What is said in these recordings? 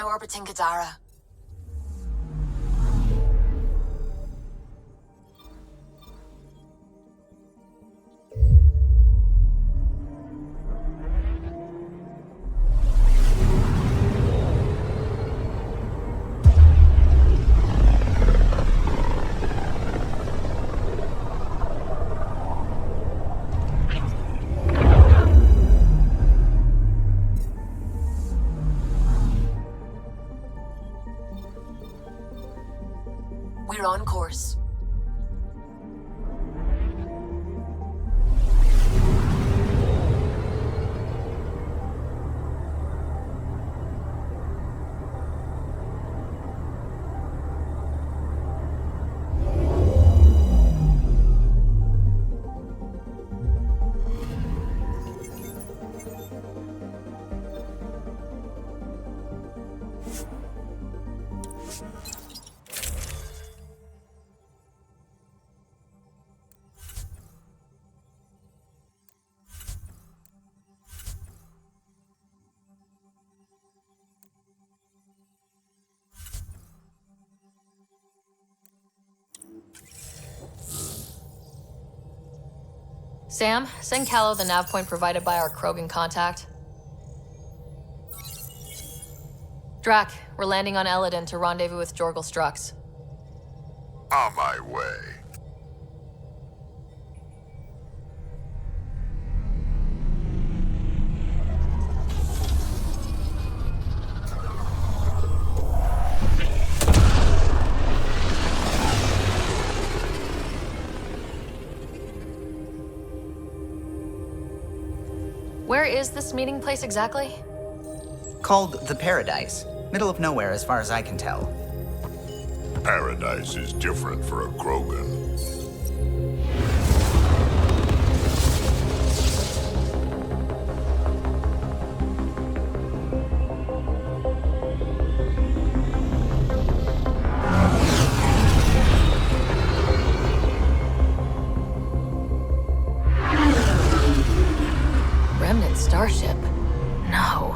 now orbiting Kadara. We're on course. Sam, send Callow the nav point provided by our Krogan contact. Drac, we're landing on Elaaden to rendezvous with Jorgal Strux. On my way. Where is this meeting place exactly? Called the Paradise. Middle of nowhere as far as I can tell. Paradise is different for a Krogan. Remnant starship? No.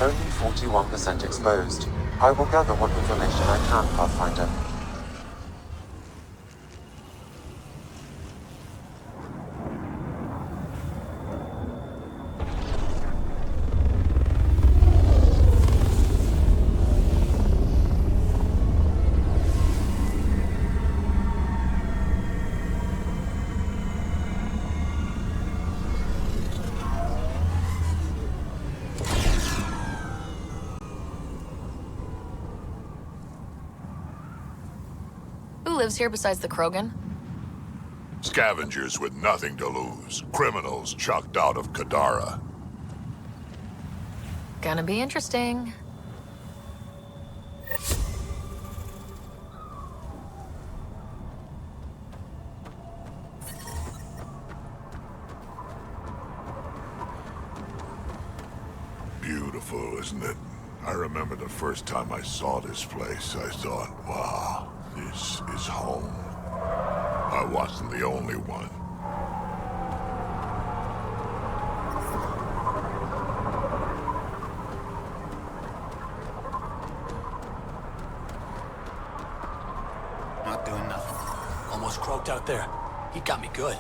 Only 41% exposed. I will gather what information I can, Pathfinder. Who lives here besides the Krogan? Scavengers with nothing to lose. Criminals chucked out of Kadara. Gonna be interesting. Beautiful, isn't it? I remember the first time I saw this place, I thought, wow, this is home. I wasn't the only one. Not doing nothing. Almost croaked out there. He got me good.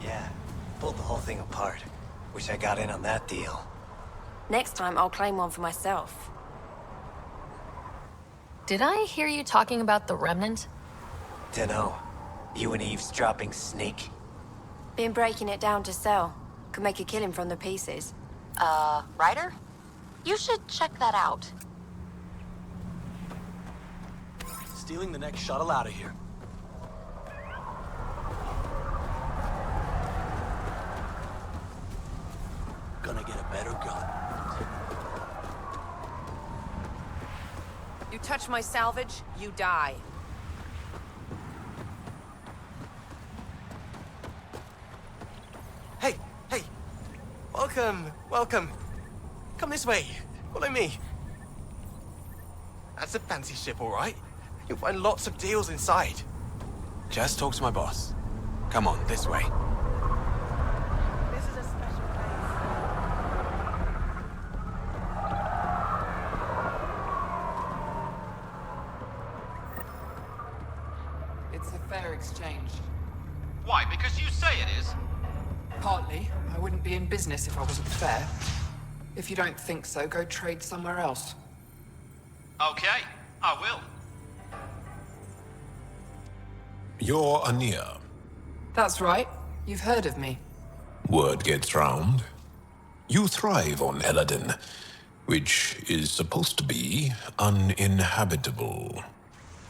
Yeah, pulled the whole thing apart. Wish I got in on that deal. Next time, I'll claim one for myself. Did I hear you talking about the Remnant? Dunno. You an eavesdropping snake? Been breaking it down to sell. Could make a killing from the pieces. Ryder? You should check that out. Stealing the next shuttle out of here. Gonna get a better gun. You touch my salvage, you die. Hey, hey! Welcome. Come this way. Follow me. That's a fancy ship, all right. You'll find lots of deals inside. Just talk to my boss. Come on, this way. This is a special place. It's a fair exchange. Why? Because you say it is? Partly. I wouldn't be in business if I wasn't fair. If you don't think so, go trade somewhere else. Okay, I will. You're Ania. That's right. You've heard of me. Word gets round. You thrive on Elaaden, which is supposed to be uninhabitable.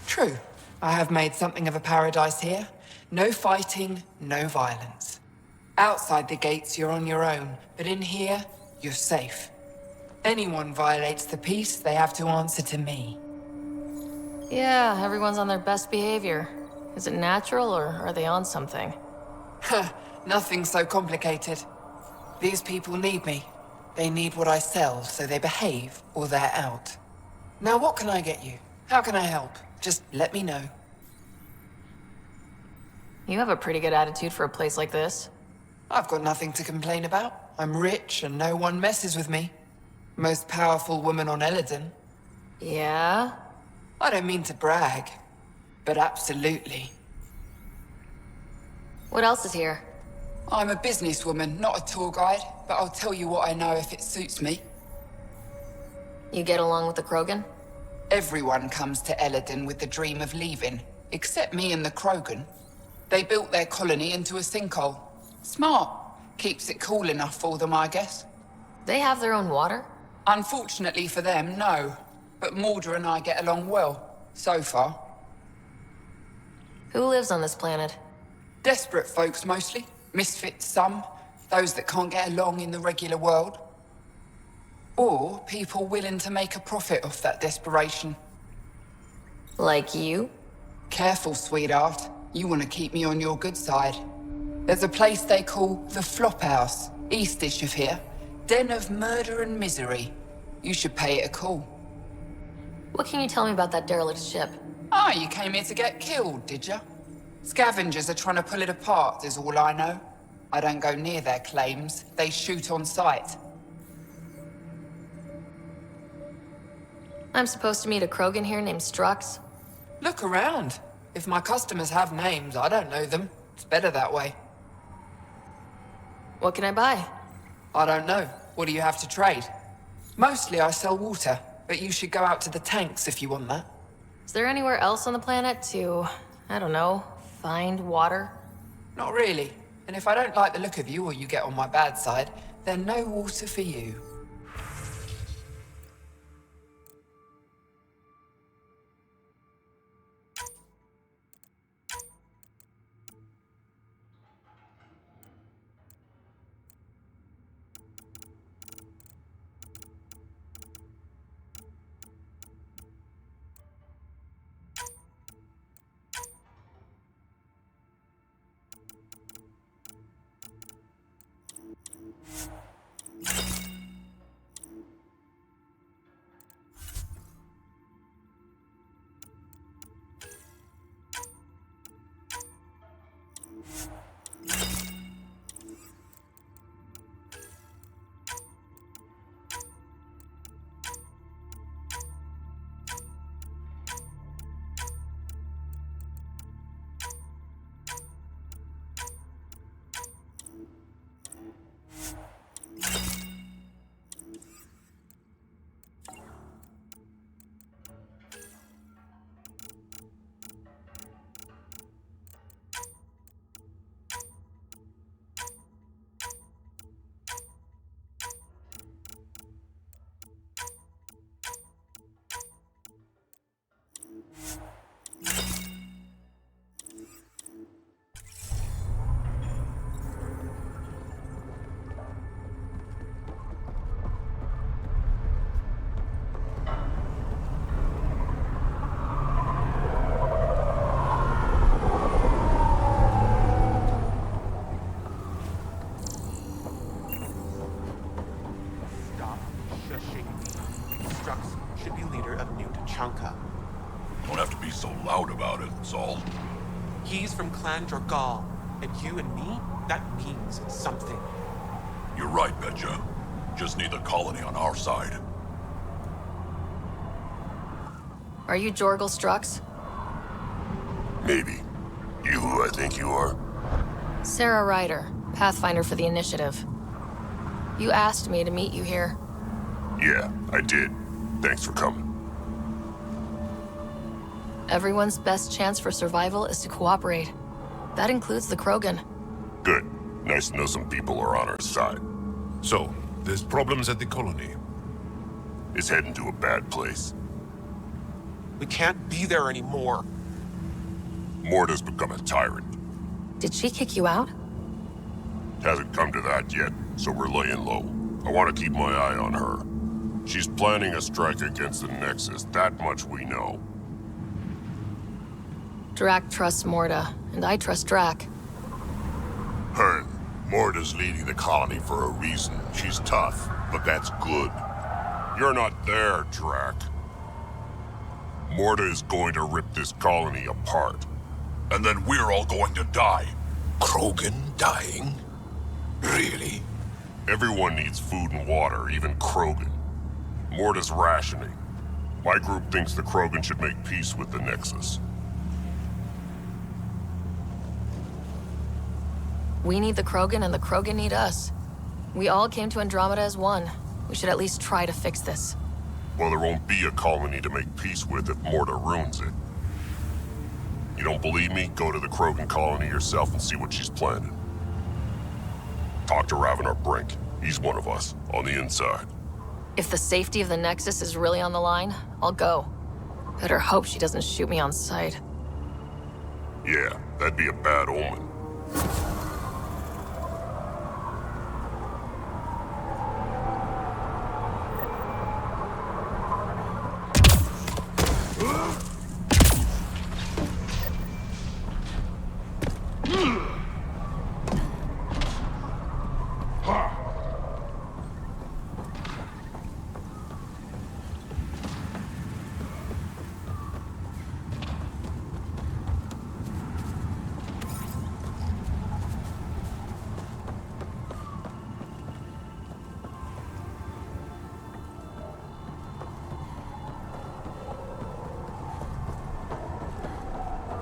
True. I have made something of a paradise here. No fighting, no violence. Outside the gates, you're on your own, but in here, you're safe. Anyone violates the peace, they have to answer to me. Yeah, everyone's on their best behavior. Is it natural, or are they on something? Nothing so complicated. These people need me. They need what I sell, so they behave, or they're out. Now what can I get you? How can I help? Just let me know. You have a pretty good attitude for a place like this. I've got nothing to complain about. I'm rich and no one messes with me. Most powerful woman on Elaaden. Yeah? I don't mean to brag, but absolutely. What else is here? I'm a businesswoman, not a tour guide, but I'll tell you what I know if it suits me. You get along with the Krogan? Everyone comes to Elaaden with the dream of leaving, except me and the Krogan. They built their colony into a sinkhole. Smart. Keeps it cool enough for them, I guess. They have their own water? Unfortunately for them, no. But Mordor and I get along well, so far. Who lives on this planet? Desperate folks, mostly. Misfits, some. Those that can't get along in the regular world. Or people willing to make a profit off that desperation. Like you? Careful, sweetheart. You want to keep me on your good side. There's a place they call the Flop House, eastish of here. Den of murder and misery. You should pay it a call. What can you tell me about that derelict ship? Ah, you came here to get killed, did ya? Scavengers are trying to pull it apart, is all I know. I don't go near their claims. They shoot on sight. I'm supposed to meet a Krogan here named Strux. Look around. If my customers have names, I don't know them. It's better that way. What can I buy? I don't know. What do you have to trade? Mostly I sell water, but you should go out to the tanks if you want that. Is there anywhere else on the planet to, I don't know, find water? Not really. And if I don't like the look of you or you get on my bad side, then no water for you. Should be leader of New Tuchanka. Don't have to be so loud about it, Saul. He's from Clan Drogal, and you and me, that means something. You're right, Betcha. Just need the colony on our side. Are you Jorgal Strux? Maybe. You who I think you are? Sarah Ryder, Pathfinder for the Initiative. You asked me to meet you here. Yeah, I did. Thanks for coming. Everyone's best chance for survival is to cooperate. That includes the Krogan. Good. Nice to know some people are on our side. So, there's problems at the colony. It's heading to a bad place. We can't be there anymore. Morta's become a tyrant. Did she kick you out? Hasn't come to that yet, so we're laying low. I want to keep my eye on her. She's planning a strike against the Nexus, that much we know. Drac trusts Morta, and I trust Drac. Hearn, Morta's leading the colony for a reason. She's tough, but that's good. You're not there, Drac. Morta is going to rip this colony apart. And then we're all going to die. Krogan dying? Really? Everyone needs food and water, even Krogan. Morta's rationing. My group thinks the Krogan should make peace with the Nexus. We need the Krogan, and the Krogan need us. We all came to Andromeda as one. We should at least try to fix this. Well, there won't be a colony to make peace with if Morta ruins it. You don't believe me? Go to the Krogan colony yourself and see what she's planning. Talk to Ravenar Brink. He's one of us, on the inside. If the safety of the Nexus is really on the line, I'll go. Better hope she doesn't shoot me on sight. Yeah, that'd be a bad omen.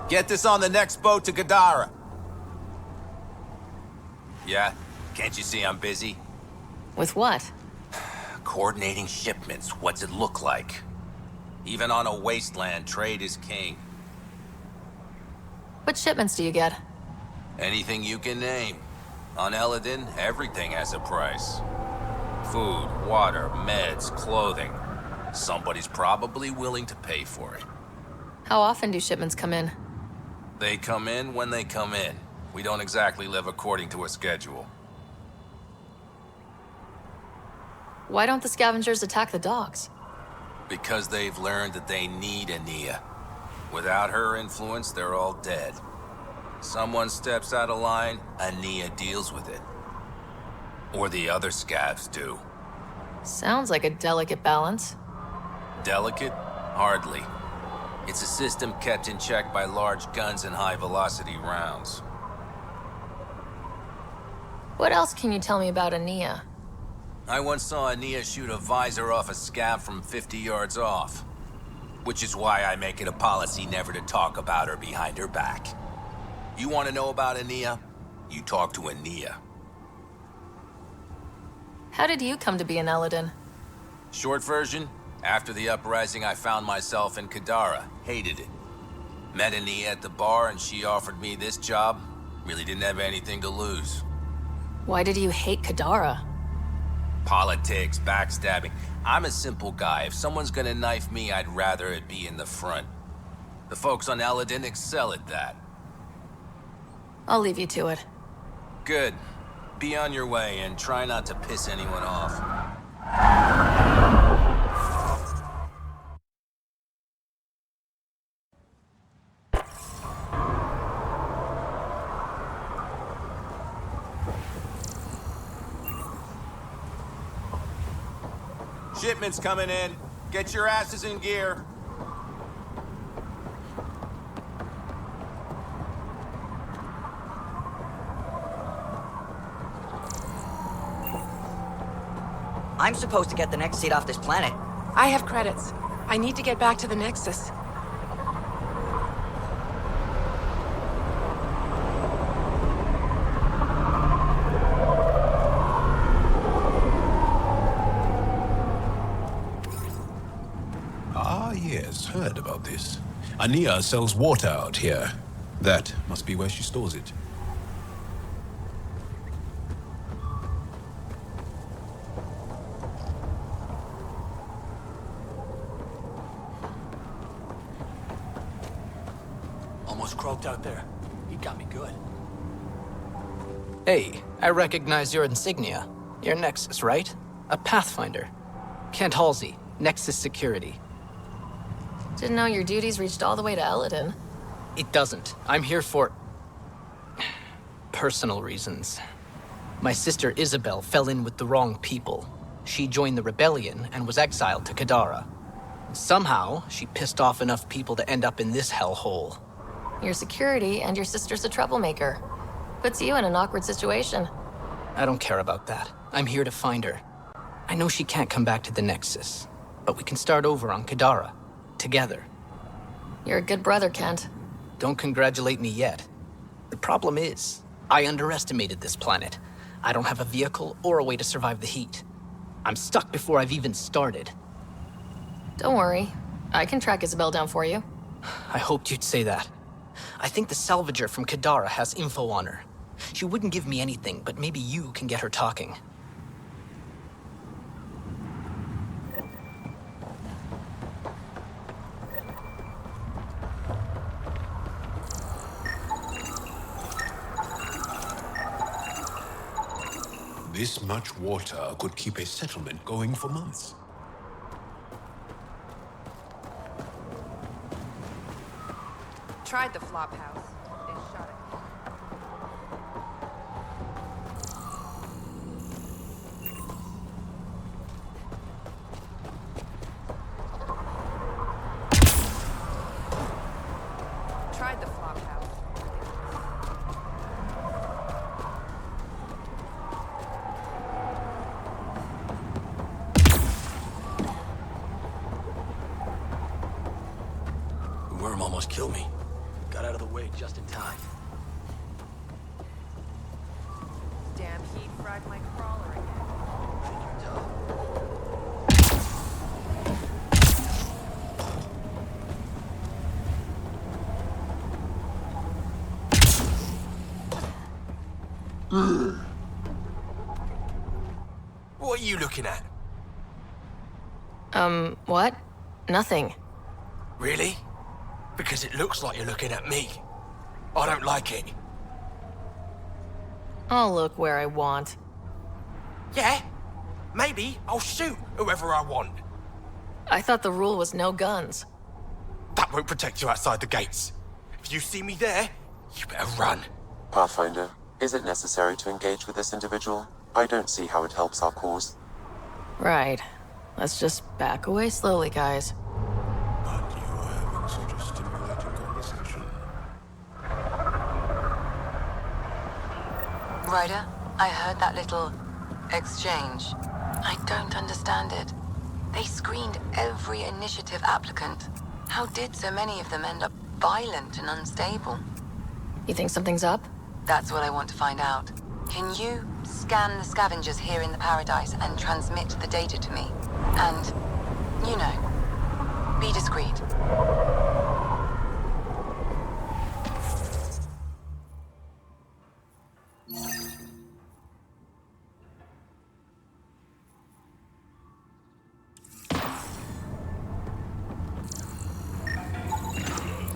Get this on the next boat to Gadara. Yeah? Can't you see I'm busy? With what? Coordinating shipments. What's it look like? Even on a wasteland, trade is king. What shipments do you get? Anything you can name. On Elaaden, everything has a price. Food, water, meds, clothing. Somebody's probably willing to pay for it. How often do shipments come in? They come in when they come in. We don't exactly live according to a schedule. Why don't the scavengers attack the dogs? Because they've learned that they need Ania. Without her influence, they're all dead. Someone steps out of line, Ania deals with it. Or the other scavs do. Sounds like a delicate balance. Delicate? Hardly. It's a system kept in check by large guns and high-velocity rounds. What else can you tell me about Ania? I once saw Ania shoot a visor off a scav from 50 yards off. Which is why I make it a policy never to talk about her behind her back. You want to know about Ania? You talk to Ania. How did you come to be in Elaaden? Short version? After the uprising, I found myself in Gadara. Hated it. Met Ania at the bar and she offered me this job. Really didn't have anything to lose. Why did you hate Kadara? Politics, backstabbing. I'm a simple guy. If someone's gonna knife me, I'd rather it be in the front. The folks on Elaaden excel at that. I'll leave you to it. Good. Be on your way and try not to piss anyone off. Shipment's coming in. Get your asses in gear. I'm supposed to get the next seat off this planet. I have credits. I need to get back to the Nexus. heard about this. Ania sells water out here. That must be where she stores it. Almost croaked out there. He got me good. Hey, I recognize your insignia. You're Nexus, right? A Pathfinder. Kent Halsey, Nexus Security. Didn't know your duties reached all the way to Elaaden. It doesn't. I'm here for... personal reasons. My sister Isabel fell in with the wrong people. She joined the rebellion and was exiled to Kadara. Somehow, she pissed off enough people to end up in this hellhole. Your security and your sister's a troublemaker. Puts you in an awkward situation. I don't care about that. I'm here to find her. I know she can't come back to the Nexus, but we can start over on Kadara. Together. You're a good brother, Kent. Don't congratulate me yet. The problem is, I underestimated this planet. I don't have a vehicle or a way to survive the heat. I'm stuck before I've even started. Don't worry. I can track Isabel down for you. I hoped you'd say that. I think the salvager from Kadara has info on her. She wouldn't give me anything, but maybe you can get her talking. This much water could keep a settlement going for months. Tried the flop house. They shot it. Tried the flop house. The worm almost killed me. Got out of the way just in time. Damn heat fried my crawler again. What are you looking at? What? Nothing. Really? Because it looks like you're looking at me. I don't like it. I'll look where I want. Yeah? Maybe I'll shoot whoever I want. I thought the rule was no guns. That won't protect you outside the gates. If you see me there, you better run. Pathfinder, is it necessary to engage with this individual? I don't see how it helps our cause. Right. Let's just back away slowly, guys. But you are having such a stimulating conversation. Ryder, I heard that little exchange. I don't understand it. They screened every initiative applicant. How did so many of them end up violent and unstable? You think something's up? That's what I want to find out. Can you scan the scavengers here in the Paradise and transmit the data to me? And, you know, be discreet.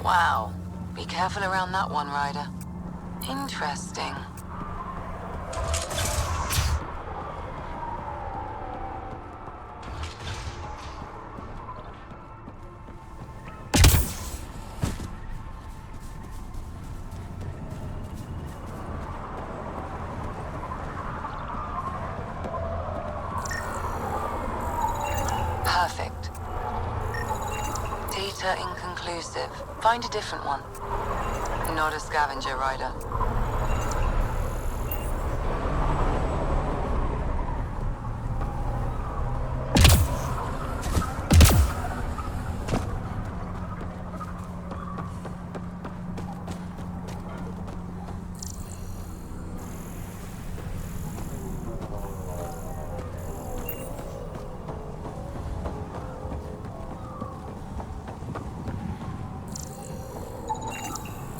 Wow. Be careful around that one, Ryder. Interesting. Perfect. Data inconclusive. Find a different one. Not a scavenger, Ryder.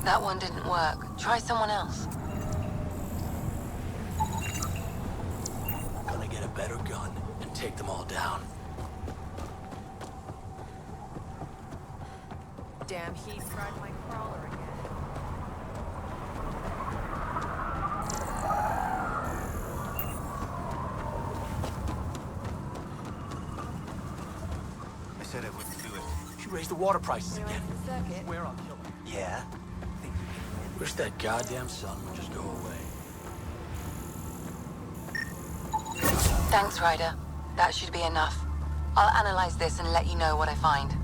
That one didn't work. Try someone else. Gonna get a better gun and take them all down. Damn, he tried my crawler again. I said I wouldn't do it. She raised the water prices again. Circuit. Where I'll kill her. Yeah? Think you can win? Wish that goddamn sun would just go away. Thanks, Ryder. That should be enough. I'll analyze this and let you know what I find.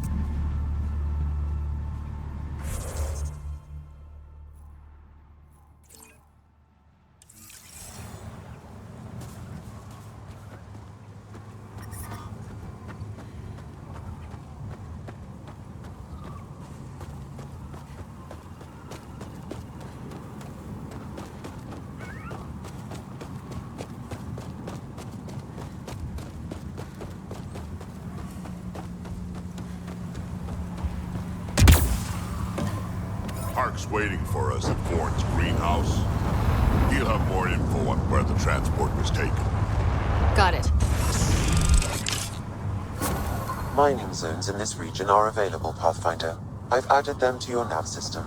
Park's waiting for us at Ford's greenhouse. He'll have more info on where the transport was taken. Got it. Mining zones in this region are available, Pathfinder. I've added them to your nav system.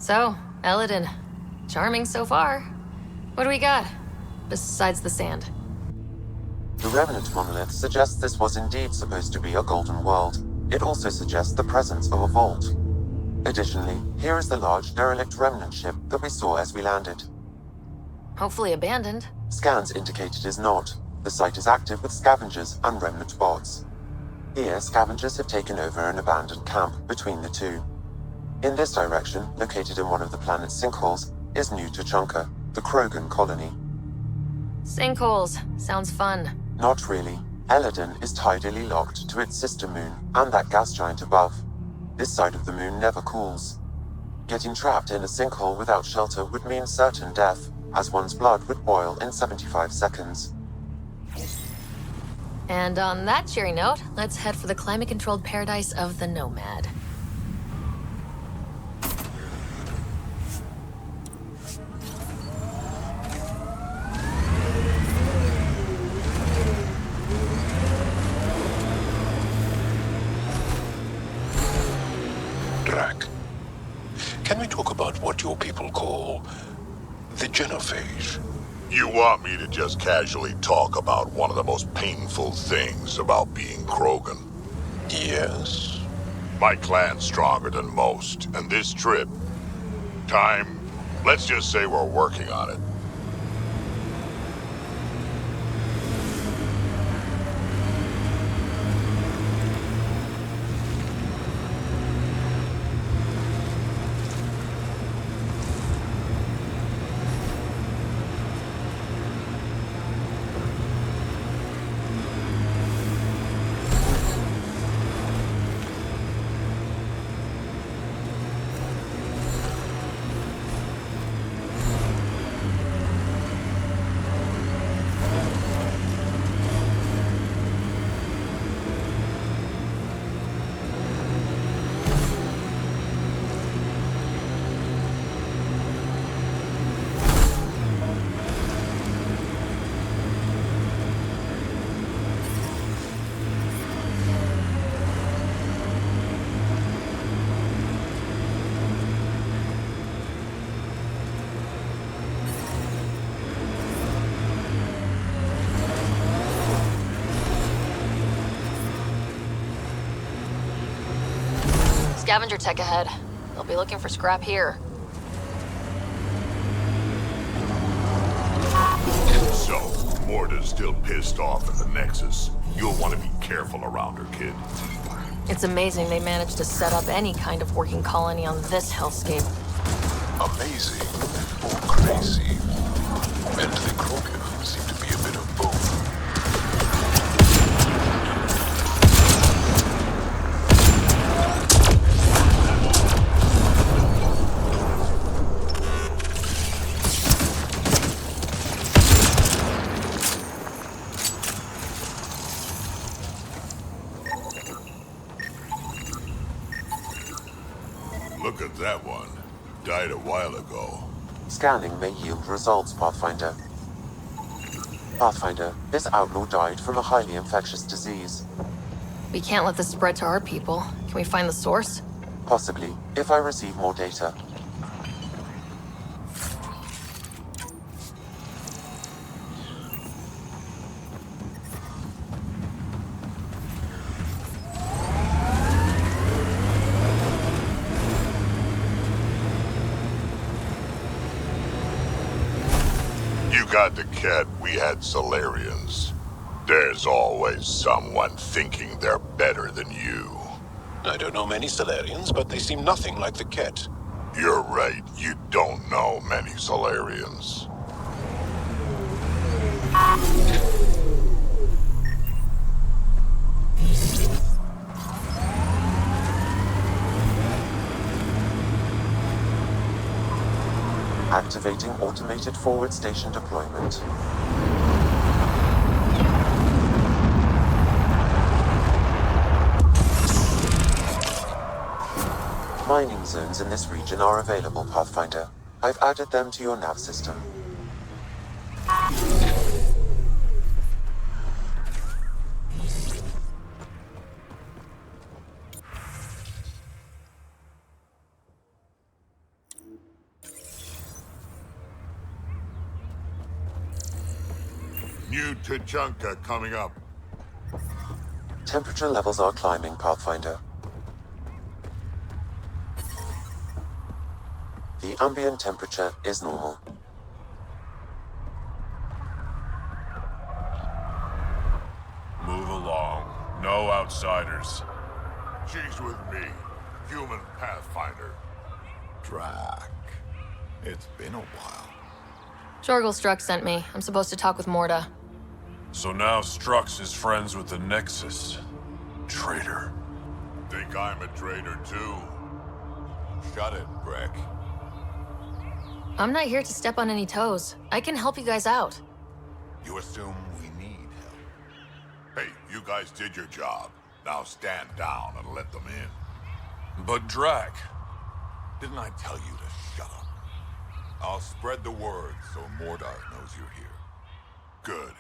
So, Elaaden. Charming so far. What do we got? Besides the sand. The remnant monolith suggests this was indeed supposed to be a golden world. It also suggests the presence of a vault. Additionally, here is the large derelict remnant ship that we saw as we landed. Hopefully abandoned. Scans indicate it is not. The site is active with scavengers and remnant bots. Here, scavengers have taken over an abandoned camp between the two. In this direction, located in one of the planet's sinkholes, is New Tuchanka, the Krogan colony. Sinkholes. Sounds fun. Not really. Elaaden is tidally locked to its sister moon and that gas giant above. This side of the moon never cools. Getting trapped in a sinkhole without shelter would mean certain death, as one's blood would boil in 75 seconds. And on that cheery note, let's head for the climate-controlled paradise of the Nomad. Drac, can we talk about what your people call the genophage? You want me to just casually talk about one of the most painful things about being Krogan? Yes. My clan's stronger than most, and this trip... let's just say we're working on it. scavenger tech ahead. They'll be looking for scrap here. So, Morta's still pissed off at the Nexus. You'll want to be careful around her, kid. It's amazing they managed to set up any kind of working colony on this hellscape. Amazing or crazy. And the Krogan seem to be a bit of both. Look at that one. Died a while ago. Scanning may yield results, Pathfinder. Pathfinder, this outlaw died from a highly infectious disease. We can't let this spread to our people. Can we find the source? Possibly, if I receive more data. You got the cat, we had Solarians. There's always someone thinking they're better than you. I don't know many Solarians, but they seem nothing like the Ket. You're right, you don't know many Solarians. Activating automated forward station deployment. Mining zones in this region are available, Pathfinder. I've added them to your nav system. New Tuchanka coming up. Temperature levels are climbing, Pathfinder. The ambient temperature is normal. Move along. No outsiders. She's with me. Human Pathfinder. Drac. It's been a while. Jorgel Strux sent me. I'm supposed to talk with Morta. So now Strux is friends with the Nexus. Traitor. Think I'm a traitor too? Shut it, Breck. I'm not here to step on any toes. I can help you guys out. You assume we need help. Hey, you guys did your job. Now stand down and let them in. But Drac. Didn't I tell you to shut up? I'll spread the word so Mordar knows you're here. Good.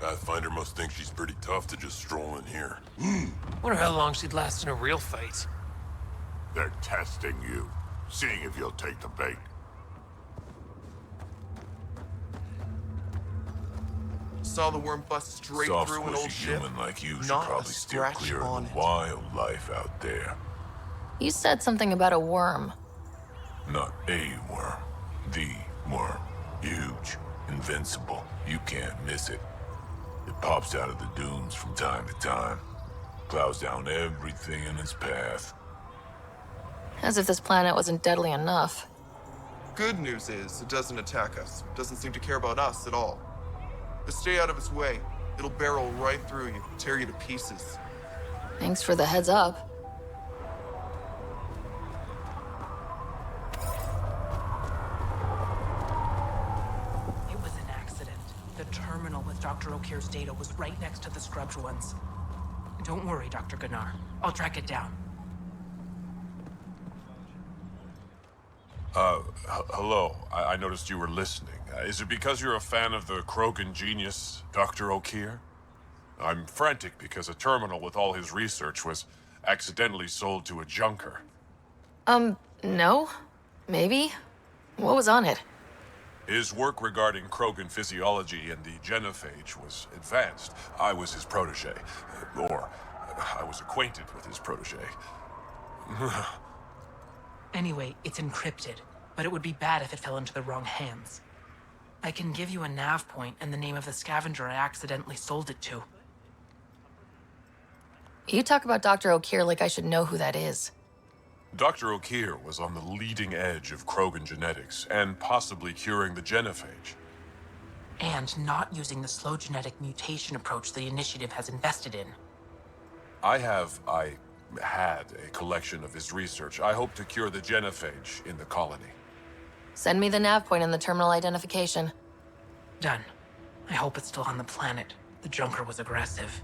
Pathfinder must think she's pretty tough to just stroll in here. Wonder how long she'd last in a real fight. They're testing you, seeing if you'll take the bait. Saw the worm bust straight Soft, through an old squishy ship. human like you should Not a probably steer scratch clear on of it. the wildlife out there. You said something about a worm. Not a worm. The worm. Huge. Invincible. You can't miss it. It pops out of the dunes from time to time. Plows down everything in its path. As if this planet wasn't deadly enough. Good news is, it doesn't attack us. It doesn't seem to care about us at all. Just stay out of its way. It'll barrel right through you, tear you to pieces. Thanks for the heads up. It was an accident. The terminal with Dr. O'Keir's data was right next to the scrubbed ones. Don't worry, Dr. Gunnar. I'll track it down. Hello. I noticed you were listening. Is it because you're a fan of the Krogan genius, Dr. O'Keir? I'm frantic because a terminal with all his research was accidentally sold to a junker. No? Maybe? What was on it? His work regarding Krogan physiology and the genophage was advanced. I was his protege. Or, I was acquainted with his protege. Anyway, it's encrypted, but it would be bad if it fell into the wrong hands. I can give you a nav point and the name of the scavenger I accidentally sold it to. You talk about Dr. O'Keir like I should know who that is. Dr. O'Keir was on the leading edge of Krogan genetics, and possibly curing the genophage. And not using the slow genetic mutation approach the Initiative has invested in. I had a collection of his research. I hope to cure the genophage in the colony. Send me the nav point and the terminal identification. Done. I hope it's still on the planet. The Junker was aggressive.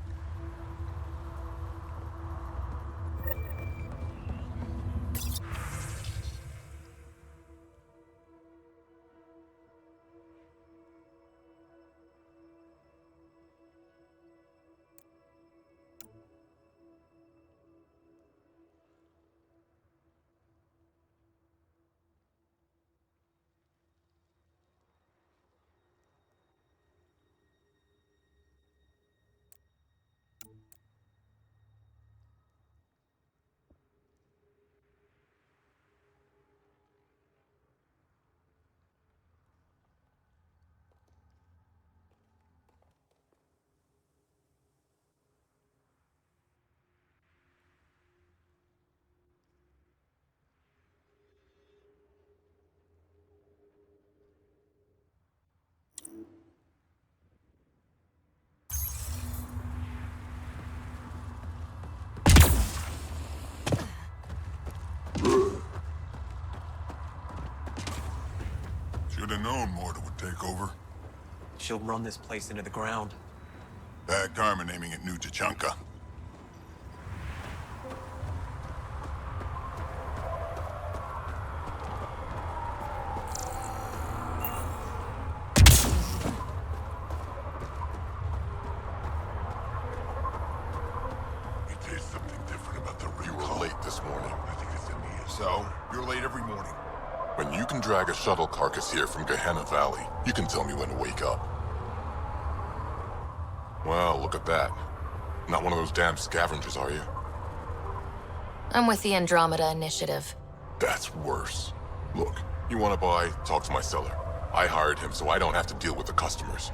Should have known Morta would take over. She'll run this place into the ground. Bad karma naming it New Tuchanka. You taste something different about the recall. You were late this morning. I think it's in me. So, you're late every morning. When you can drag a shuttle carcass here from Gehenna Valley, you can tell me when to wake up. Well, look at that. Not one of those damn scavengers, are you? I'm with the Andromeda Initiative. That's worse. Look, you want to buy, talk to my seller. I hired him so I don't have to deal with the customers.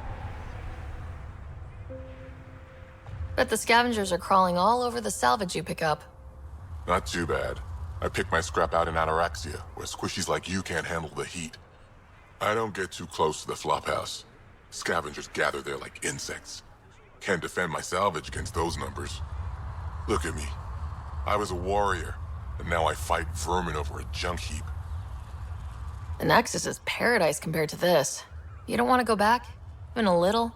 Bet the scavengers are crawling all over the salvage you pick up. Not too bad. I pick my scrap out in Ataraxia, where squishies like you can't handle the heat. I don't get too close to the flophouse. Scavengers gather there like insects. Can't defend my salvage against those numbers. Look at me. I was a warrior, and now I fight vermin over a junk heap. The Nexus is paradise compared to this. You don't want to go back? Even a little?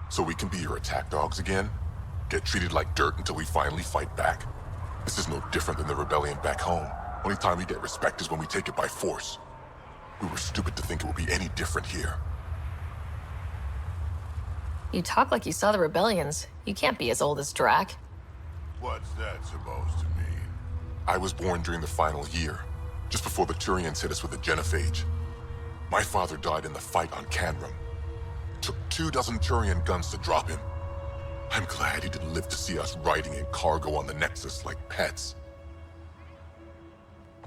So we can be your attack dogs again? Get treated like dirt until we finally fight back? This is no different than the rebellion back home. Only time we get respect is when we take it by force. We were stupid to think it would be any different here. You talk like you saw the rebellions. You can't be as old as Drac. What's that supposed to mean? I was born during the final year, just before the Turians hit us with the genophage. My father died in the fight on Canrum. Took 24 Turian guns to drop him. I'm glad he didn't live to see us riding in cargo on the Nexus like pets.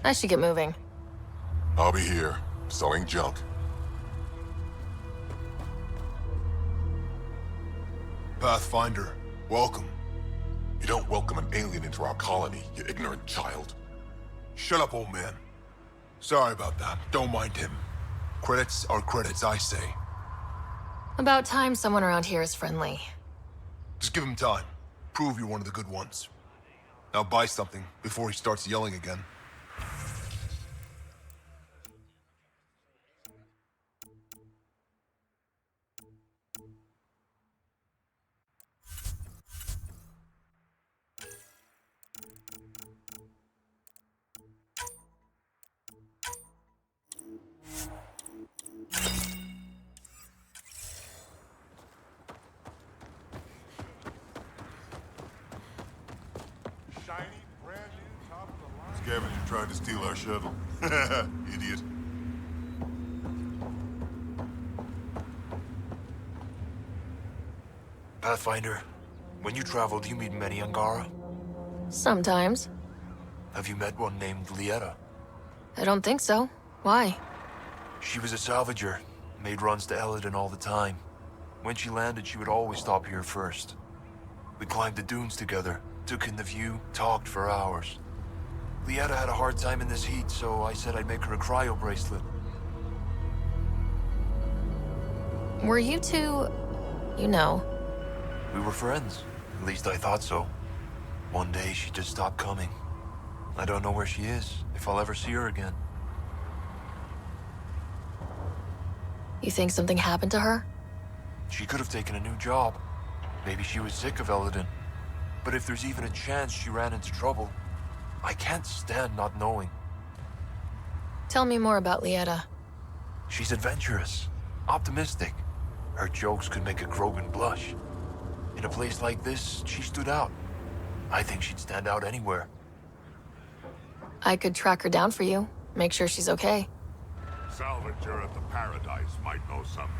I should get moving. I'll be here, selling junk. Pathfinder, welcome. You don't welcome an alien into our colony, you ignorant child. Shut up, old man. Sorry about that. Don't mind him. Credits are credits, I say. About time someone around here is friendly. Just give him time. Prove you're one of the good ones. Now buy something before he starts yelling again. Scavenger tried to steal our shuttle. Idiot. Pathfinder, when you travel, do you meet many Angara? Sometimes. Have you met one named Lieta? I don't think so. Why? She was a salvager, made runs to Elaaden all the time. When she landed, she would always stop here first. We climbed the dunes together, took in the view, talked for hours. Lieta had a hard time in this heat, so I said I'd make her a cryo bracelet. Were you two... you know? We were friends. At least I thought so. One day, she just stopped coming. I don't know where she is, if I'll ever see her again. You think something happened to her? She could have taken a new job. Maybe she was sick of Elaaden. But if there's even a chance she ran into trouble, I can't stand not knowing. Tell me more about Lieta. She's adventurous, optimistic. Her jokes could make a Krogan blush. In a place like this, she stood out. I think she'd stand out anywhere. I could track her down for you, make sure she's okay. Salvager at the Paradise might know something.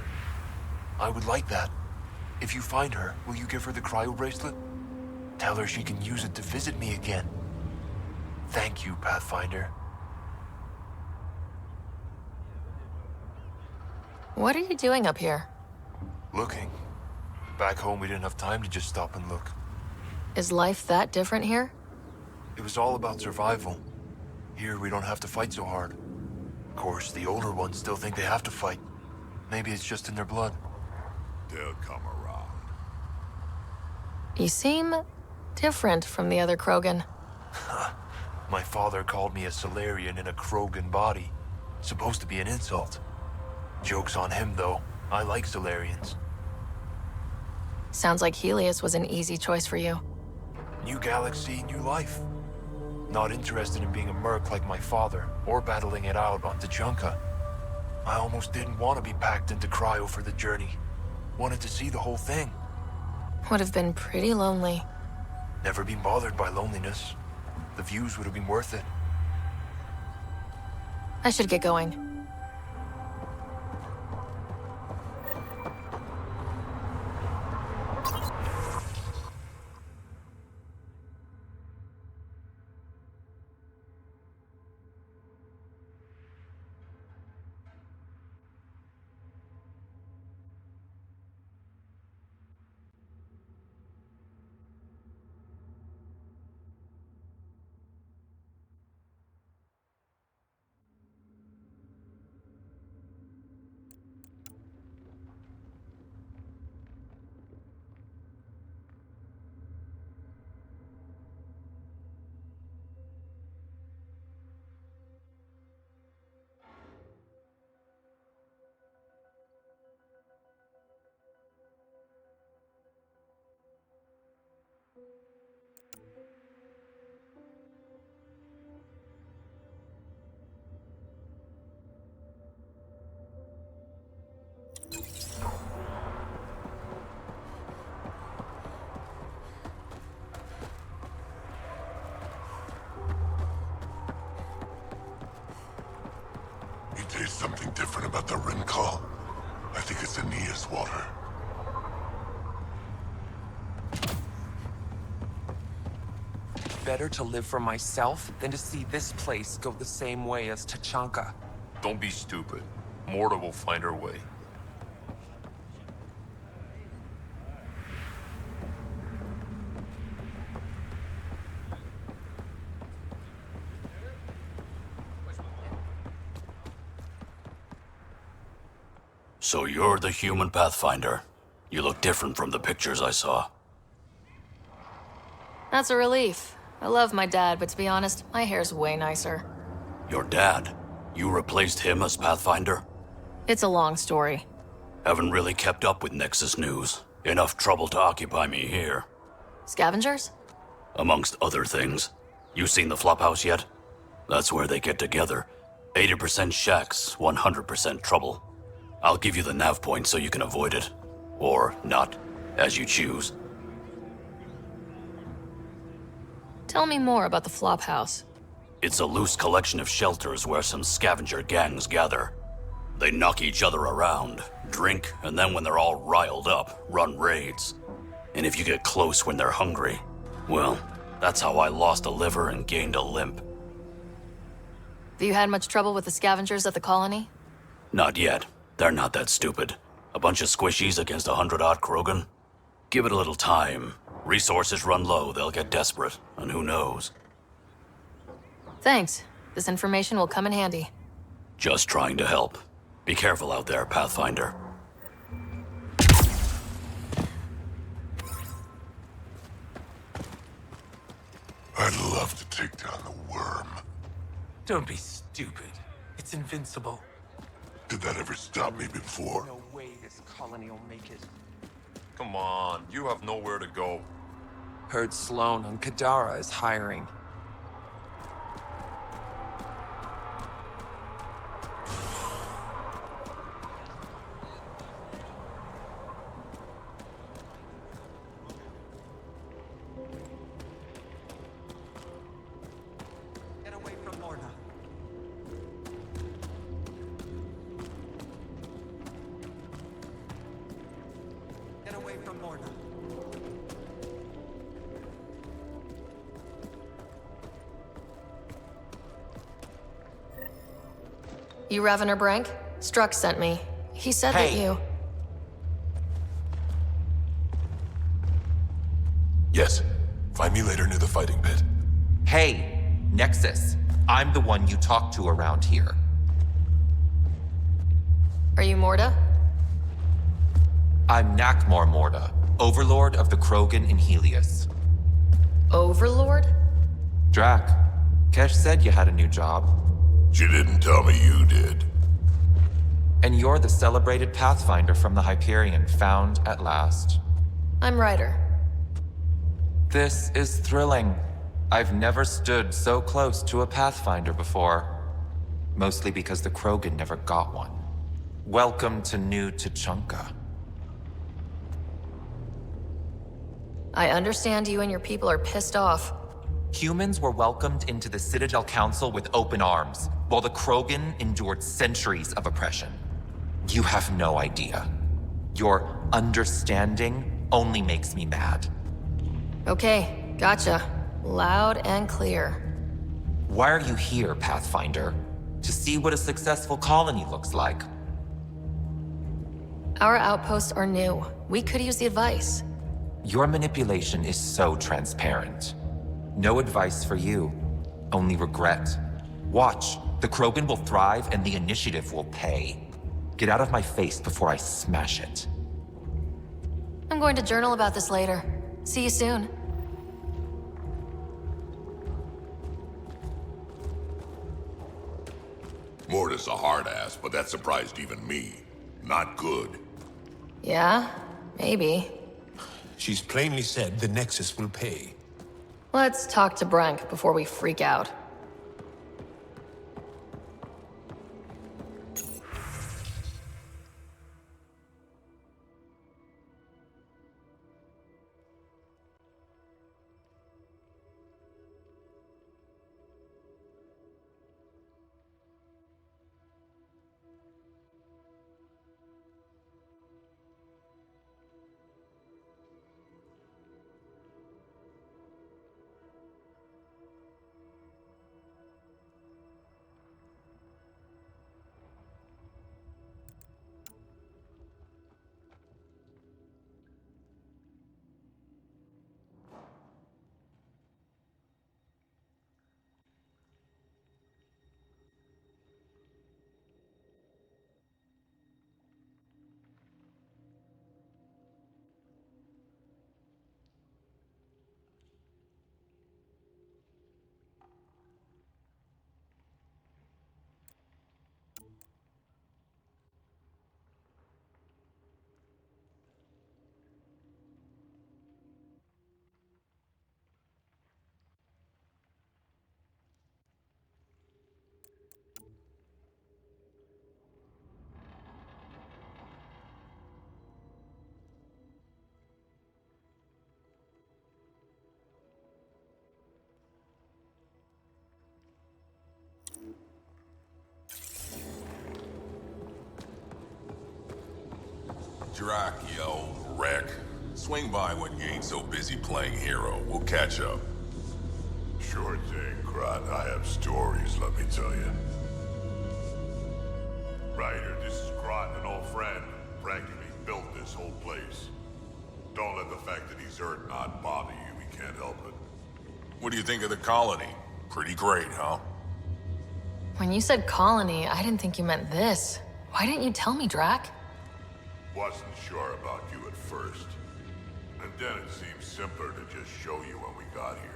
I would like that. If you find her, will you give her the cryo bracelet? Tell her she can use it to visit me again. Thank you, Pathfinder. What are you doing up here? Looking. Back home, we didn't have time to just stop and look. Is life that different here? It was all about survival. Here, we don't have to fight so hard. Of course, the older ones still think they have to fight. Maybe it's just in their blood. They'll come around. You seem different from the other Krogan. My father called me a Solarian in a Krogan body. Supposed to be an insult. Joke's on him, though. I like Solarians. Sounds like Helios was an easy choice for you. New galaxy, new life. Not interested in being a merc like my father, or battling it out on Tuchanka. I almost didn't want to be packed into cryo for the journey. Wanted to see the whole thing. Would have been pretty lonely. Never been bothered by loneliness. The views would have been worth it. I should get going. You taste something different about the Rincal? I think it's Aeneas water. Better to live for myself than to see this place go the same way as Tuchanka. Don't be stupid. Morta will find her way. So you're the human Pathfinder. You look different from the pictures I saw. That's a relief. I love my dad, but to be honest, my hair's way nicer. Your dad? You replaced him as Pathfinder? It's a long story. Haven't really kept up with Nexus news. Enough trouble to occupy me here. Scavengers? Amongst other things. You seen the Flophouse yet? That's where they get together. 80% shacks, 100% trouble. I'll give you the nav point so you can avoid it. Or not, as you choose. Tell me more about the Flophouse. It's a loose collection of shelters where some scavenger gangs gather. They knock each other around, drink, and then when they're all riled up, run raids. And if you get close when they're hungry, well, that's how I lost a liver and gained a limp. Have you had much trouble with the scavengers at the colony? Not yet. They're not that stupid. A bunch of squishies against 100-odd Krogan? Give it a little time. Resources run low, they'll get desperate, and who knows? Thanks. This information will come in handy. Just trying to help. Be careful out there, Pathfinder. I'd love to take down the worm. Don't be stupid. It's invincible. Did that ever stop me before? No way this colony will make it. Come on, you have nowhere to go. Heard Sloan on Kadara is hiring. Get away from Lorna. Get away from Lorna. You Ravener Brank? Struck sent me. He said that you... Yes. Find me later near the fighting pit. Hey, Nexus. I'm the one you talk to around here. Are you Morda? I'm Nakmor Morda, Overlord of the Krogan in Helios. Overlord? Drac, Kesh said you had a new job. She didn't tell me you did. And you're the celebrated Pathfinder from the Hyperion, found at last. I'm Ryder. This is thrilling. I've never stood so close to a Pathfinder before. Mostly because the Krogan never got one. Welcome to New Tuchanka. I understand you and your people are pissed off. Humans were welcomed into the Citadel Council with open arms, while the Krogan endured centuries of oppression. You have no idea. Your understanding only makes me mad. Okay, gotcha. Loud and clear. Why are you here, Pathfinder? To see what a successful colony looks like. Our outposts are new. We could use the advice. Your manipulation is so transparent. No advice for you, only regret. Watch, the Krogan will thrive and the initiative will pay. Get out of my face before I smash it. I'm going to journal about this later. See you soon. Morda's a hard ass, but that surprised even me. Not good. Yeah, maybe. She's plainly said the Nexus will pay. Let's talk to Brank before we freak out. Drac, yo, wreck. Swing by when you ain't so busy playing hero. We'll catch up. Sure thing, Krat. I have stories, let me tell you. Ryder, this is Krat, an old friend. Practically built this whole place. Don't let the fact that he's Earth not bother you. We can't help it. What do you think of the colony? Pretty great, huh? When you said colony, I didn't think you meant this. Why didn't you tell me, Drac? Wasn't sure about you at first. And then it seemed simpler to just show you when we got here.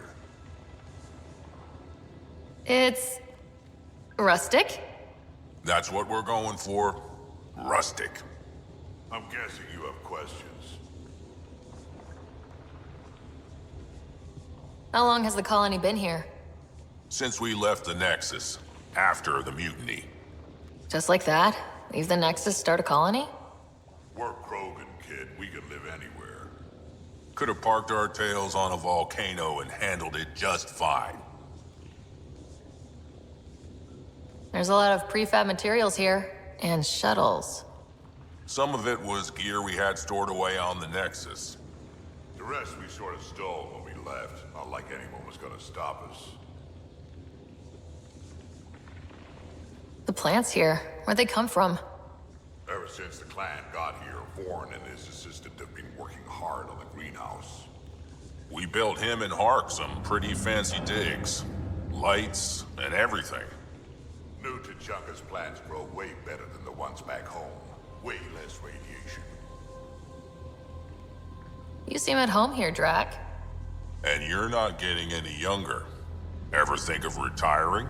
It's... rustic? That's what we're going for. Rustic. I'm guessing you have questions. How long has the colony been here? Since we left the Nexus, after the mutiny. Just like that? Leave the Nexus, start a colony? We're Krogan, kid. We can live anywhere. Could have parked our tails on a volcano and handled it just fine. There's a lot of prefab materials here, and shuttles. Some of it was gear we had stored away on the Nexus. The rest we sort of stole when we left. Not like anyone was gonna stop us. The plants here, where'd they come from? Ever since the clan got here, Vorn and his assistant have been working hard on the greenhouse. We built him and Hark some pretty fancy digs. Lights and everything. New Tuchanka's plants grow way better than the ones back home. Way less radiation. You seem at home here, Drac. And you're not getting any younger. Ever think of retiring?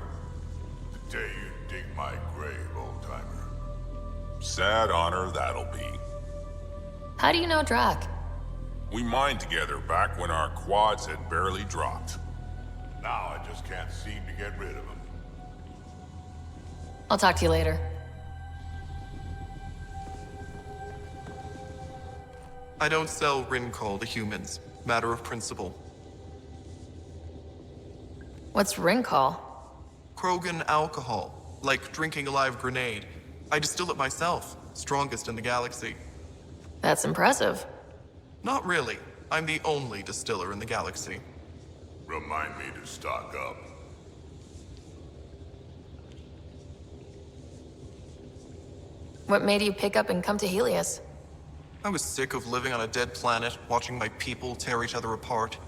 The day you dig my grave, old-timer. Sad honor that'll be. How do you know Drac? We mined together back when our quads had barely dropped. Now I just can't seem to get rid of him. I'll talk to you later. I don't sell Rincol to humans. Matter of principle. What's Rincol? Krogan alcohol. Like drinking a live grenade. I distill it myself. Strongest in the galaxy. That's impressive. Not really. I'm the only distiller in the galaxy. Remind me to stock up. What made you pick up and come to Helios? I was sick of living on a dead planet, watching my people tear each other apart.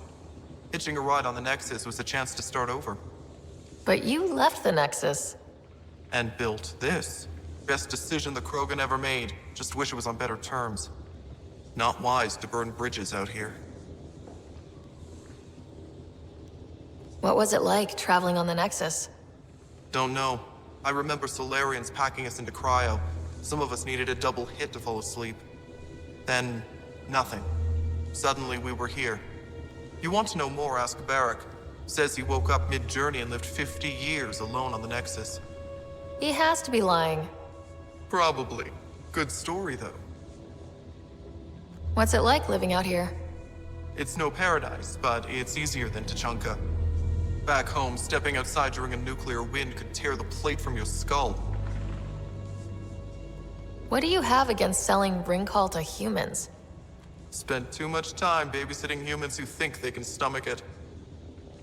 Hitching a ride on the Nexus was a chance to start over. But you left the Nexus. And built this. Best decision the Krogan ever made. Just wish it was on better terms. Not wise to burn bridges out here. What was it like, traveling on the Nexus? Don't know. I remember Solarians packing us into cryo. Some of us needed a double hit to fall asleep. Then, nothing. Suddenly we were here. You want to know more, ask Barrack. Says he woke up mid-journey and lived 50 years alone on the Nexus. He has to be lying. Probably. Good story, though. What's it like living out here? It's no paradise, but it's easier than Tuchanka. Back home, stepping outside during a nuclear wind could tear the plate from your skull. What do you have against selling Rincol to humans? Spent too much time babysitting humans who think they can stomach it.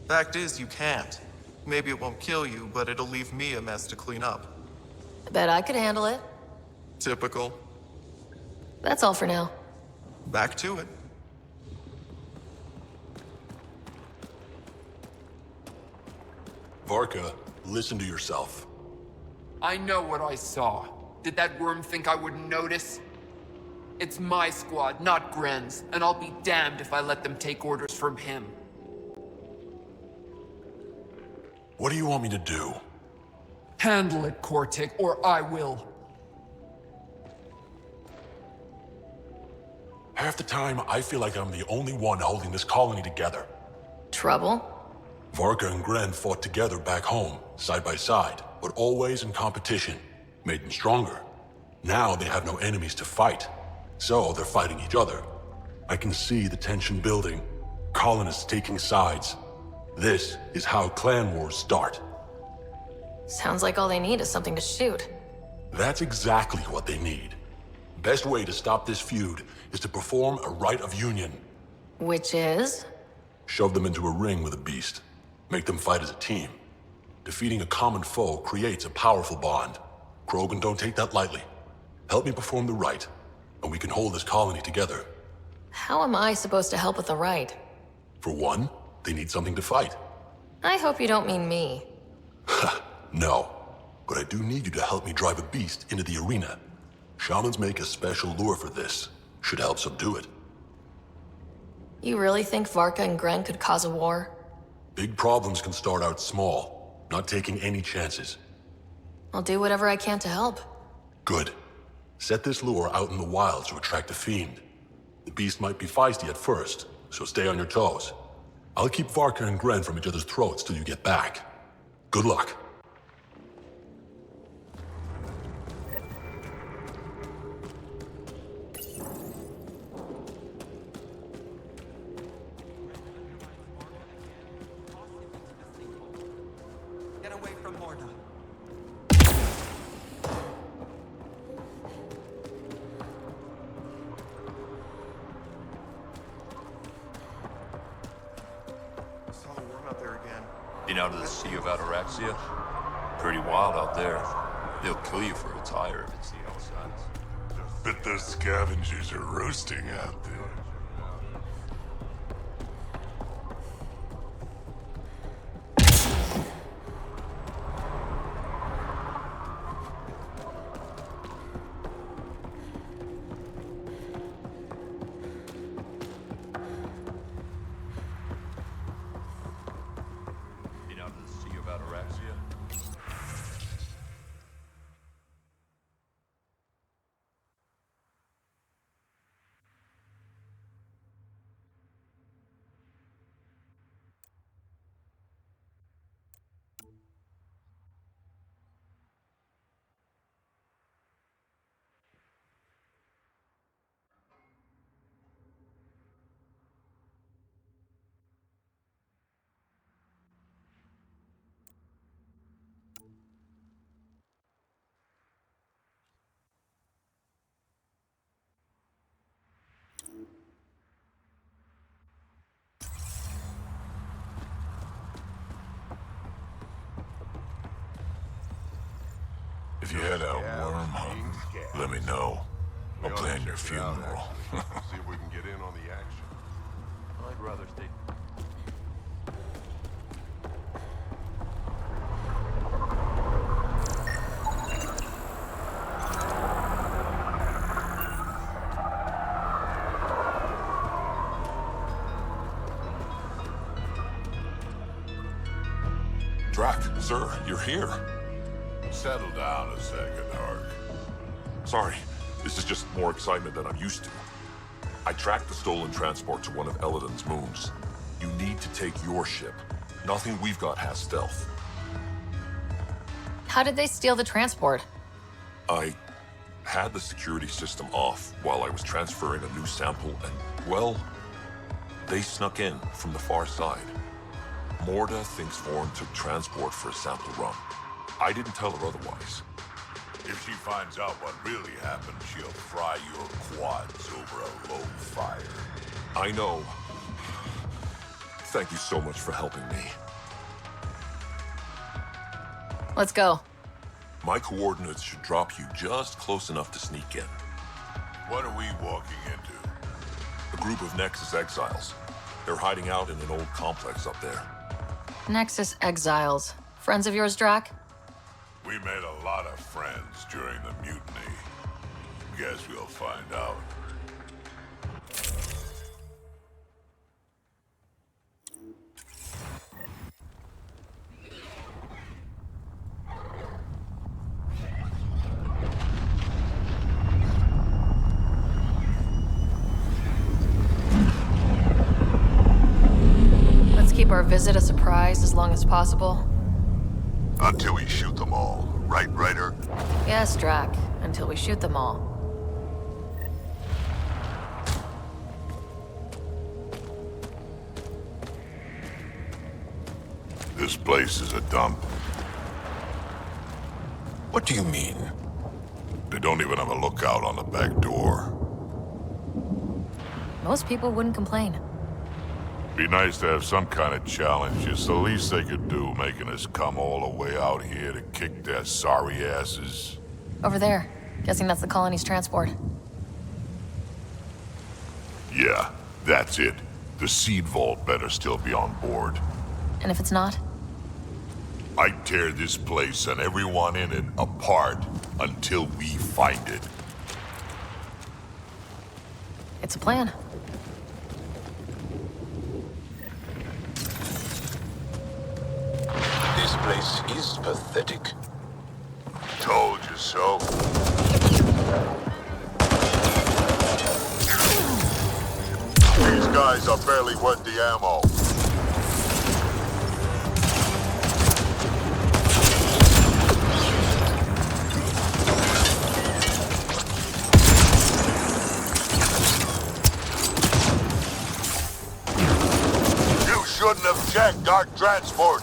Fact is, you can't. Maybe it won't kill you, but it'll leave me a mess to clean up. I bet I could handle it. Typical. That's all for now. Back to it. Varka, listen to yourself. I know what I saw. Did that worm think I wouldn't notice? It's my squad, not Gren's, and I'll be damned if I let them take orders from him. What do you want me to do? Handle it, Kortik, or I will. Half the time, I feel like I'm the only one holding this colony together. Trouble? Varka and Gren fought together back home, side by side, but always in competition. Made them stronger. Now they have no enemies to fight, so they're fighting each other. I can see the tension building, colonists taking sides. This is how clan wars start. Sounds like all they need is something to shoot. That's exactly what they need. Best way to stop this feud is to perform a rite of union. Which is? Shove them into a ring with a beast. Make them fight as a team. Defeating a common foe creates a powerful bond. Krogan don't take that lightly. Help me perform the rite, and we can hold this colony together. How am I supposed to help with the rite? For one, they need something to fight. I hope you don't mean me. No, but I do need you to help me drive a beast into the arena. Shamans make a special lure for this. Should help subdue it. You really think Varka and Gren could cause a war? Big problems can start out small, not taking any chances. I'll do whatever I can to help. Good. Set this lure out in the wild to attract a fiend. The beast might be feisty at first, so stay on your toes. I'll keep Varka and Gren from each other's throats till you get back. Good luck. Get away from Morda. I saw the worm out there again. Been out of the Sea of Ataraxia? Pretty wild out there. They'll kill you for a tire if it's the outsides. Bet those scavengers are roasting out there. Been out of the Sea of Ataraxia? If you head out worm hunting, let me know. I'll plan your funeral. See if we can get in on the action. I'd rather stay. Drac, sir, you're here. Settle down a second, Ark. Sorry, this is just more excitement than I'm used to. I tracked the stolen transport to one of Elaaden's moons. You need to take your ship. Nothing we've got has stealth. How did they steal the transport? I had the security system off while I was transferring a new sample and, well, they snuck in from the far side. Morda thinks Vorn took transport for a sample run. I didn't tell her otherwise. If she finds out what really happened, she'll fry your quads over a low fire. I know. Thank you so much for helping me. Let's go. My coordinates should drop you just close enough to sneak in. What are we walking into? A group of Nexus exiles. They're hiding out in an old complex up there. Nexus exiles. Friends of yours, Drac? We made a lot of friends during the mutiny. Guess we'll find out. Let's keep our visit a surprise as long as possible. Until we shoot them all. Right, Ryder? Yes, Drac. Until we shoot them all. This place is a dump. What do you mean? They don't even have a lookout on the back door. Most people wouldn't complain. Be nice to have some kind of challenge. It's the least they could do, making us come all the way out here to kick their sorry asses. Over there. Guessing that's the colony's transport. Yeah, that's it. The seed vault better still be on board. And if it's not? I'd tear this place and everyone in it apart until we find it. It's a plan. This place is pathetic. Told you so. These guys are barely worth the ammo. You shouldn't have checked our transport.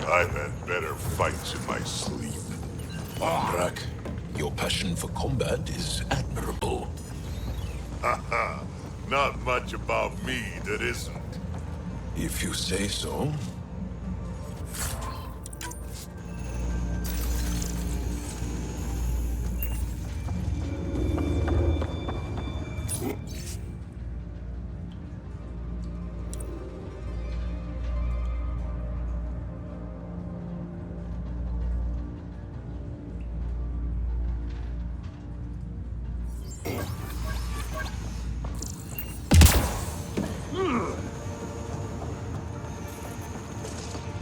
I've had better fights in my sleep. Brak, your passion for combat is admirable. Haha, not much about me that isn't. If you say so.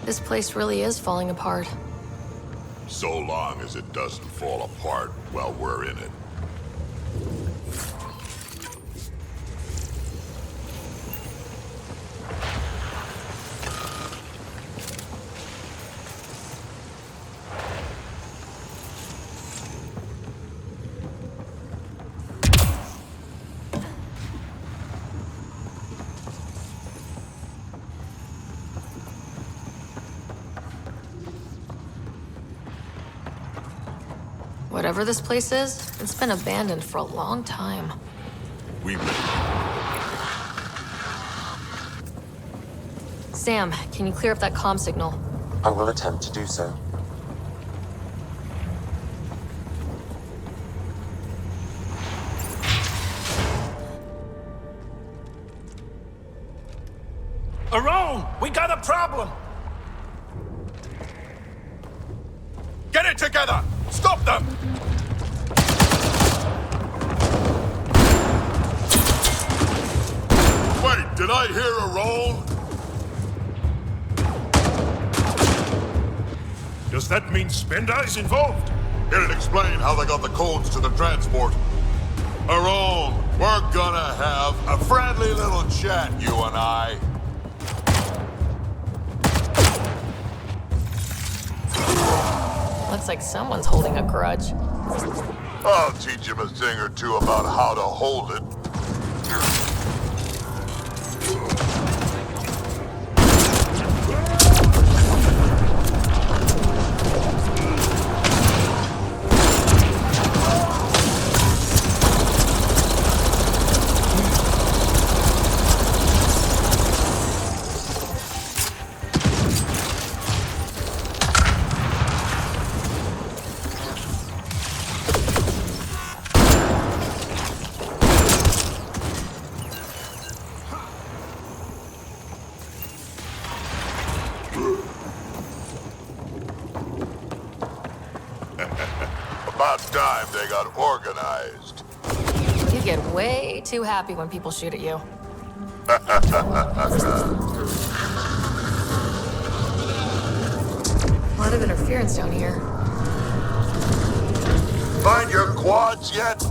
This place really is falling apart. So long as it doesn't fall apart while we're in it. Whatever this place is, it's been abandoned for a long time. We made Sam, can you clear up that comm signal? I will attempt to do so. Around! We got a problem! Get it together! Stop them! Wait, did I hear a roll? Does that mean Spender is involved? It'll explain how they got the codes to the transport. Aaron, we're gonna have a friendly little chat, you and I. Looks like someone's holding a grudge. I'll teach him a thing or two about how to hold it. About time they got organized. You get way too happy when people shoot at you. A lot of interference down here. Find your quads yet?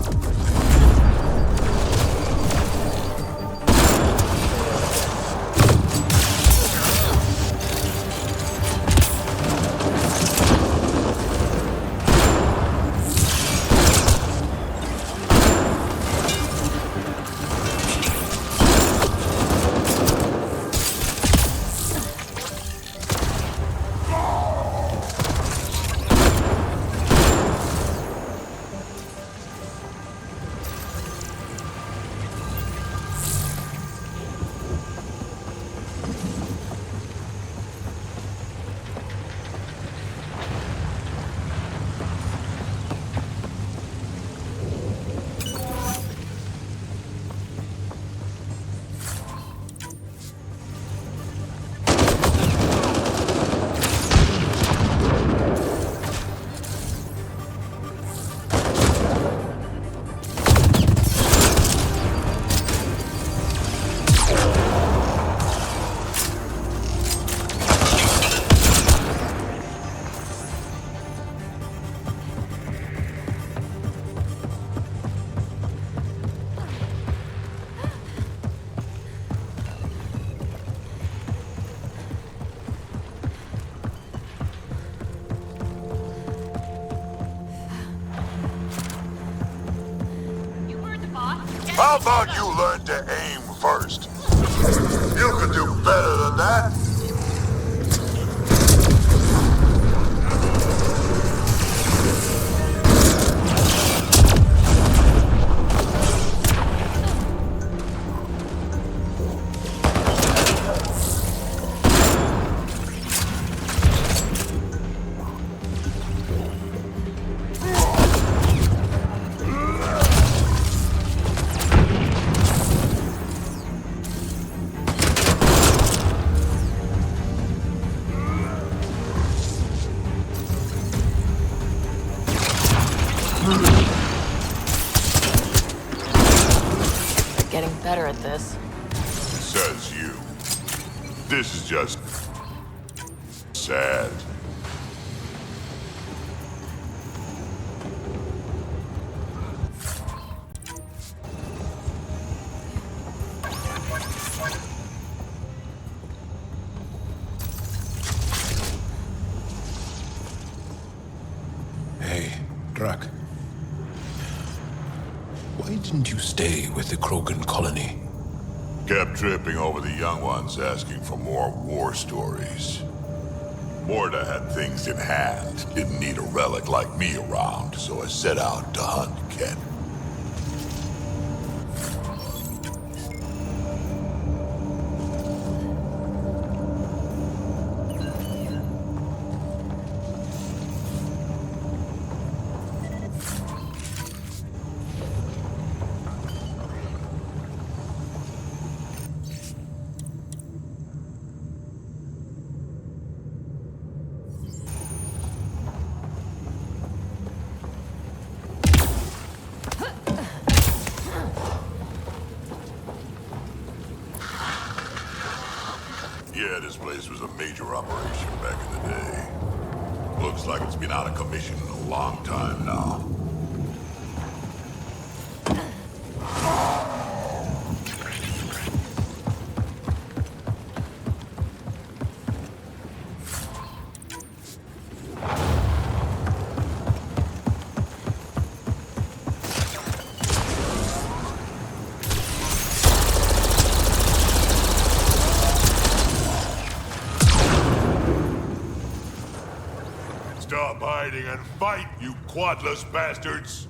How about you learn to aim first? You could do better than that. Getting better at this. Says you. This is just sad. Hey, Drak. Why didn't you stay with the Krogan colony? Kept tripping over the young ones asking for more war stories. Morda had things in hand, didn't need a relic like me around, so I set out to hunt Ken. Yeah, this place was a major operation back in the day. Looks like it's been out of commission in a long time now. Stop hiding and fight, you quadless bastards!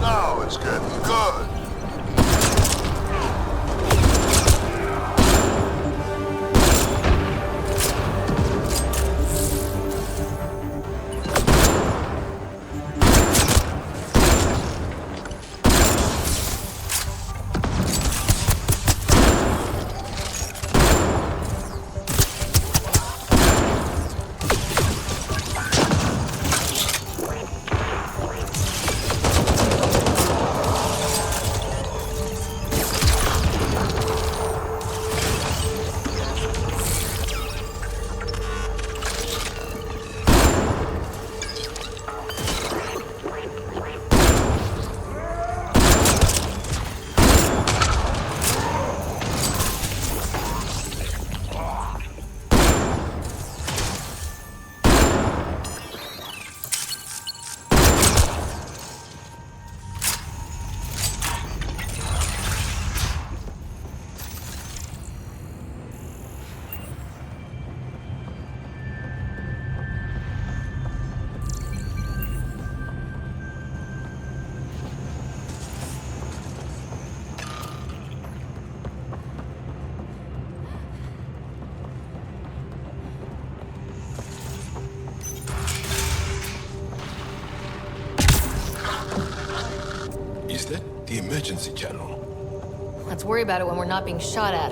Now it's getting good. Is that the emergency channel? Let's worry about it when we're not being shot at.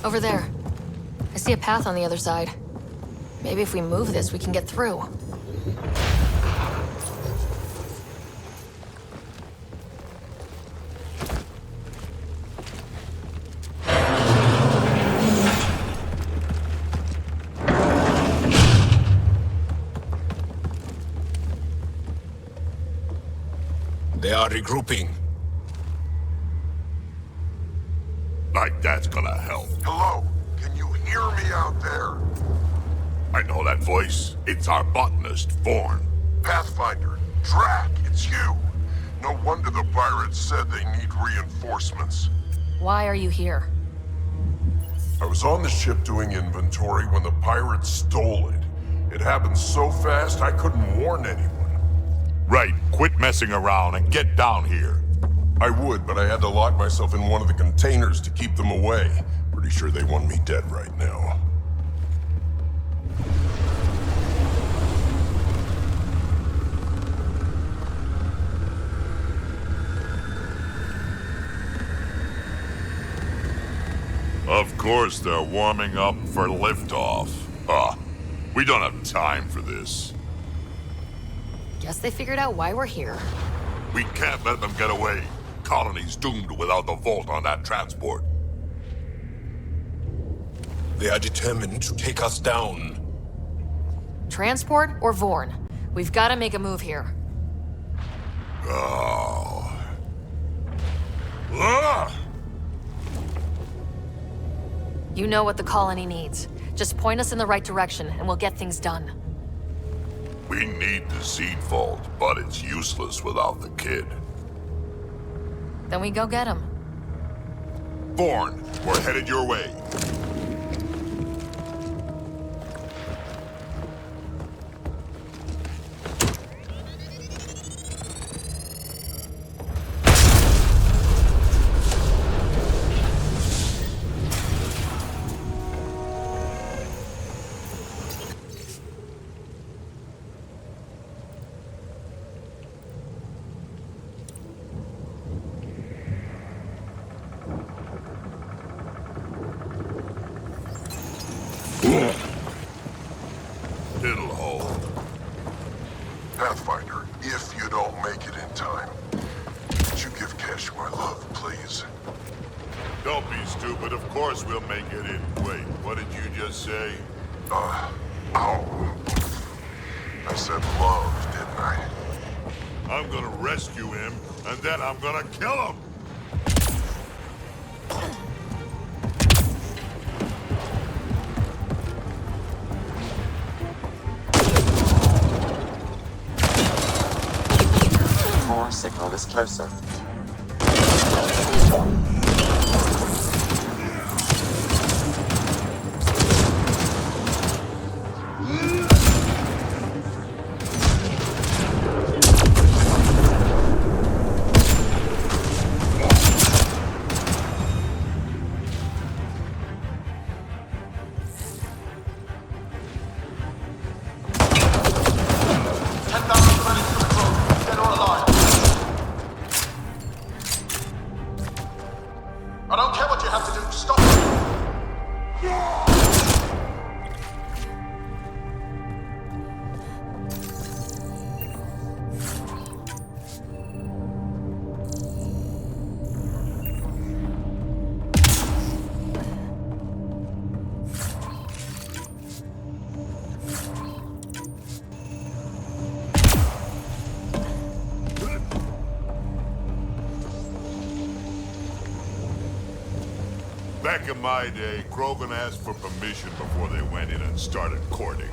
Over there. I see a path on the other side. Maybe if we move this, we can get through. They are regrouping. Like that's gonna help. Hello? Can you hear me out there? I know that voice. It's our botanist, Vorn. Pathfinder, Drac, it's you. No wonder the pirates said they need reinforcements. Why are you here? I was on the ship doing inventory when the pirates stole it. It happened so fast I couldn't warn anyone. Right, quit messing around and get down here. I would, but I had to lock myself in one of the containers to keep them away. Pretty sure they want me dead right now. Of course they're warming up for liftoff. We don't have time for this. Guess they figured out why we're here. We can't let them get away. Colony's doomed without the vault on that transport. They are determined to take us down. Transport or Vorn? We've got to make a move here. Oh. Ah! You know what the colony needs. Just point us in the right direction and we'll get things done. We need the seed vault, but it's useless without the kid. Then we go get him. Vorn, we're headed your way. It'll hold. Pathfinder, if you don't make it in time, would you give Kesh my love, please? Don't be stupid. Of course we'll make it in. Wait, what did you just say? Ow. I said love, didn't I? I'm gonna rescue him, and then I'm gonna kill him! More signal is closer. I don't care what you have to do. Stop! Back in my day, Krogan asked for permission before they went in and started courting.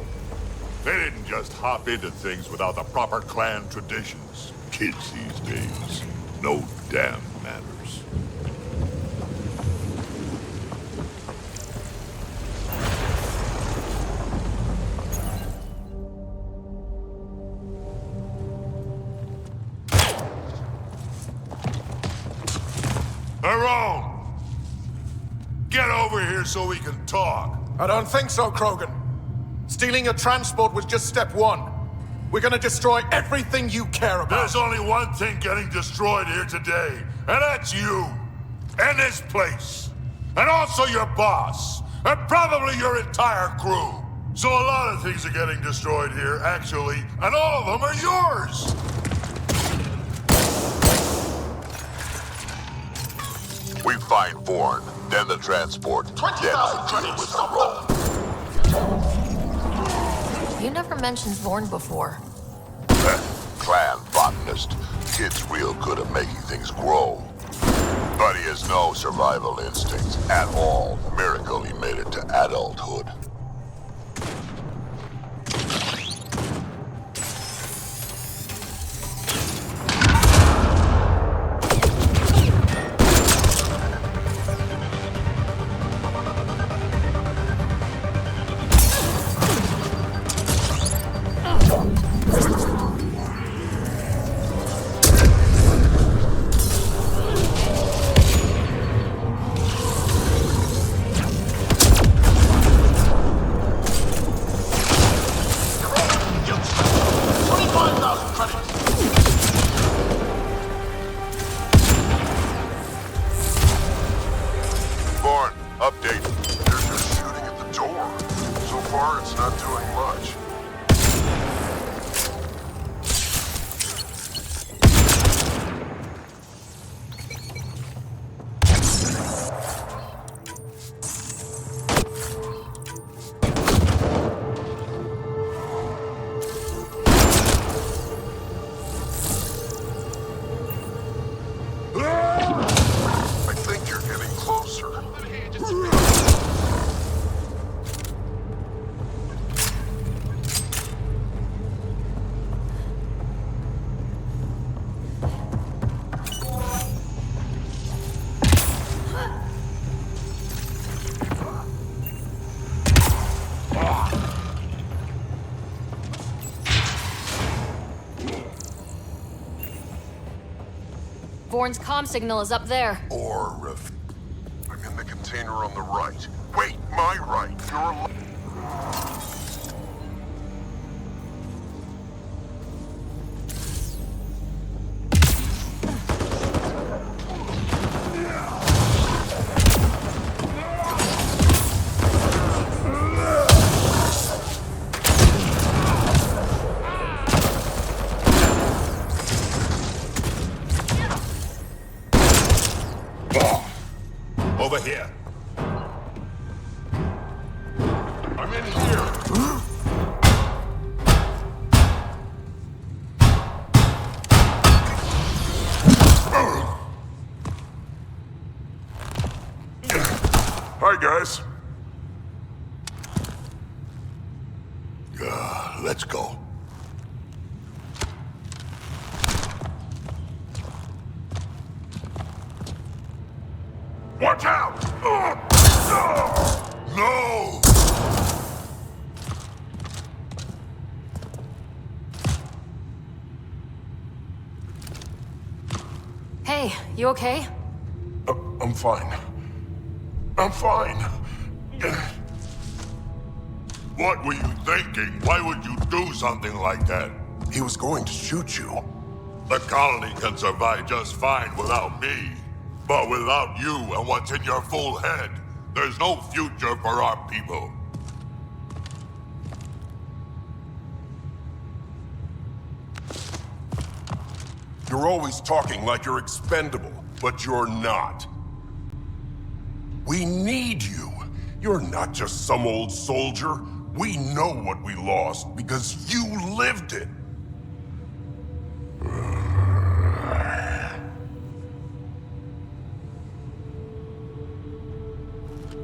They didn't just hop into things without the proper clan traditions. kids these days. No damn manners. Tyrone! Get over here so we can talk. I don't think so, Krogan. Stealing your transport was just step one. We're gonna destroy everything you care about. There's only one thing getting destroyed here today, and that's you. And this place. And also your boss. And probably your entire crew. So a lot of things are getting destroyed here, actually, and all of them are yours! We find Vorn, then the transport, then I deal with the roll. You never mentioned Vorn before. Clan botanist. Kid's real good at making things grow. But he has no survival instincts at all. Miracle he made it to adulthood. Vorn's comm signal is up there. I'm in the container on the right. Wait, my right. You're over here. I'm in here. Hi, guys. Let's go. Watch out! No! Hey, you okay? I'm fine. I'm fine. What were you thinking? Why would you do something like that? He was going to shoot you. The colony can survive just fine without me. But without you and what's in your full head, there's no future for our people. You're always talking like you're expendable, but you're not. We need you. You're not just some old soldier. We know what we lost because you lived it.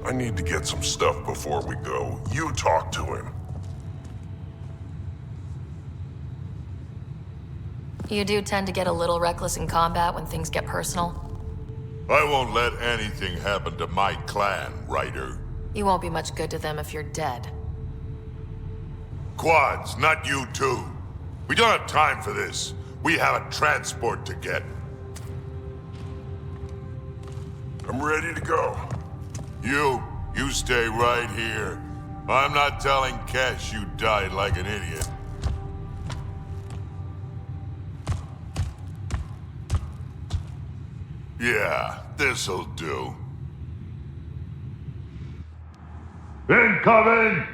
I need to get some stuff before we go. You talk to him. You do tend to get a little reckless in combat when things get personal. I won't let anything happen to my clan, Ryder. You won't be much good to them if you're dead. Quads, not you too. We don't have time for this. We have a transport to get. I'm ready to go. You stay right here. I'm not telling Kesh you died like an idiot. Yeah, this'll do. Incoming!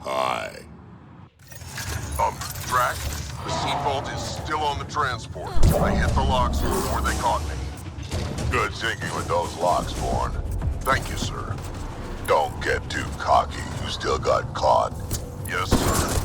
Hi. Drac, the seat vault is still on the transport. I hit the locks before they caught me. Good thinking with those locks, Vaughn. Thank you, sir. Don't get too cocky. You still got caught. Yes, sir.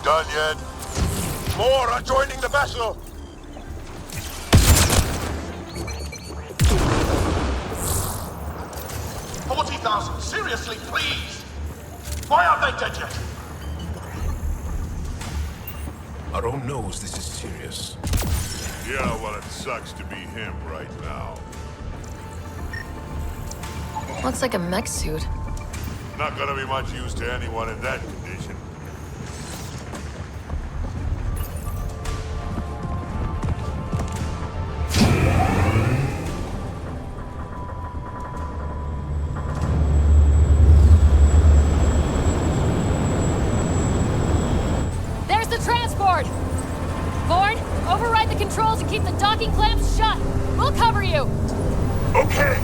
Done yet? More are joining the battle! $40,000, seriously, please! Why aren't they dead yet? Aron knows this is serious. Yeah, well, it sucks to be him right now. Looks like a mech suit. Not gonna be much use to anyone in that condition. There's the transport! Vaughn, override the controls and keep the docking clamps shut. We'll cover you. Okay!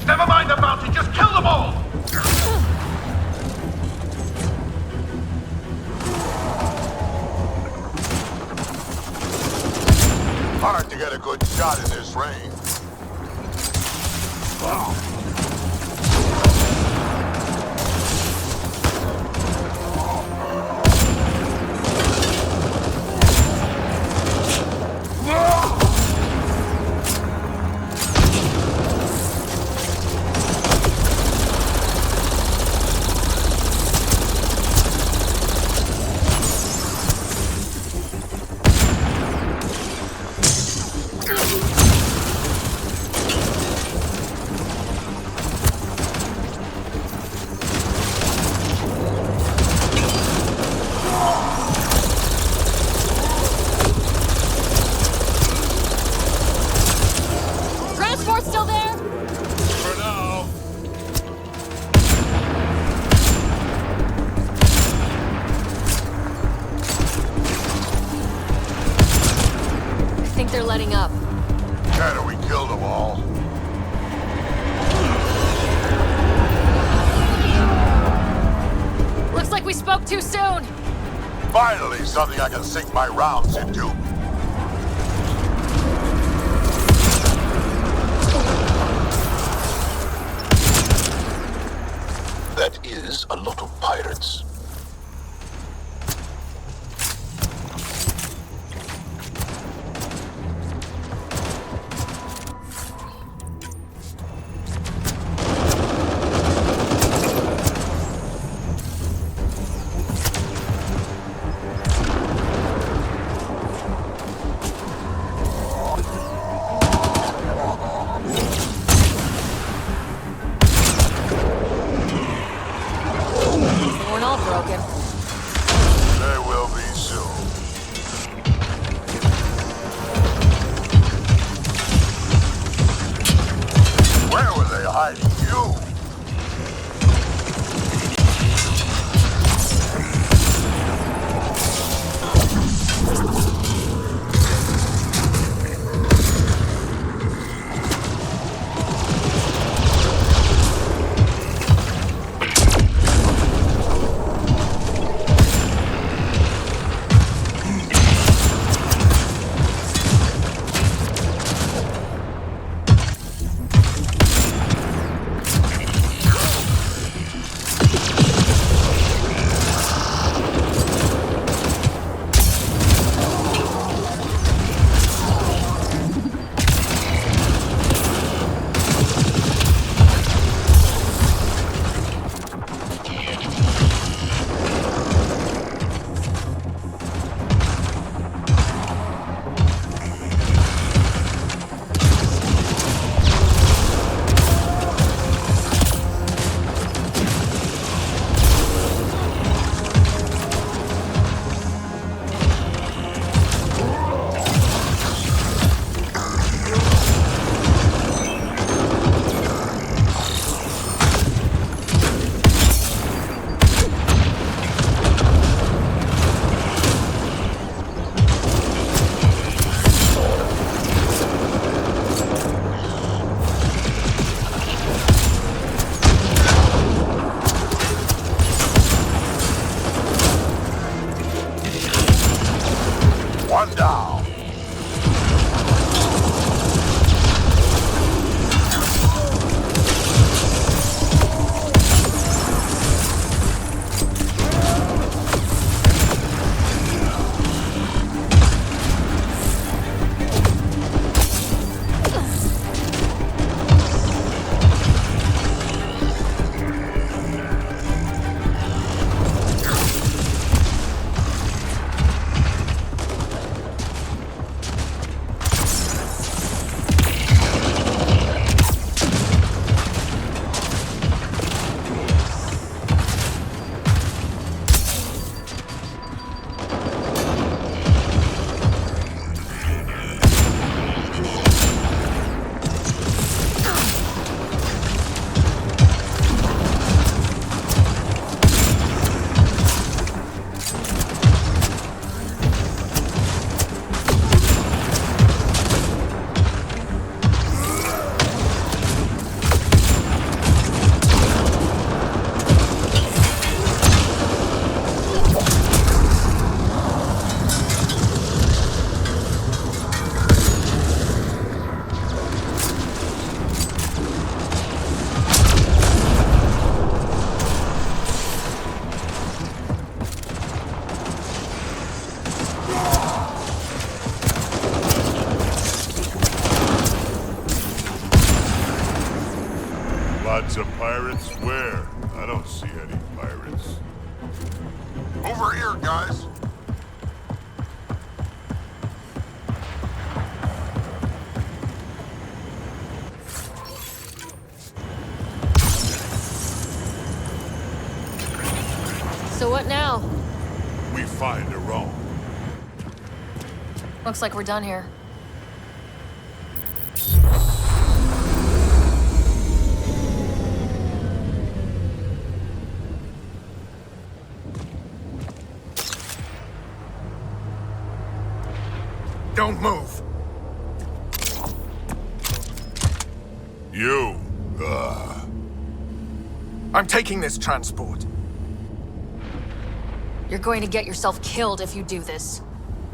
Never mind the bounty, just kill them all! Hard to get a good shot in this rain. Transport's still there? For now. I think they're letting up. Can't we killed them all? Looks like we spoke too soon. Finally, something I can sink my rounds into. That is a lot of pirates. now. Lots of pirates? Where? I don't see any pirates. Over here, guys! So what now? We find a Rome. Looks like we're done here. Don't move. You, I'm taking this transport. You're going to get yourself killed if you do this.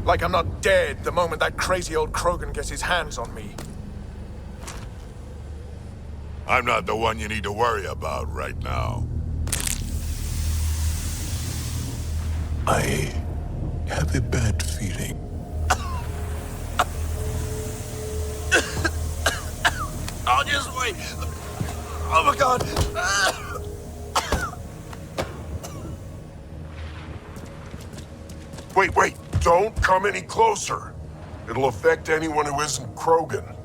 Like I'm not dead the moment that crazy old Krogan gets his hands on me. I'm not the one you need to worry about right now. I have a bad feeling. I'll just wait. Oh my god. Wait, don't come any closer. It'll affect anyone who isn't Krogan.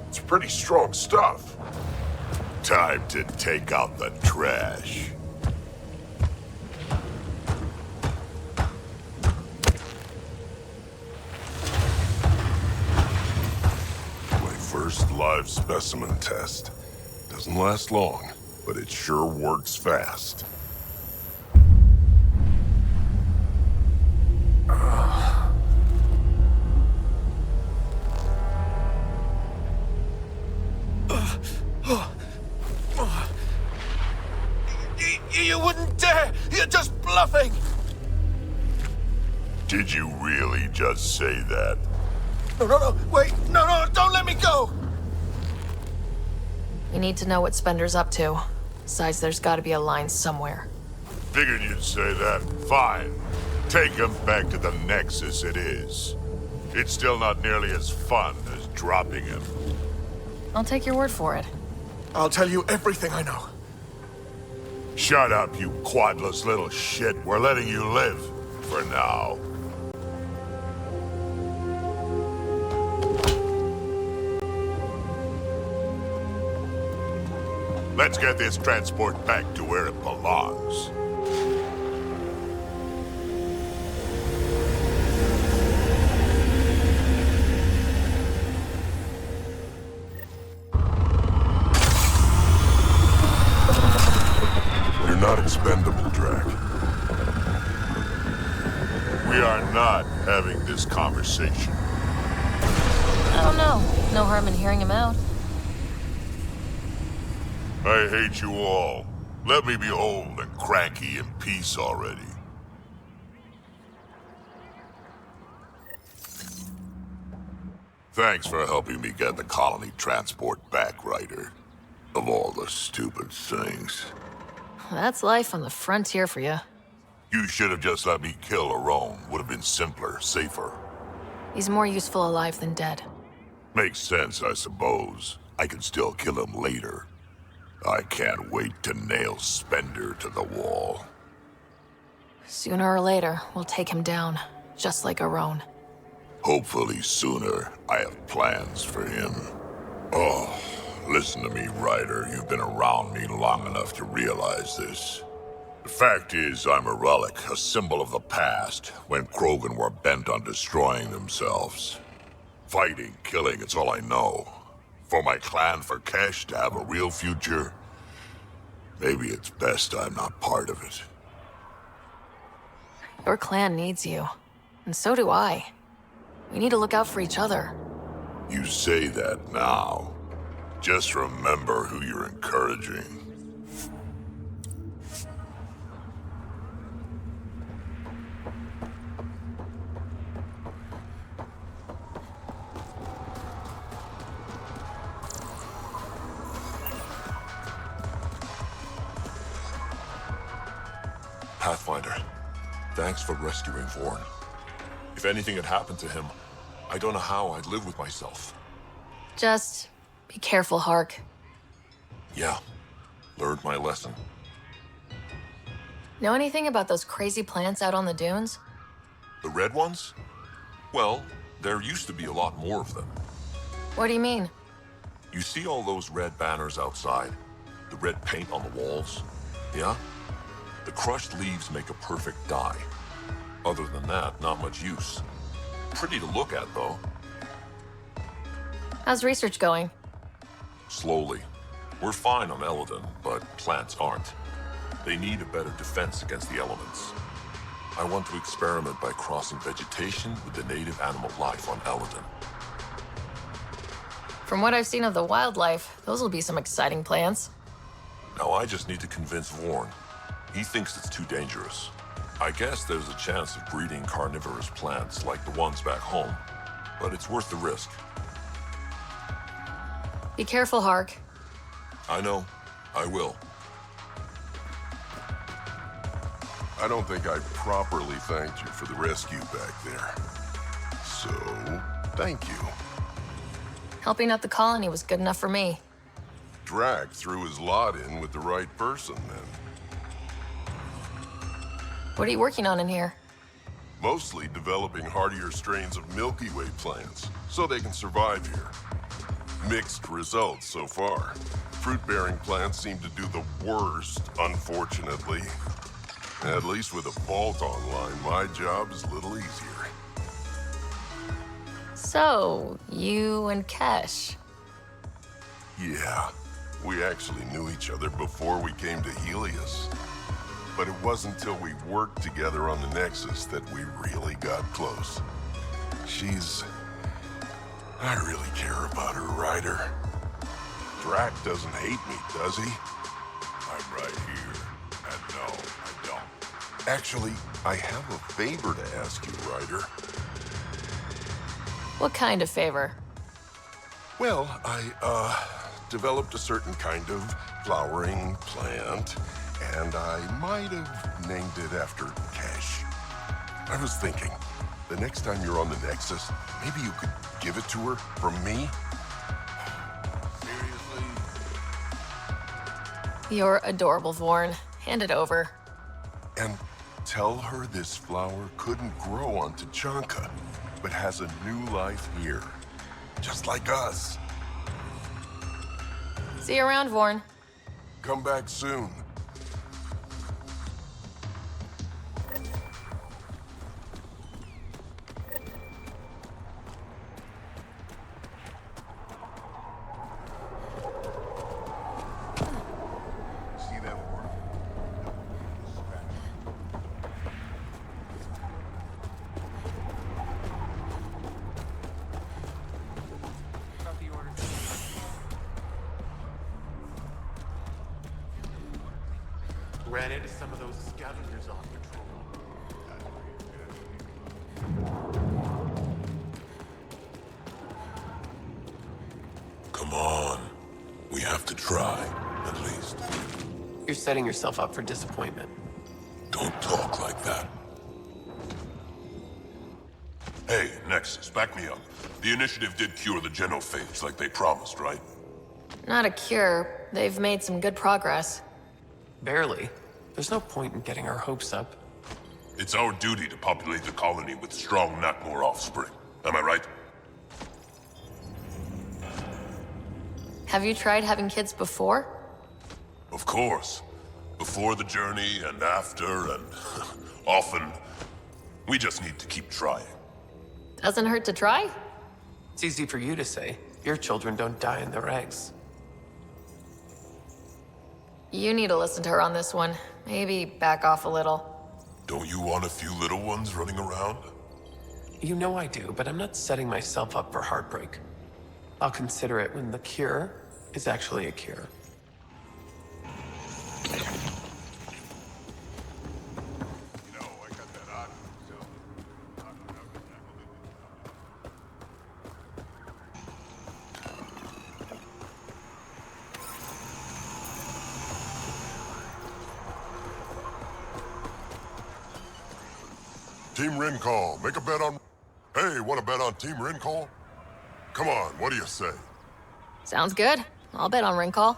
It's pretty strong stuff. Time to take out the trash. My first live specimen test. Doesn't last long, but it sure works fast. You wouldn't dare! You're just bluffing! Did you really just say that? No, wait! No, don't let me go! We need to know what Spender's up to. Besides, there's gotta be a line somewhere. Figured you'd say that. Fine. Take him back to the Nexus it is. It's still not nearly as fun as dropping him. I'll take your word for it. I'll tell you everything I know. Shut up, you quadless little shit. We're letting you live. For now. Let's get this transport back to where it belongs. You're not expendable, Drac. We are not having this conversation. I don't know. No harm in hearing him out. I hate you all. Let me be old and cranky in peace already. Thanks for helping me get the colony transport back, Ryder. Of all the stupid things. That's life on the frontier for you. You should have just let me kill Arone. Would have been simpler, safer. He's more useful alive than dead. Makes sense, I suppose. I can still kill him later. I can't wait to nail Spender to the wall. Sooner or later, we'll take him down, just like Arone. Hopefully sooner. I have plans for him. Oh, listen to me, Ryder. You've been around me long enough to realize this. The fact is, I'm a relic, a symbol of the past, when Krogan were bent on destroying themselves. Fighting, killing, it's all I know. For my clan, for Kesh to have a real future, maybe it's best I'm not part of it. Your clan needs you, and so do I. We need to look out for each other. You say that now. Just remember who you're encouraging. Pathfinder, thanks for rescuing Vorn. If anything had happened to him, I don't know how I'd live with myself. Just be careful, Hark. Yeah, learned my lesson. Know anything about those crazy plants out on the dunes? The red ones? Well, there used to be a lot more of them. What do you mean? You see all those red banners outside? The red paint on the walls? Yeah? The crushed leaves make a perfect dye. Other than that, not much use. Pretty to look at, though. How's research going? Slowly. We're fine on Elaaden, but plants aren't. They need a better defense against the elements. I want to experiment by crossing vegetation with the native animal life on Elaaden. From what I've seen of the wildlife, those will be some exciting plants. Now I just need to convince Vorn. He thinks it's too dangerous. I guess there's a chance of breeding carnivorous plants like the ones back home, but it's worth the risk. Be careful, Hark. I know. I will. I don't think I properly thanked you for the rescue back there. So, thank you. Helping out the colony was good enough for me. Drac threw his lot in with the right person, then. What are you working on in here? Mostly developing hardier strains of Milky Way plants, so they can survive here. Mixed results so far. Fruit-bearing plants seem to do the worst, unfortunately. At least with a vault online, my job is a little easier. So, you and Kesh. Yeah, we actually knew each other before we came to Helios. But it wasn't until we worked together on the Nexus that we really got close. I really care about her, Ryder. Drac doesn't hate me, does he? I'm right here. And no, I don't. Actually, I have a favor to ask you, Ryder. What kind of favor? Well, I, developed a certain kind of flowering plant, and I might have named it after Kesh. I was thinking, the next time you're on the Nexus, maybe you could give it to her from me? Seriously? You're adorable, Vorn. Hand it over. And tell her this flower couldn't grow on Tuchanka, but has a new life here. Just like us. See you around, Vorn. Come back soon. Ran into some of those scavengers on patrol. Come on. We have to try, at least. You're setting yourself up for disappointment. Don't talk like that. Hey, Nexus, back me up. The initiative did cure the genophage like they promised, right? Not a cure. They've made some good progress. Barely. There's no point in getting our hopes up. It's our duty to populate the colony with strong Natmor offspring. Am I right? Have you tried having kids before? Of course. Before the journey and after and often. We just need to keep trying. Doesn't hurt to try? It's easy for you to say. Your children don't die in their eggs. You need to listen to her on this one. Maybe back off a little. Don't you want a few little ones running around? You know I do, but I'm not setting myself up for heartbreak. I'll consider it when the cure is actually a cure. Team Rincall, make a bet on... Hey, want to bet on Team Rincall? Come on, what do you say? Sounds good. I'll bet on Rincall.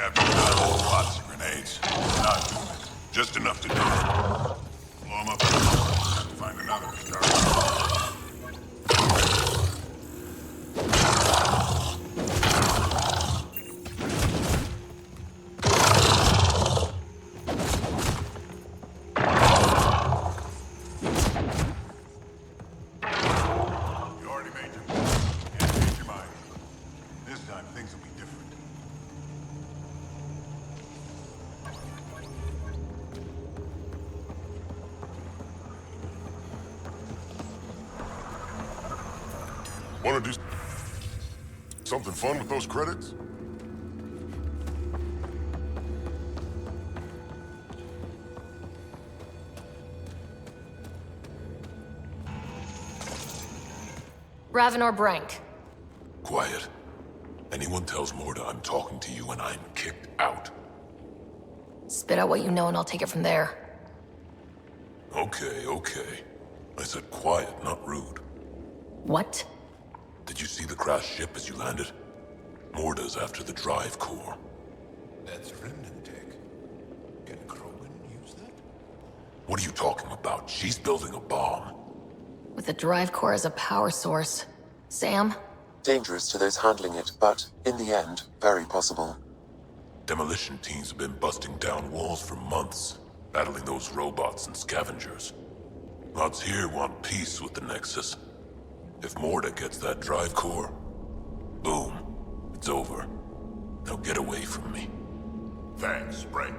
Lots of grenades. Not doing it. Just enough to do it. Blow them up. Find another and start. You already made your move. Can't change your mind. This time things will be different. Want to do something fun with those credits? Ravenor Brank. Quiet. Anyone tells Morda I'm talking to you and I'm kicked out. Spit out what you know and I'll take it from there. Okay, okay. I said quiet, not rude. What? Did you see the crashed ship as you landed? Morda's after the drive core. That's remnant tech. Can Krogan use that? What are you talking about? She's building a bomb. With the drive core as a power source. Sam? Dangerous to those handling it, but, in the end, very possible. Demolition teams have been busting down walls for months, battling those robots and scavengers. Lots here want peace with the Nexus. If Morda gets that drive core, boom, it's over. Now get away from me. Thanks, Frank.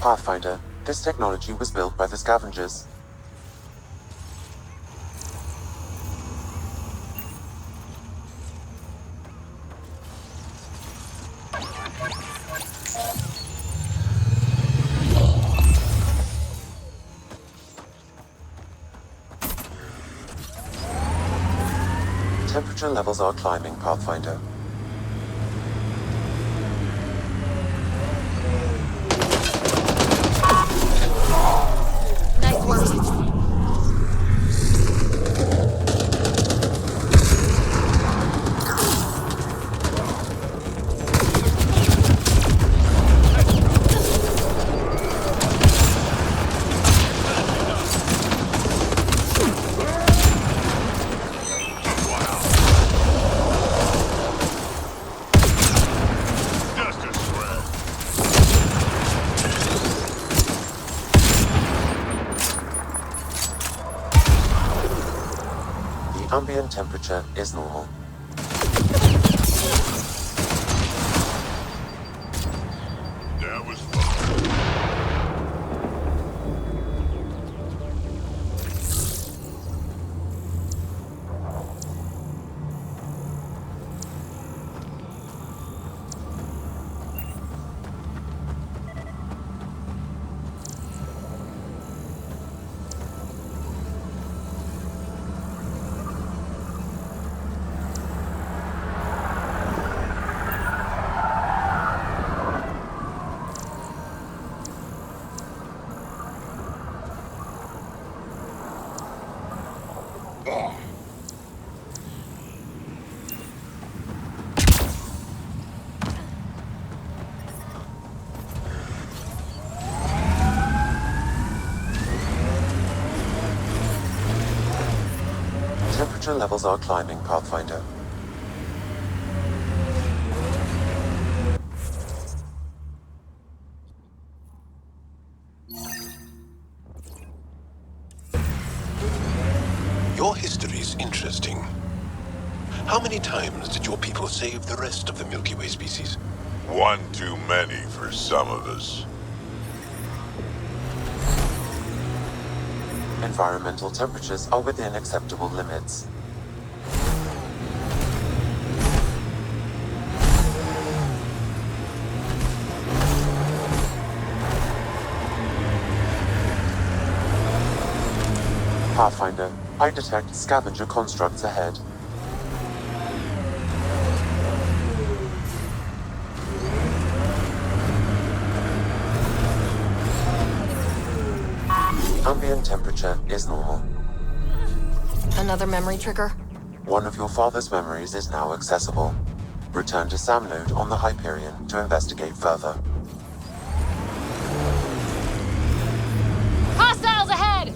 Pathfinder, this technology was built by the scavengers. Temperature levels are climbing, Pathfinder. Nice work. Ambient temperature is normal. That was fun. Temperature levels are climbing, Pathfinder. Your history's interesting. How many times did your people save the rest of the Milky Way species? One too many for some of us. Environmental temperatures are within acceptable limits. Pathfinder, I detect scavenger constructs ahead. Ambient temperature is normal. Another memory trigger? One of your father's memories is now accessible. Return to Sam Node on the Hyperion to investigate further. Hostiles ahead!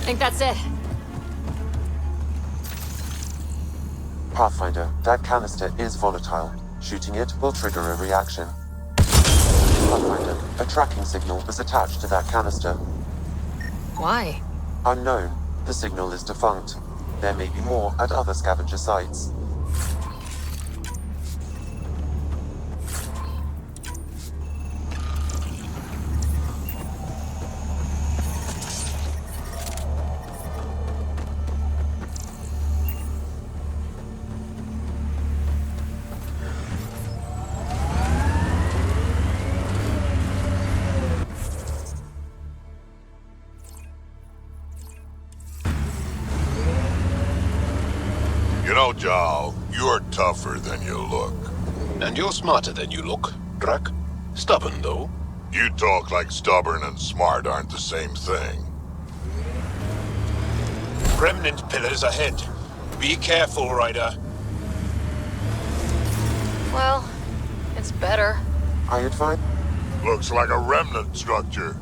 I think that's it. Pathfinder, that canister is volatile. Shooting it will trigger a reaction. Pathfinder, a tracking signal was attached to that canister. Why? Unknown. The signal is defunct. There may be more at other scavenger sites. No, Jal. You're tougher than you look. And you're smarter than you look, Drac. Stubborn, though. You talk like stubborn and smart aren't the same thing. Remnant pillars ahead. Be careful, Ryder. Well, it's better. I advise... Looks like a remnant structure.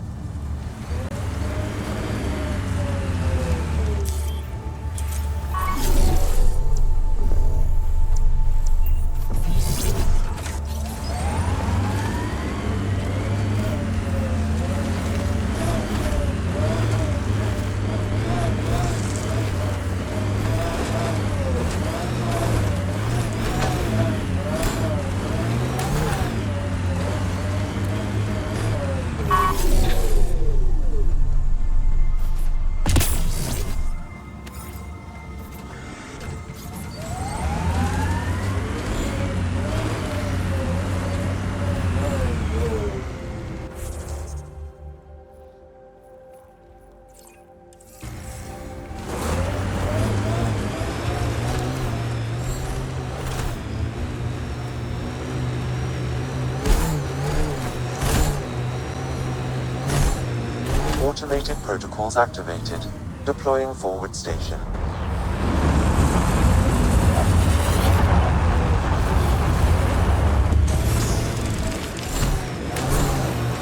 Automated protocols activated. Deploying forward station.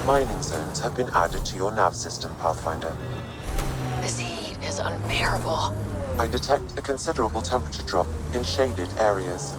Mining zones have been added to your nav system, Pathfinder. This heat is unbearable. I detect a considerable temperature drop in shaded areas.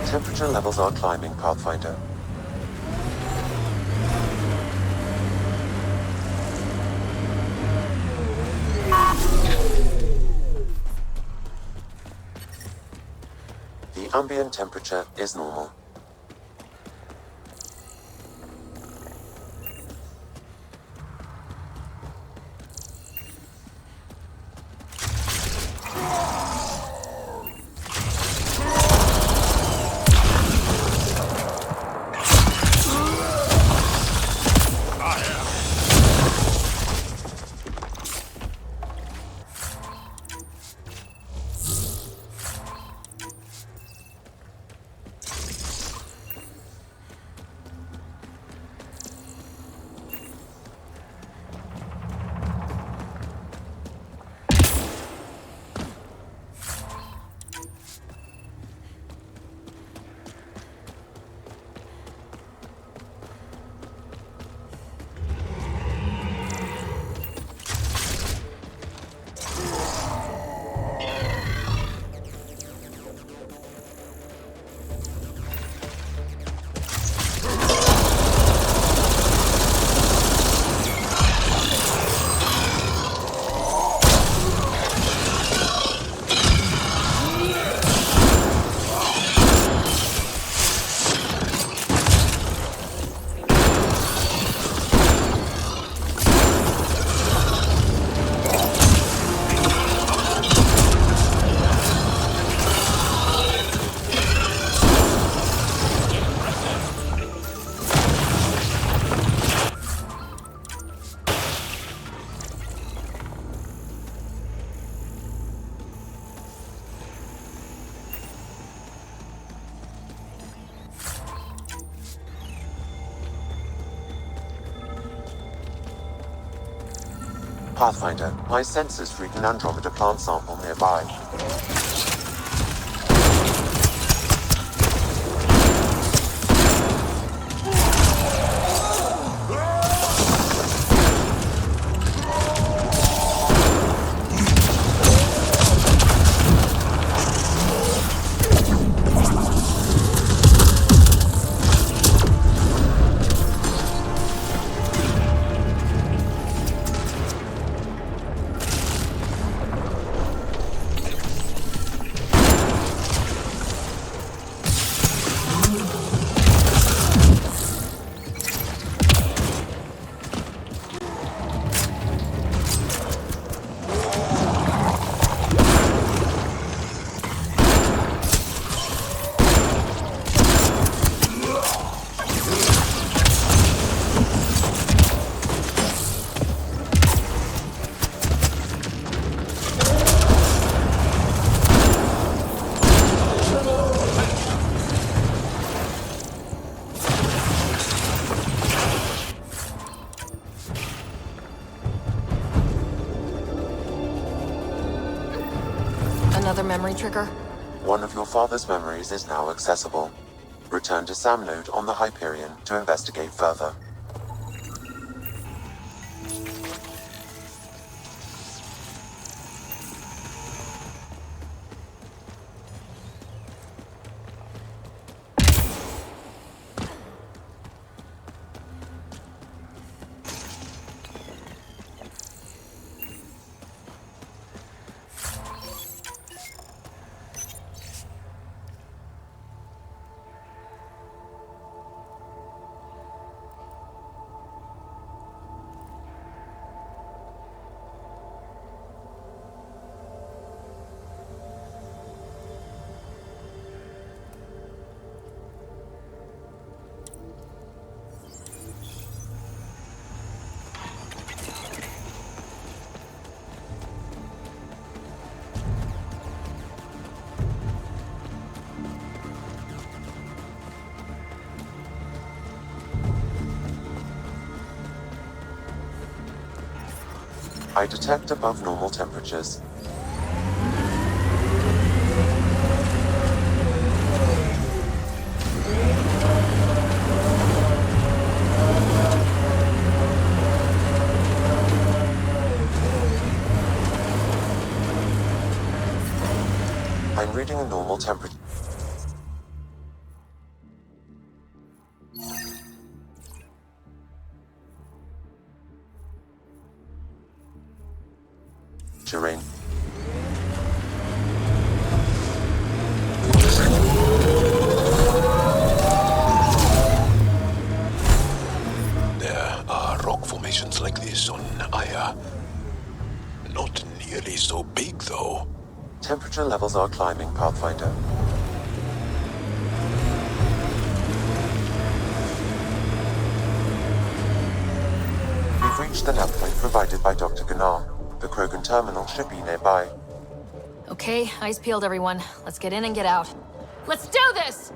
Temperature levels are climbing, Pathfinder. The ambient temperature is normal. Pathfinder, my sensors read an Andromeda plant sample nearby. Another memory trigger? One of your father's memories is now accessible. Return to Sam Node on the Hyperion to investigate further. I detect above normal temperatures. I'm reading a normal temperature. Terrain. There are rock formations like this on Aya. Not nearly so big, though. Temperature levels are climbing, Pathfinder. We've reached the nav point provided by Dr. Gunnar. The Krogan terminal should be nearby. Okay, eyes peeled, everyone. Let's get in and get out. Let's do this!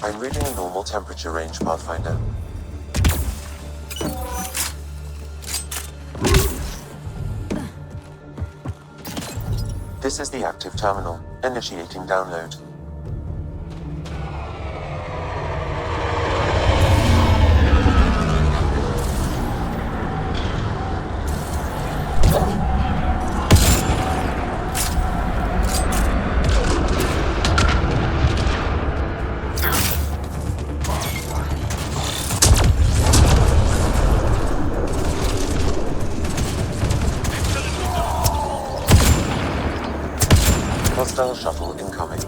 I'm reading a normal temperature range, Pathfinder. This is the active terminal. Initiating download. Hostile shuttle incoming.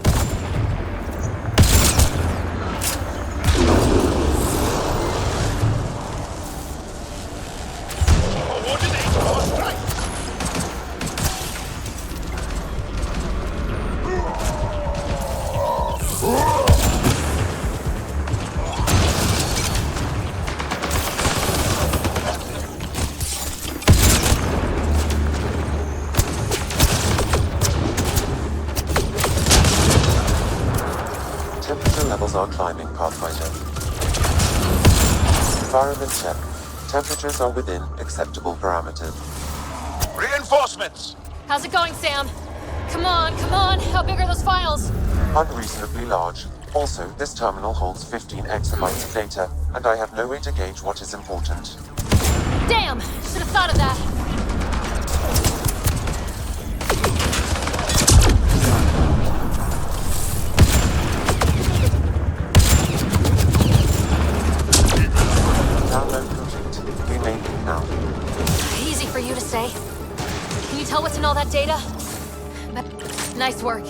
Temperature levels are climbing, Pathfinder. Environment check. Temperatures are within acceptable parameters. Reinforcements! How's it going, Sam? Come on, come on! How big are those files? Unreasonably large. Also, this terminal holds 15 exabytes of data, and I have no way to gauge what is important. Damn! Should have thought of that. Download complete. We may leave now. Easy for you to say. Can you tell what's in all that data? Nice work.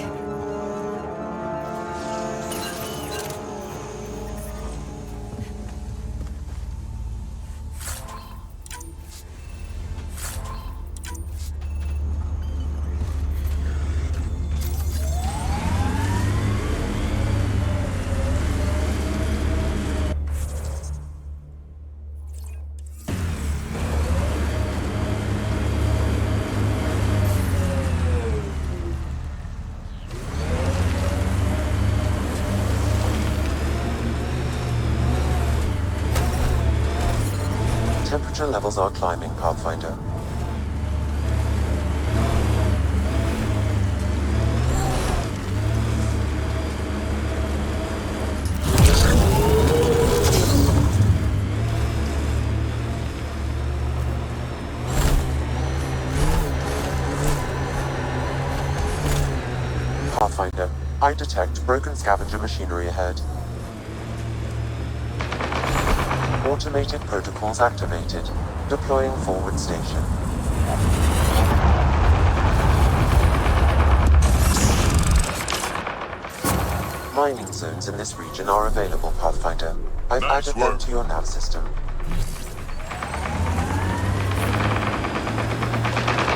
Temperature levels are climbing, Pathfinder. Pathfinder, I detect broken scavenger machinery ahead. Automated protocols activated. Deploying forward station. Mining zones in this region are available, Pathfinder. I've added them to your nav system.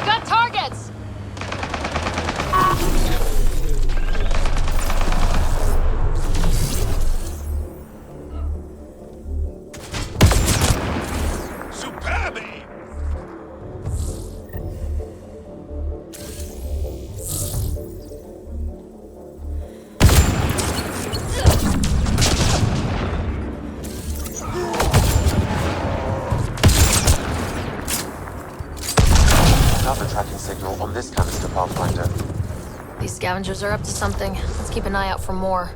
Got targets! Another tracking signal on this canister, Pathfinder. These scavengers are up to something. Let's keep an eye out for more.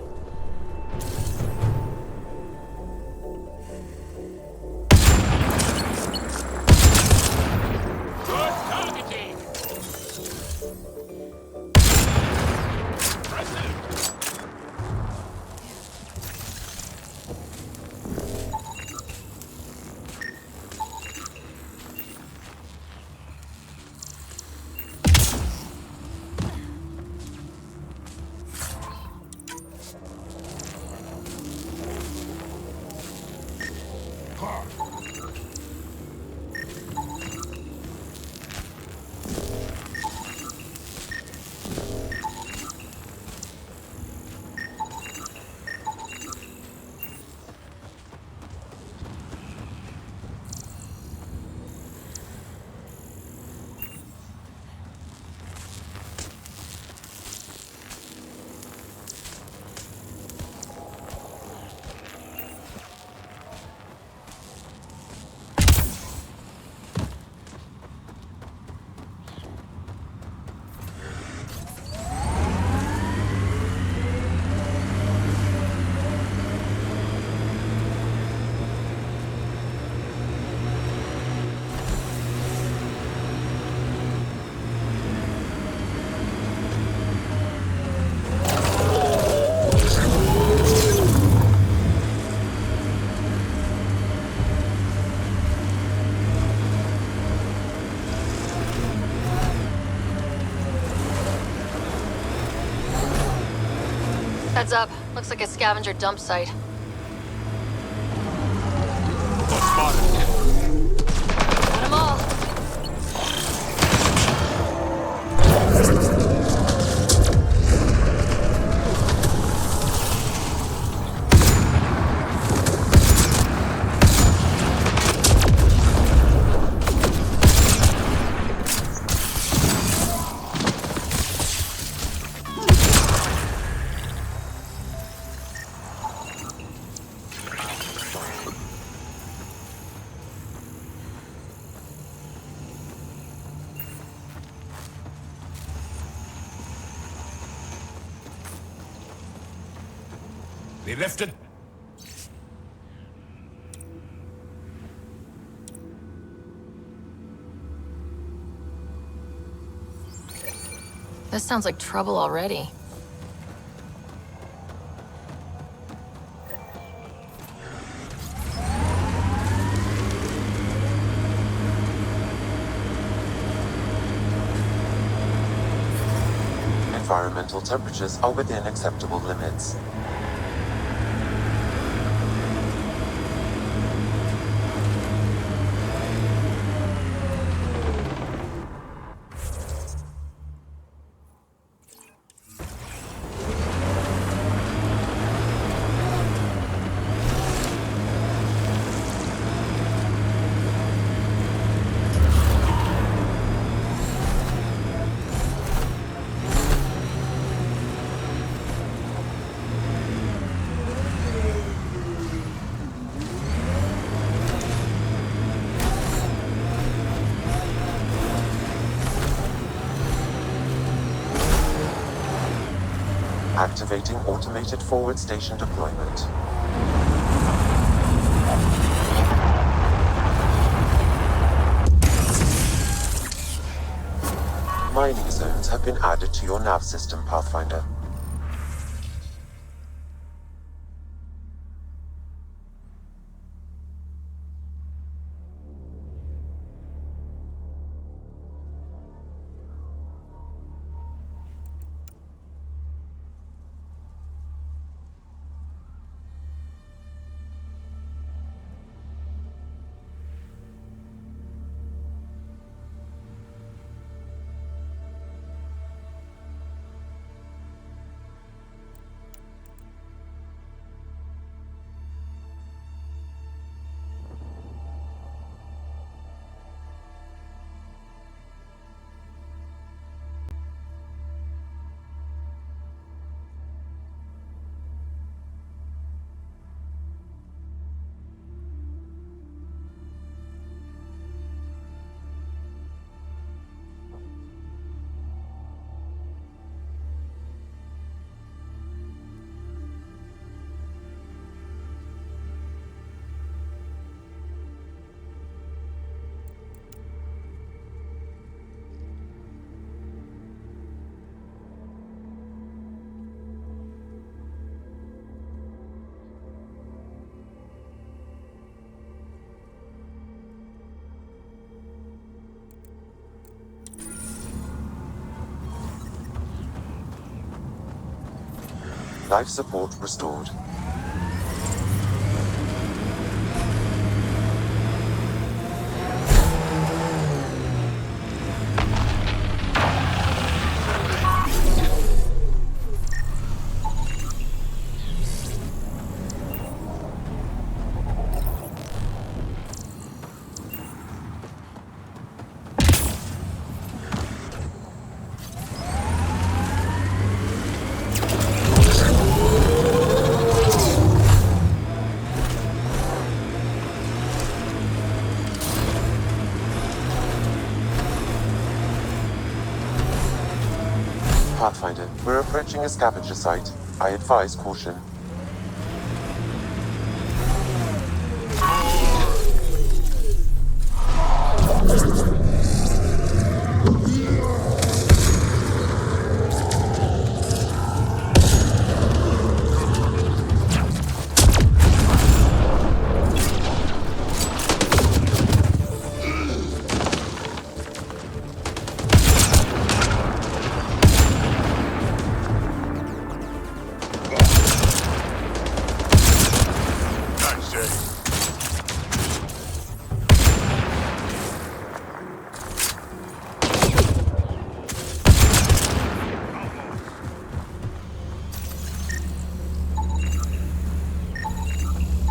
Heads up. Looks like a scavenger dump site. Got them all. They left it. This sounds like trouble already. Environmental temperatures are within acceptable limits. Activating automated forward station deployment. Mining zones have been added to your nav system, Pathfinder. Life support restored. Pathfinder, we're approaching a scavenger site. I advise caution.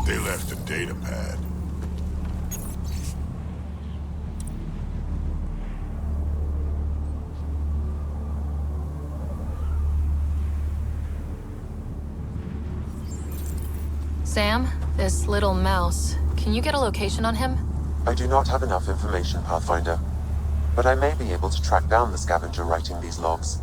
They left a data pad. Sam, this little mouse, can you get a location on him? I do not have enough information, Pathfinder, but I may be able to track down the scavenger writing these logs.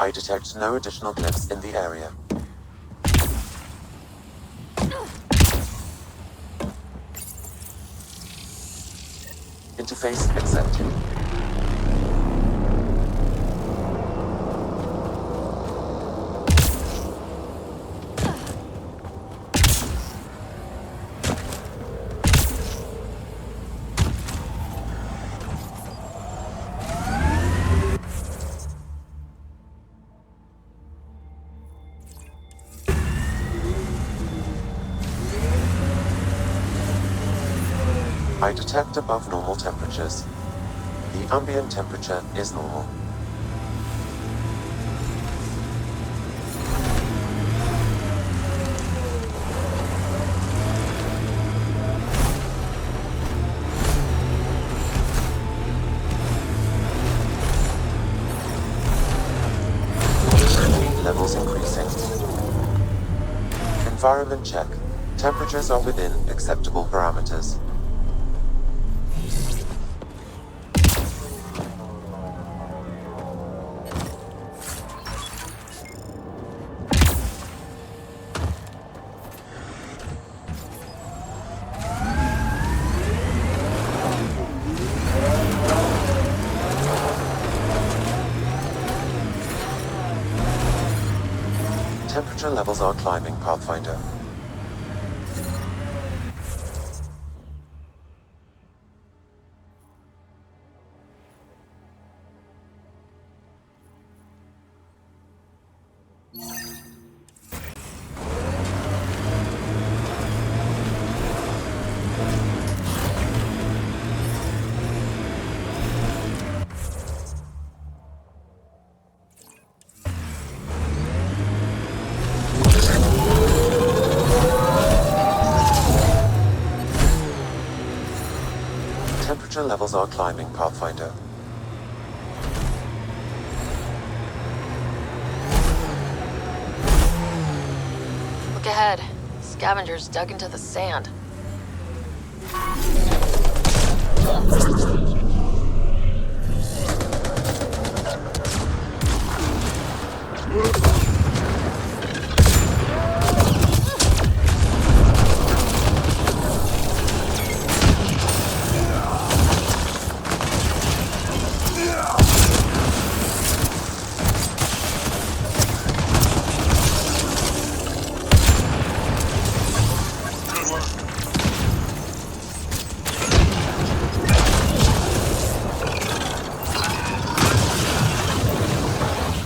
I detect no additional glyphs in the area. Interface accepted. I detect above normal temperatures. The ambient temperature is normal. Levels increasing. Environment check. Temperatures are within acceptable parameters. Temperature levels are climbing, Pathfinder. Temperature levels are climbing, Pathfinder. Look ahead. Scavengers dug into the sand.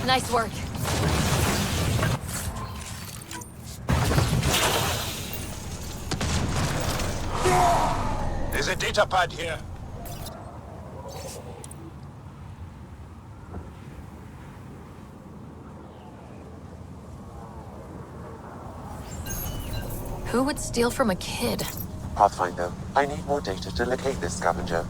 Nice work. There's a data pad here. Who would steal from a kid? Pathfinder, I need more data to locate this scavenger.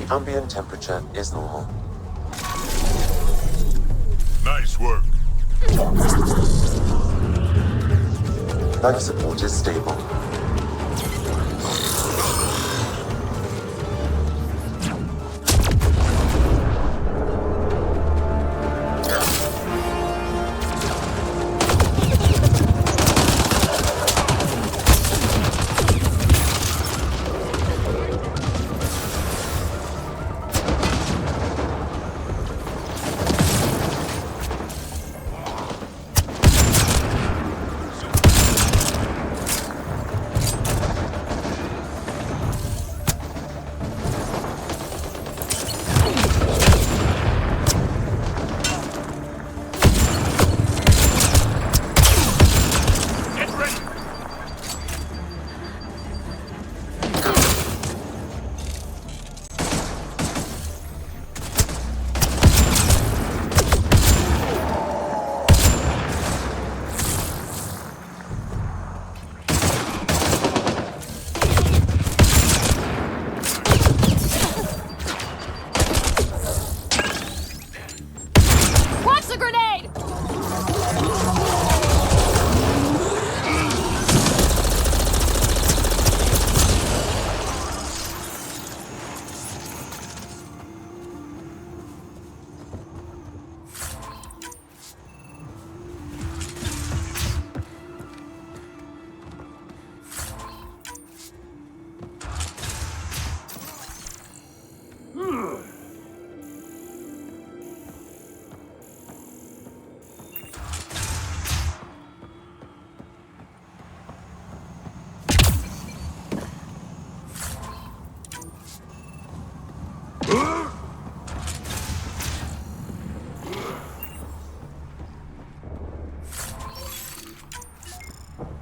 The ambient temperature is normal. Nice work. Life support is stable.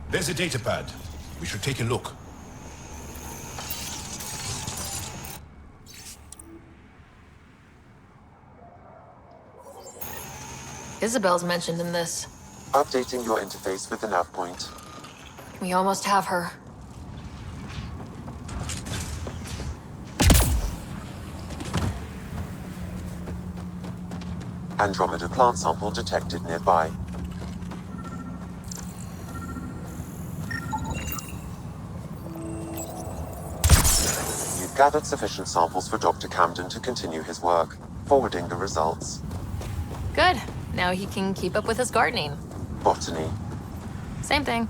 There's a data pad. We should take a look. Isabel's mentioned in this. Updating your interface with the nav point. We almost have her. Andromeda plant sample detected nearby. You've gathered sufficient samples for Dr. Camden to continue his work, forwarding the results. Good. Now he can keep up with his gardening. Botany. Same thing.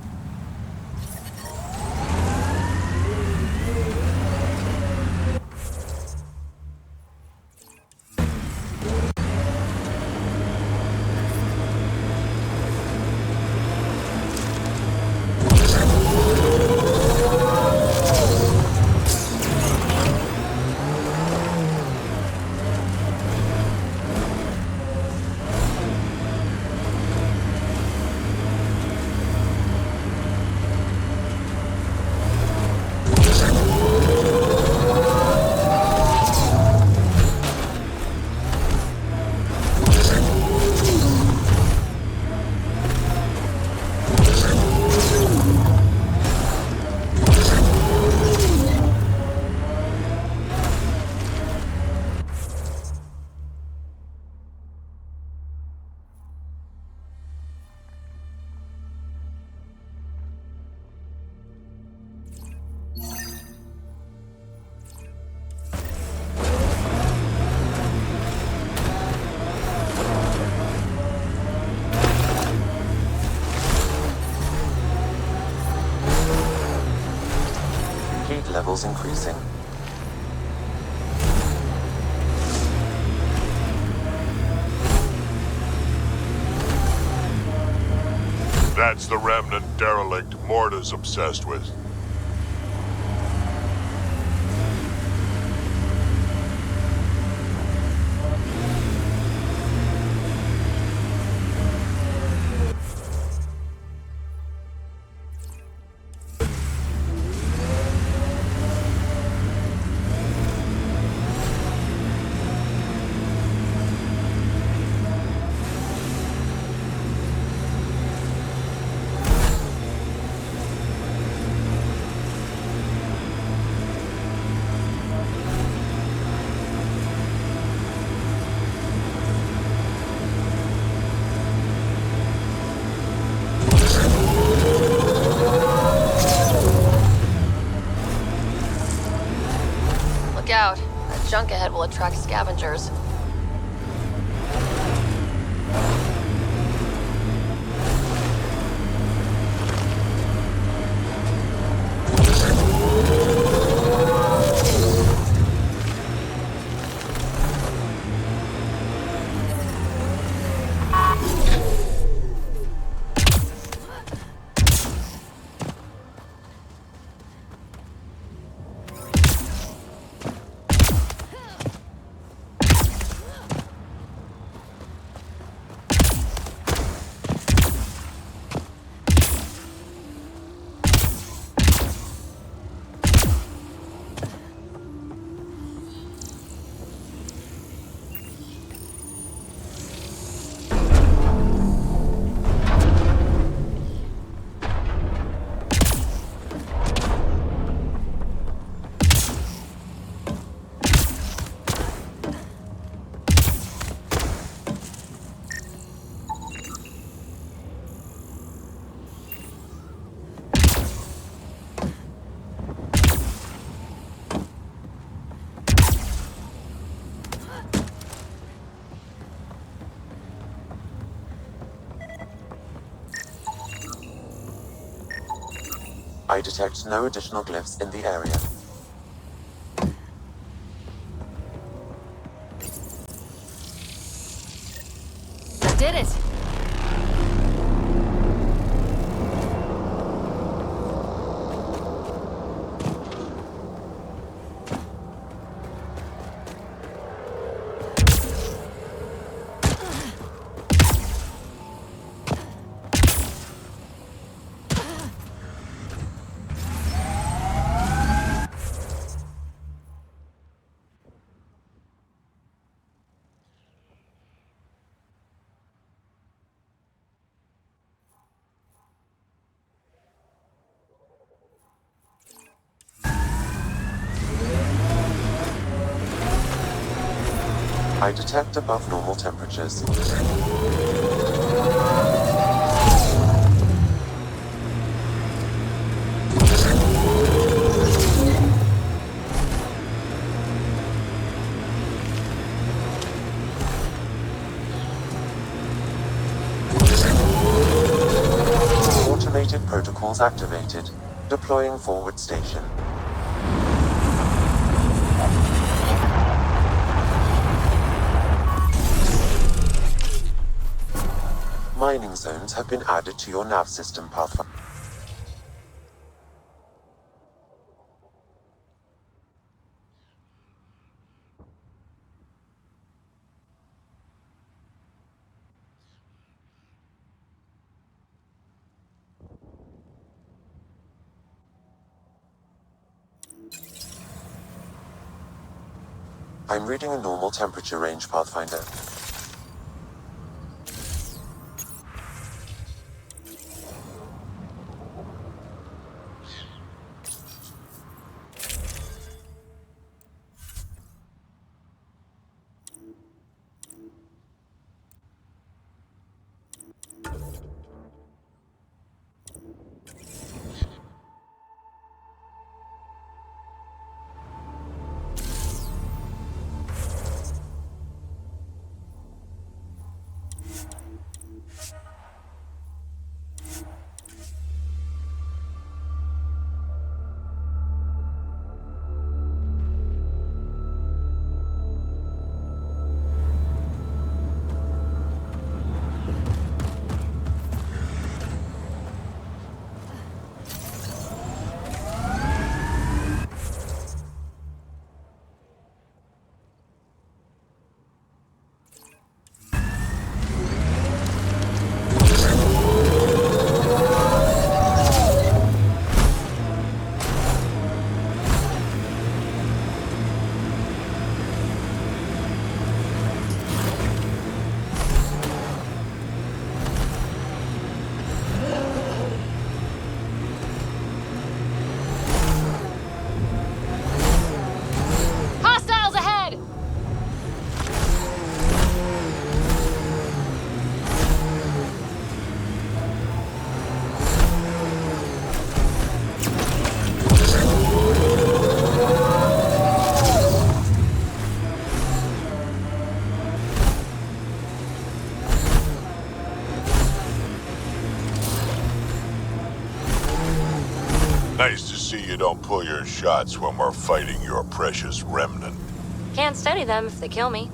Levels increasing. That's the remnant derelict Morta's obsessed with. Look out. That junk ahead will attract scavengers. I detect no additional glyphs in the area. Did it! I detect above normal temperatures. Automated protocols activated. Deploying forward station. Mining zones have been added to your nav system, Pathfinder. I'm reading a normal temperature range, Pathfinder. you don't pull your shots when we're fighting your precious remnant. Can't study them if they kill me.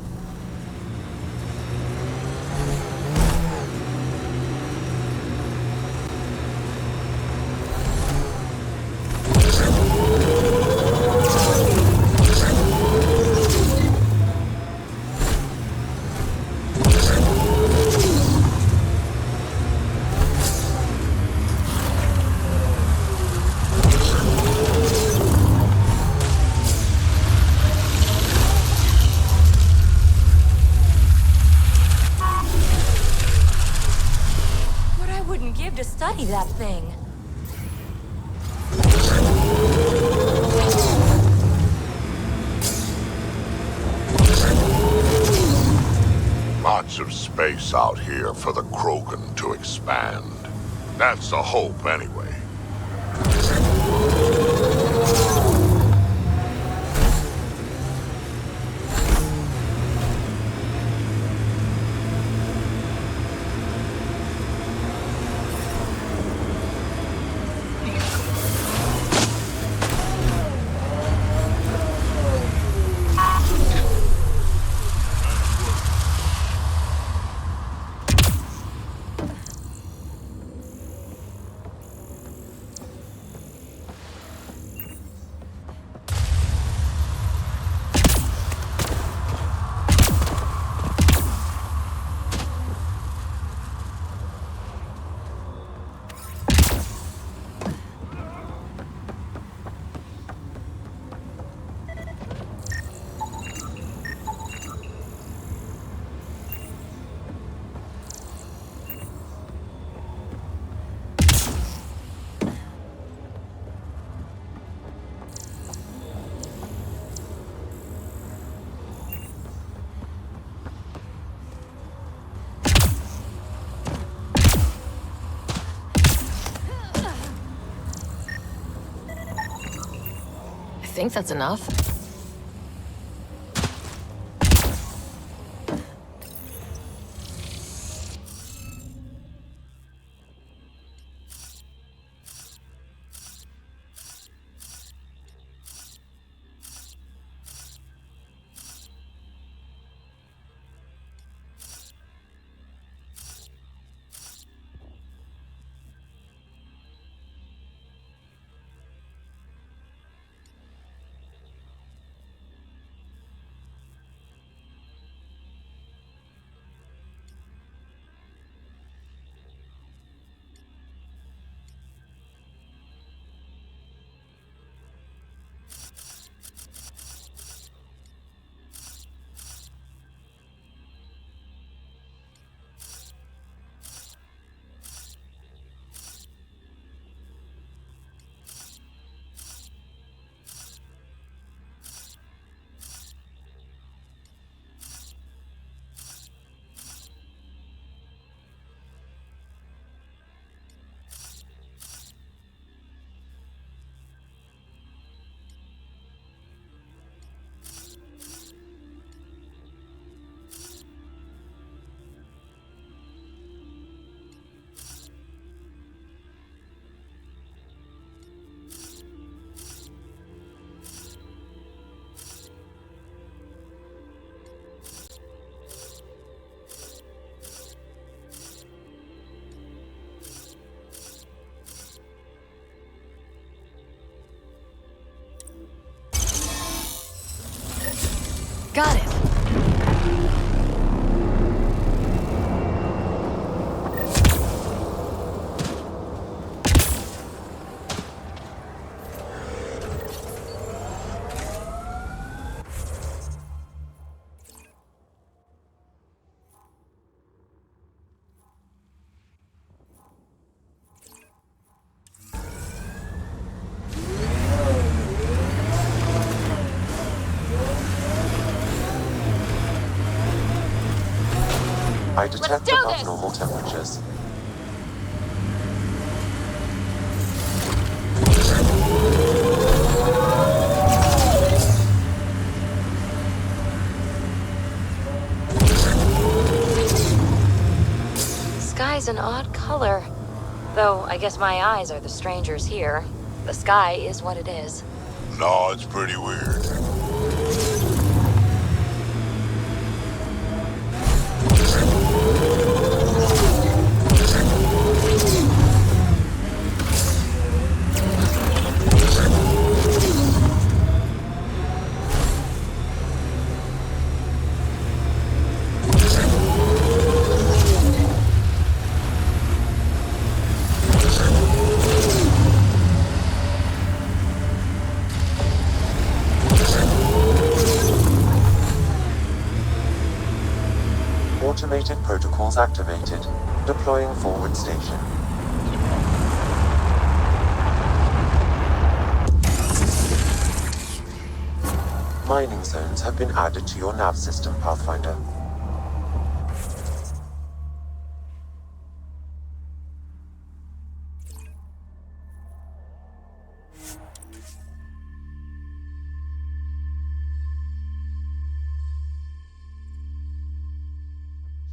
To study that thing. Lots of space out here for the Krogan to expand. That's the hope, anyway. I think that's enough. Got it. I detect above normal temperatures. Sky's an odd color. Though, I guess my eyes are the strangers here. The sky is what it is. No, it's pretty weird. Automated protocols activated. Deploying forward station. Mining zones have been added to your nav system, Pathfinder.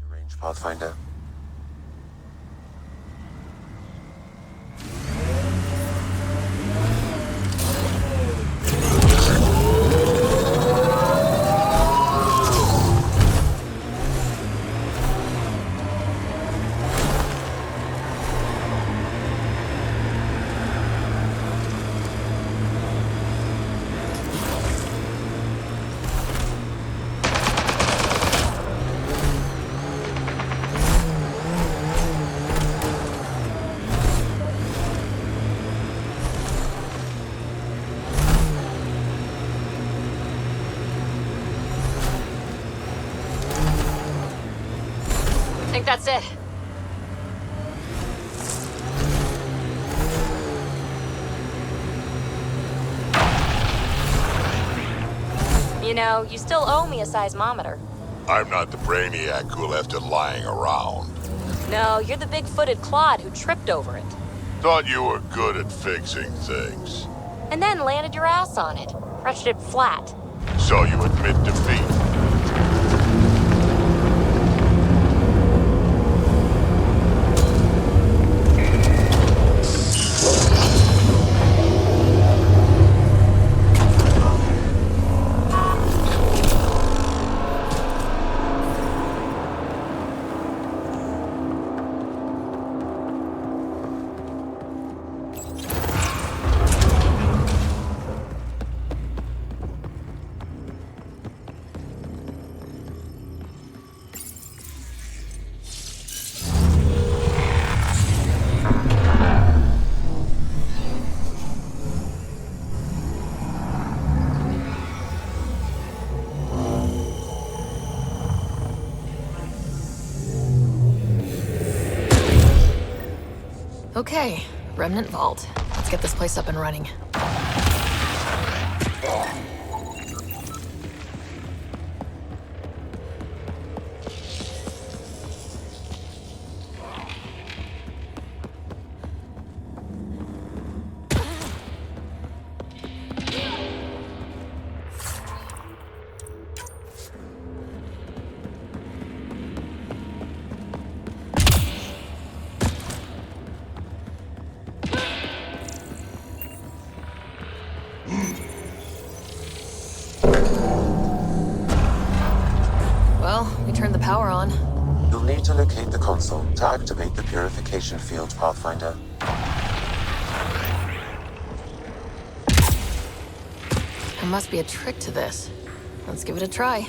Range, Pathfinder. I think that's it. You know, you still owe me a seismometer. I'm not the brainiac who left it lying around. No, you're the big-footed clod who tripped over it. Thought you were good at fixing things. And then landed your ass on it. Crushed it flat. So you admit defeat. Okay, Remnant Vault. Let's get this place up and running. Well, we turned the power on. You'll need to locate the console to activate the purification field, Pathfinder. There must be a trick to this. Let's give it a try.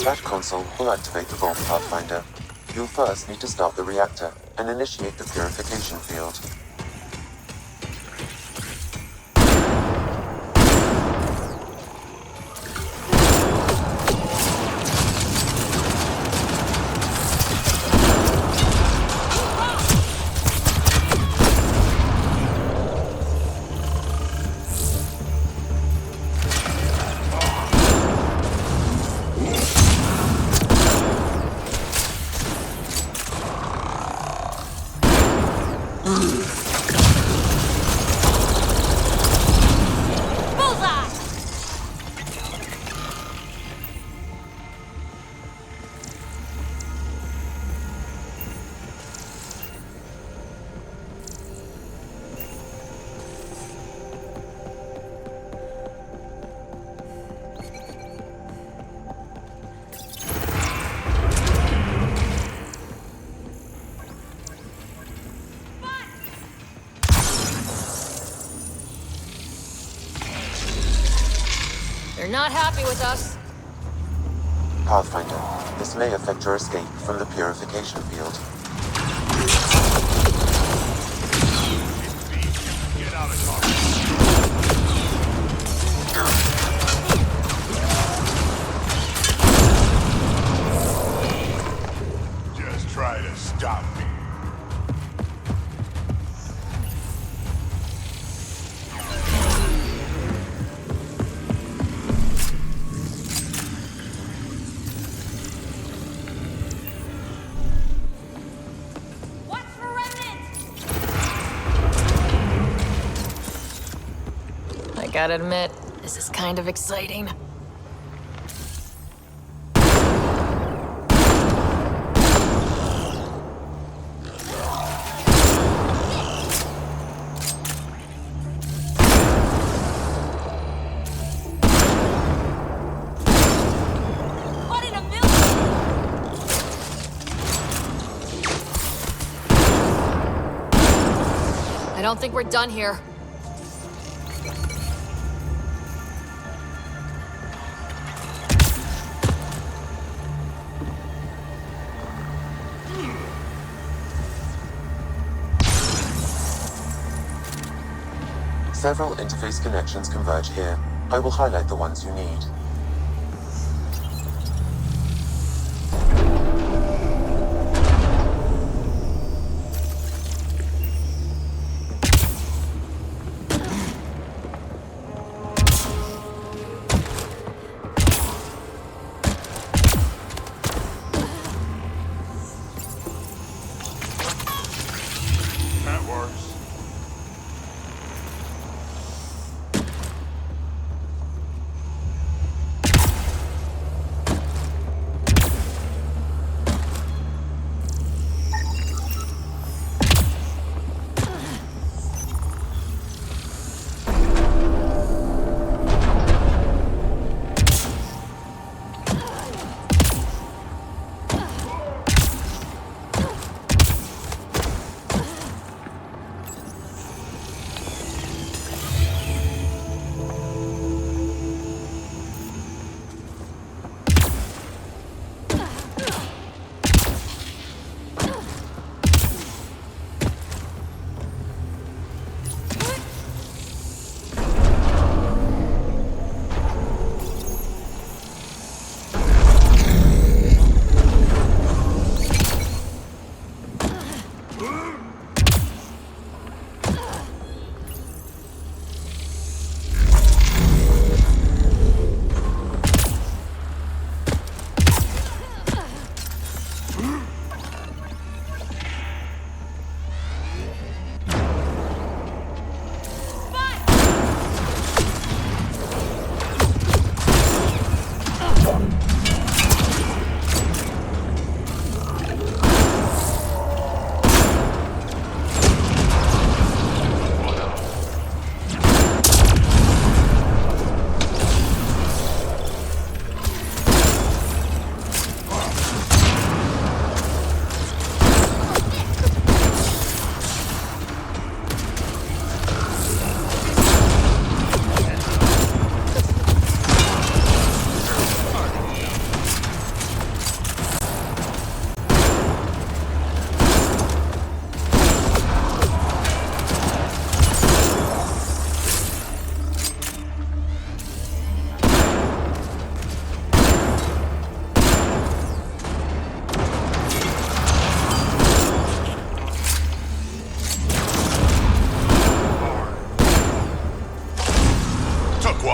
That console will activate the Vault Pathfinder. You'll first need to start the reactor and initiate the purification field. They're not happy with us. Pathfinder, this may affect your escape from the purification field. Get out of here. Just try to stop me. I gotta admit, this is kind of exciting. I don't think we're done here. Several interface connections converge here. I will highlight the ones you need. That works.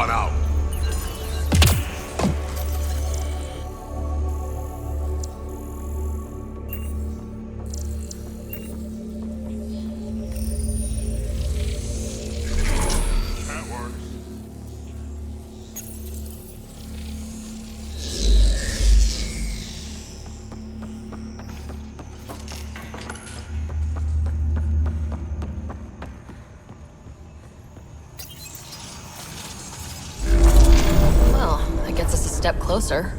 one out. That works. Well, that gets us a step closer.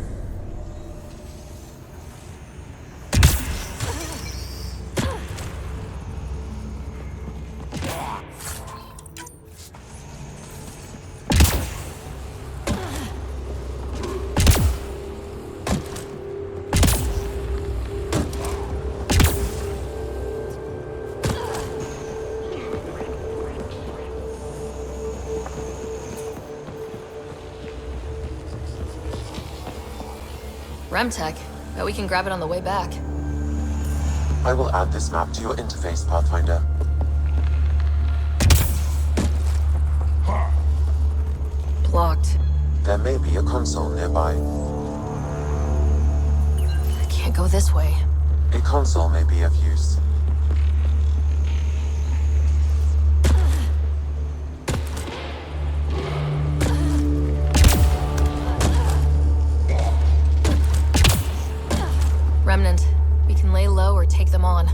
Remtech. Bet we can grab it on the way back. I will add this map to your interface, Pathfinder. Blocked. There may be a console nearby. I can't go this way. A console may be of use. Remnant. We can lay low or take them on.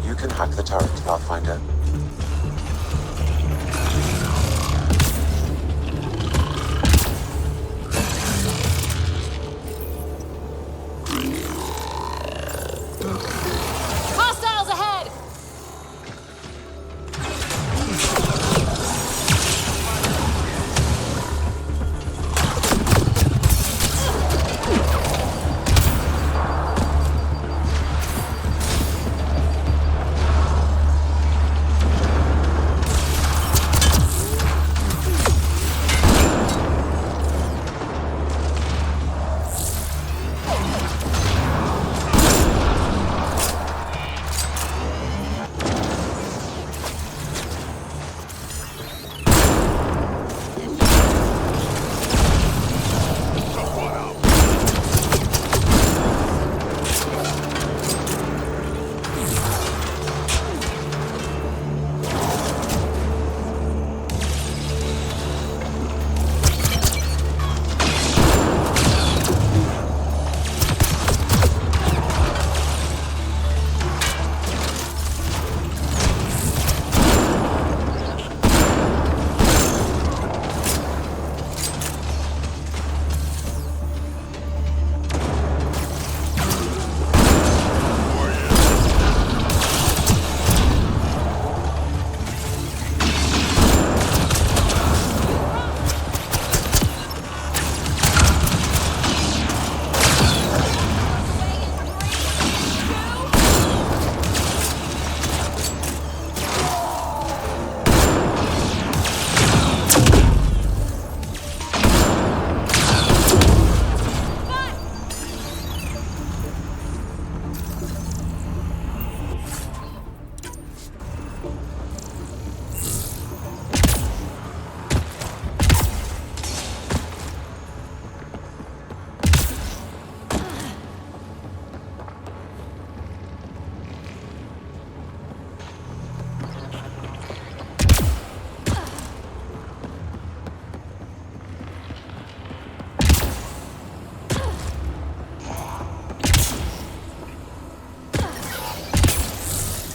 You can hack the turret, Pathfinder. Hostiles ahead!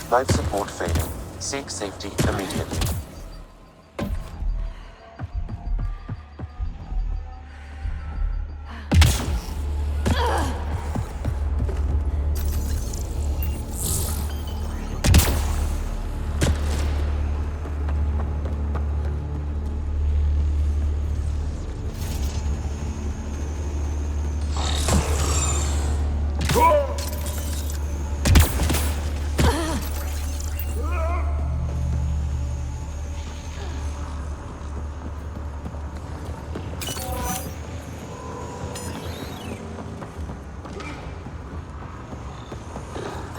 Life support failing. Seek safety immediately.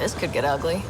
This could get ugly.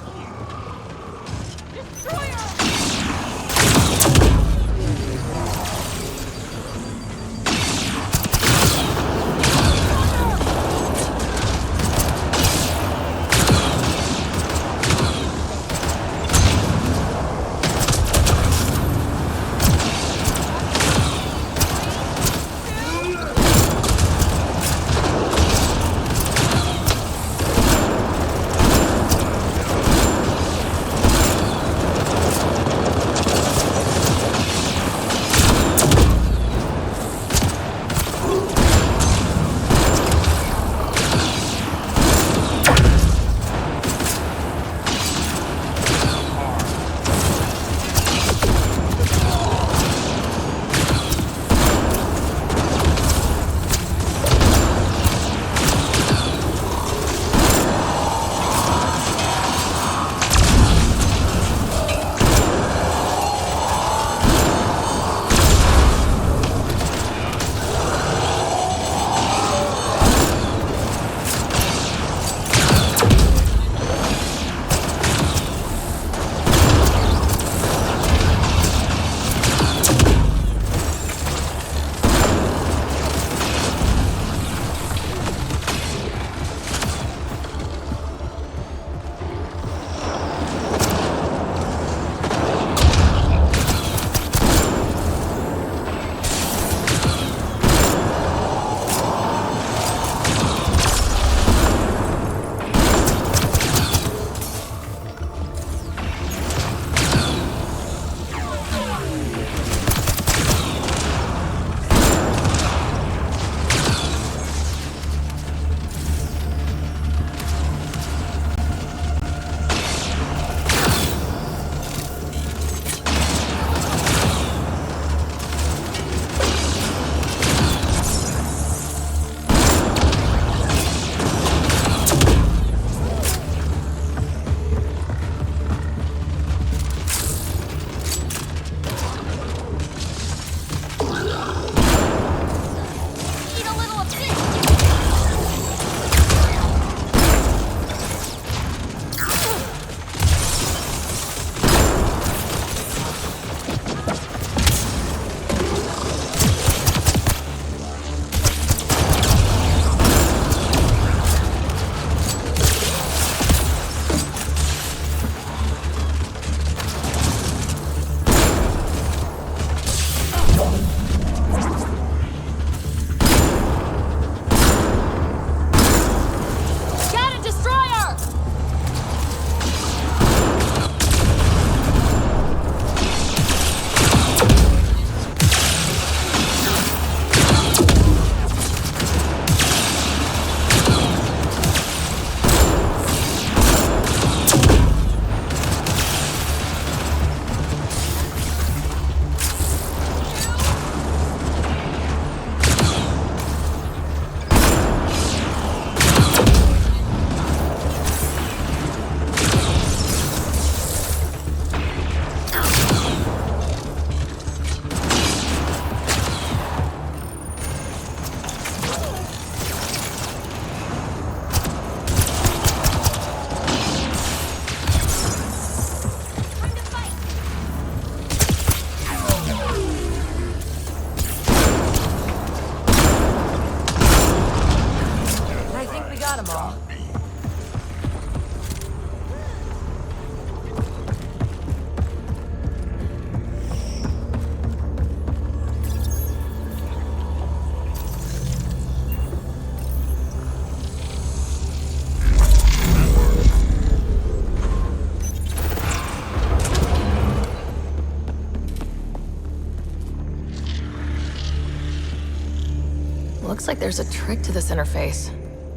Looks like there's a trick to this interface.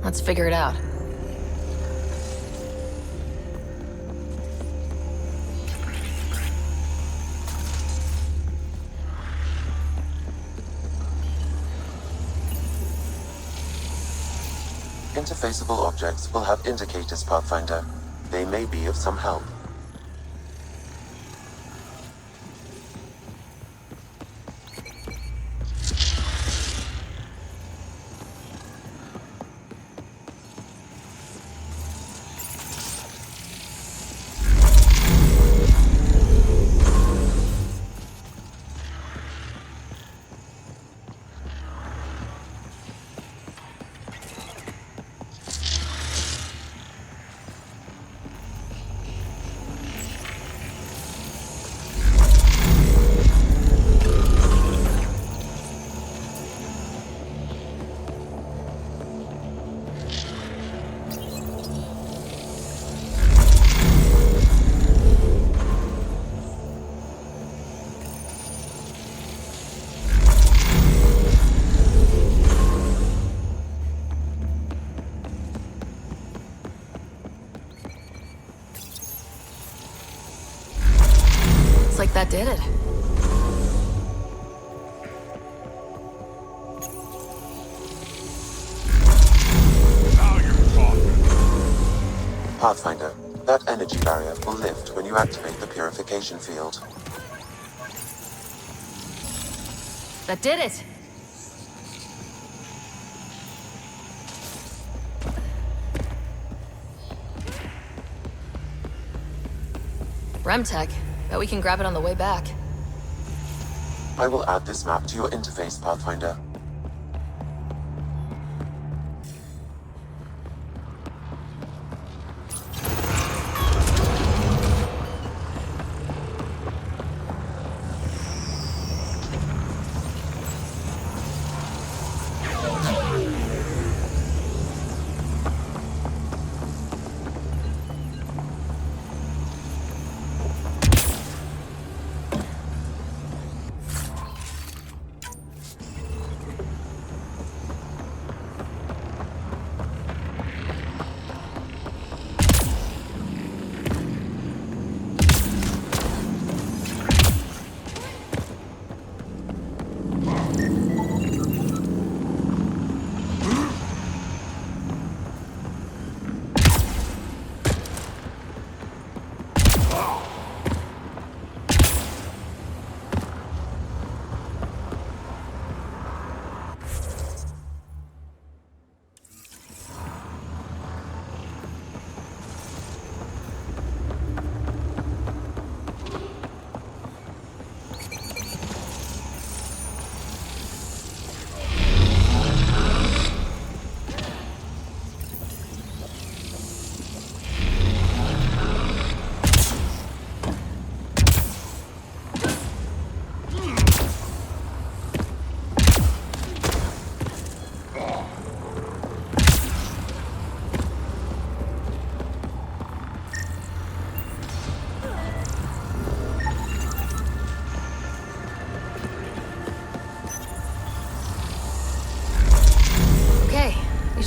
Let's figure it out. Interfaceable objects will have indicators, Pathfinder. They may be of some help. That did it. Pathfinder, that energy barrier will lift when you activate the purification field. That did it! Remtech. Bet we can grab it on the way back. I will add this map to your interface, Pathfinder.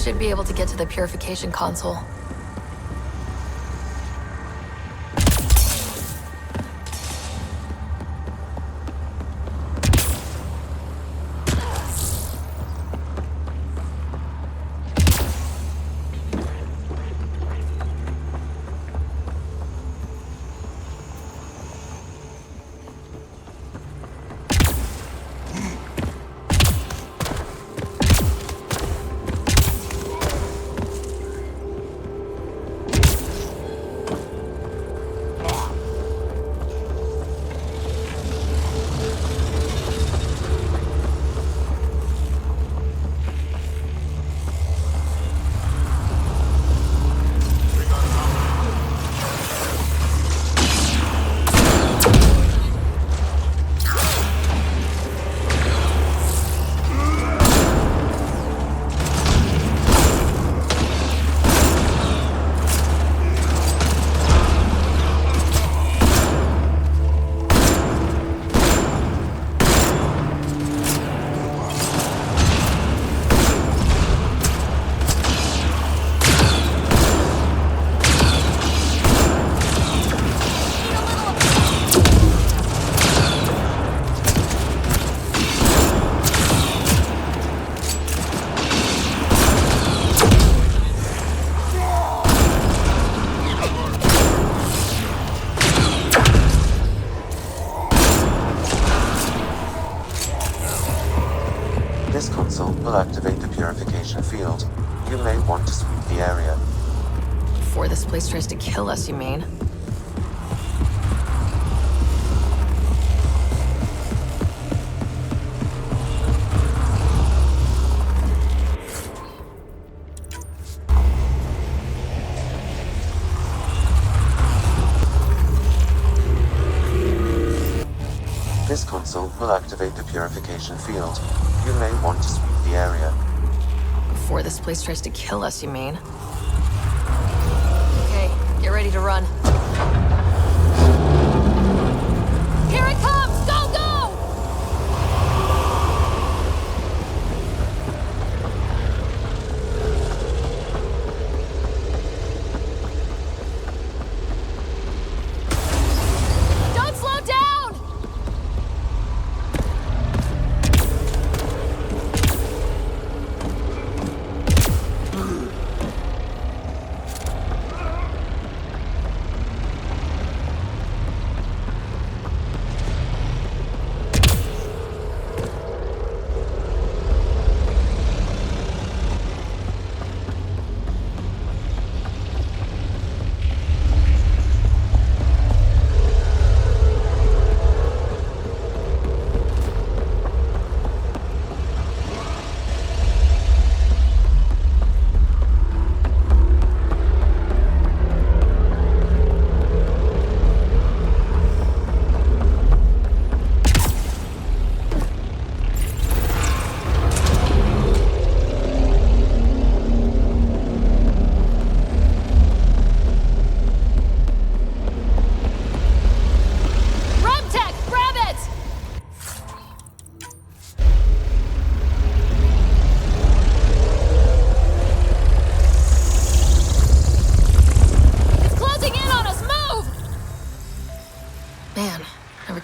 Should be able to get to the purification console. This console will activate the purification field. You may want to sweep the area. Before this place tries to kill us, you mean? This console will activate the purification field. You may want to sweep the area. Before this place tries to kill us, you mean? Okay, get ready to run. Here it comes! Go, go! Don't slow down!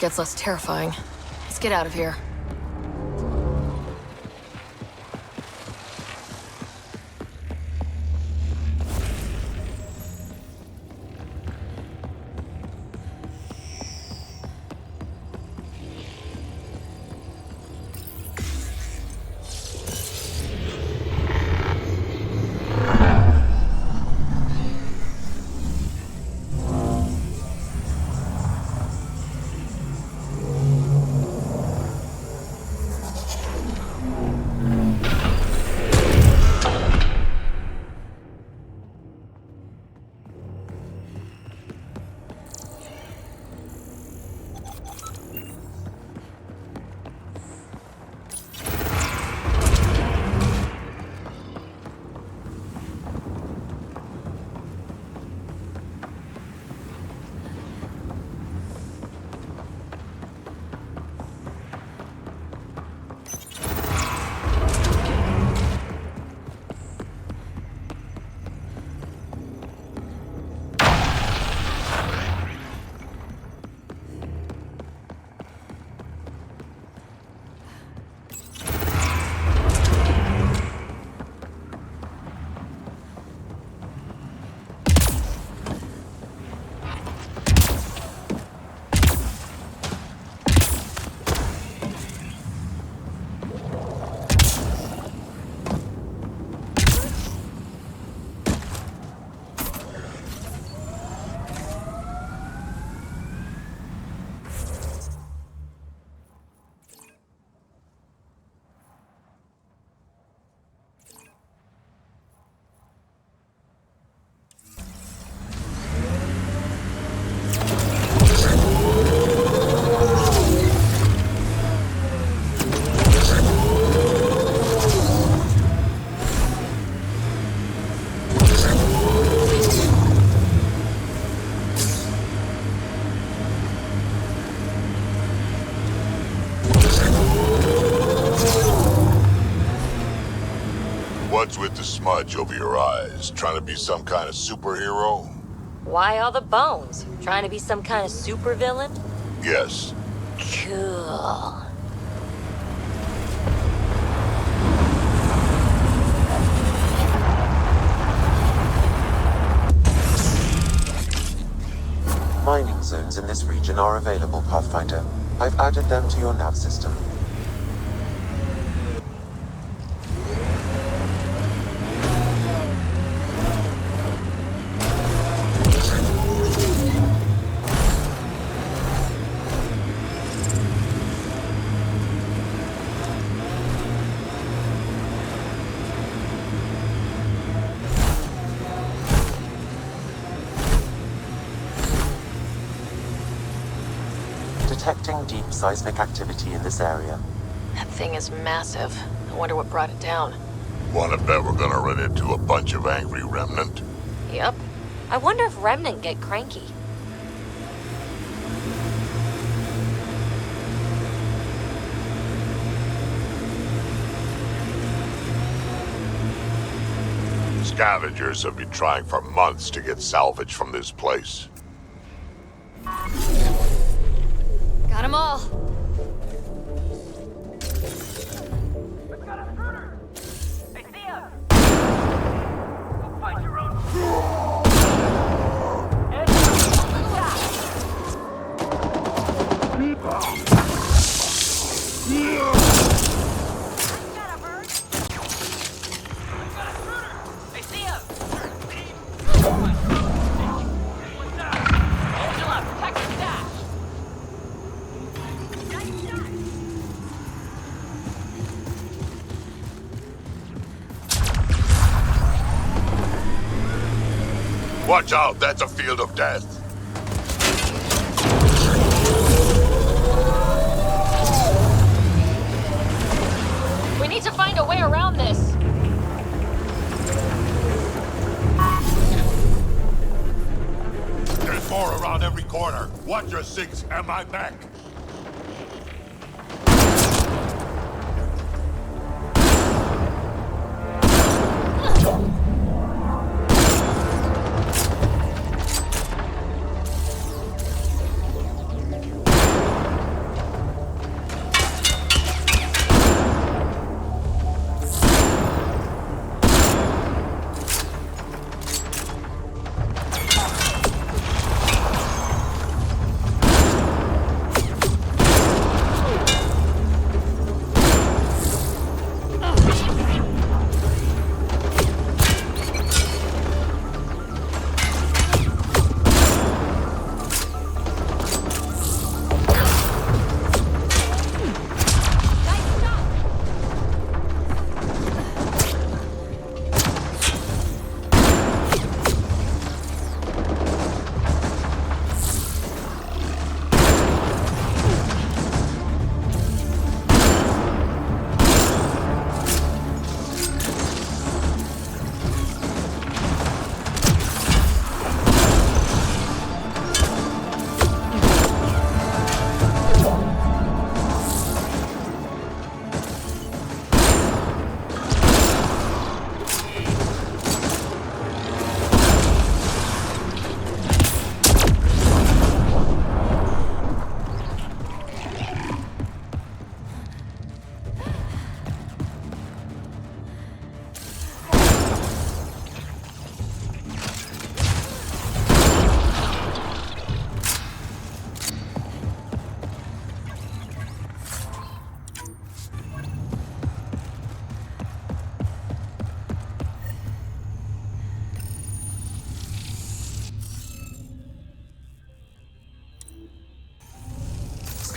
gets less terrifying. Let's get out of here. What's with the smudge over your eyes? Trying to be some kind of superhero? Why all the bones? Trying to be some kind of supervillain? Yes. Cool. Mining zones in this region are available, Pathfinder. I've added them to your nav system. Detecting deep seismic activity in this area. That thing is massive. I wonder what brought it down. Wanna bet we're gonna run into a bunch of angry remnant? Yep. I wonder if Remnant get cranky. Scavengers have been trying for months to get salvage from this place. Got 'em all. Watch out, that's a field of death. We need to find a way around this. There's more around every corner. Watch your six and my back.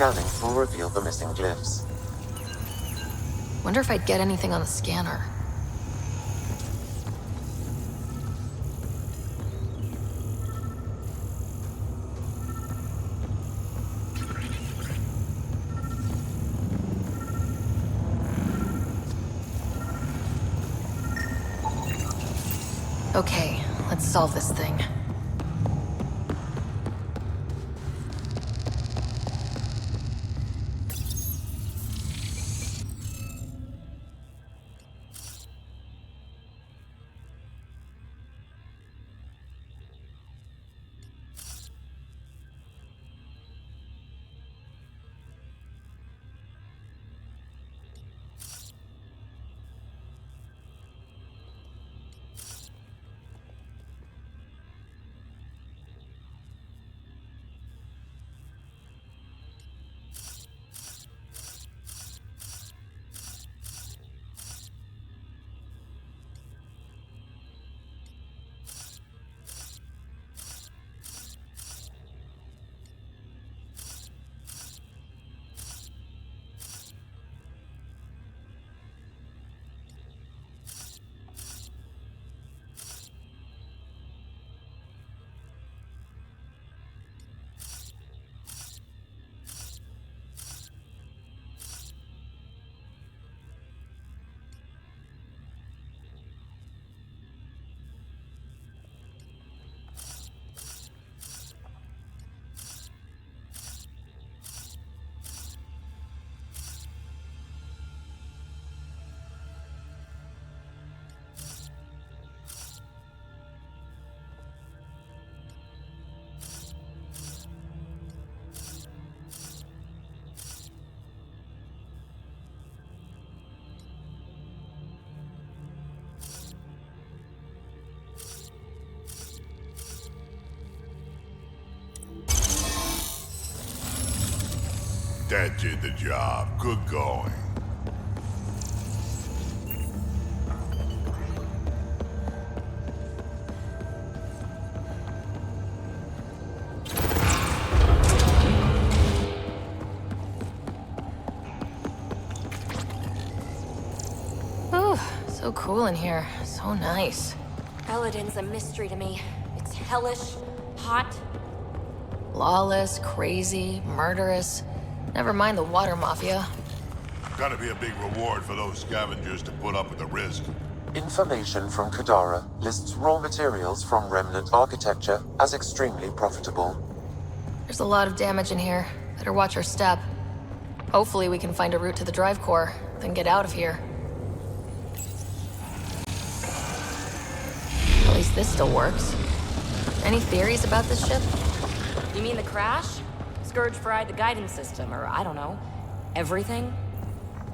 Scanning will reveal the missing glyphs. Wonder if I'd get anything on the scanner. Okay, let's solve this thing. That did the job. Good going. Ooh, so cool in here. So nice. Elaaden's a mystery to me. It's hellish, hot. Lawless, crazy, murderous. Never mind the water mafia. Gotta be a big reward for those scavengers to put up with the risk. Information from Kadara lists raw materials from remnant architecture as extremely profitable. There's a lot of damage in here. Better watch our step. Hopefully we can find a route to the drive core, then get out of here. At least this still works. Any theories about this ship? You mean the crash? Scourge fried the guidance system, or I don't know, everything?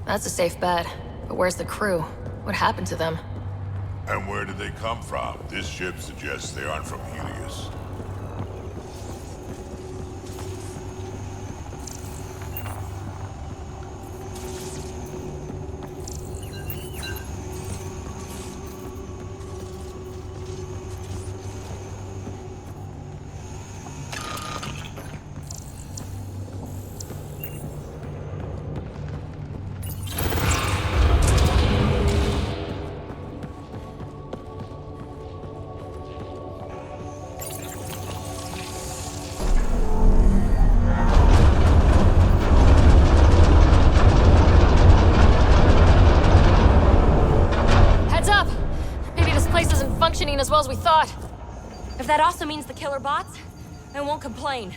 That's a safe bet. But where's the crew? What happened to them? And where did they come from? This ship suggests they aren't from Helios. As well as we thought. If that also means the killer bots, I won't complain.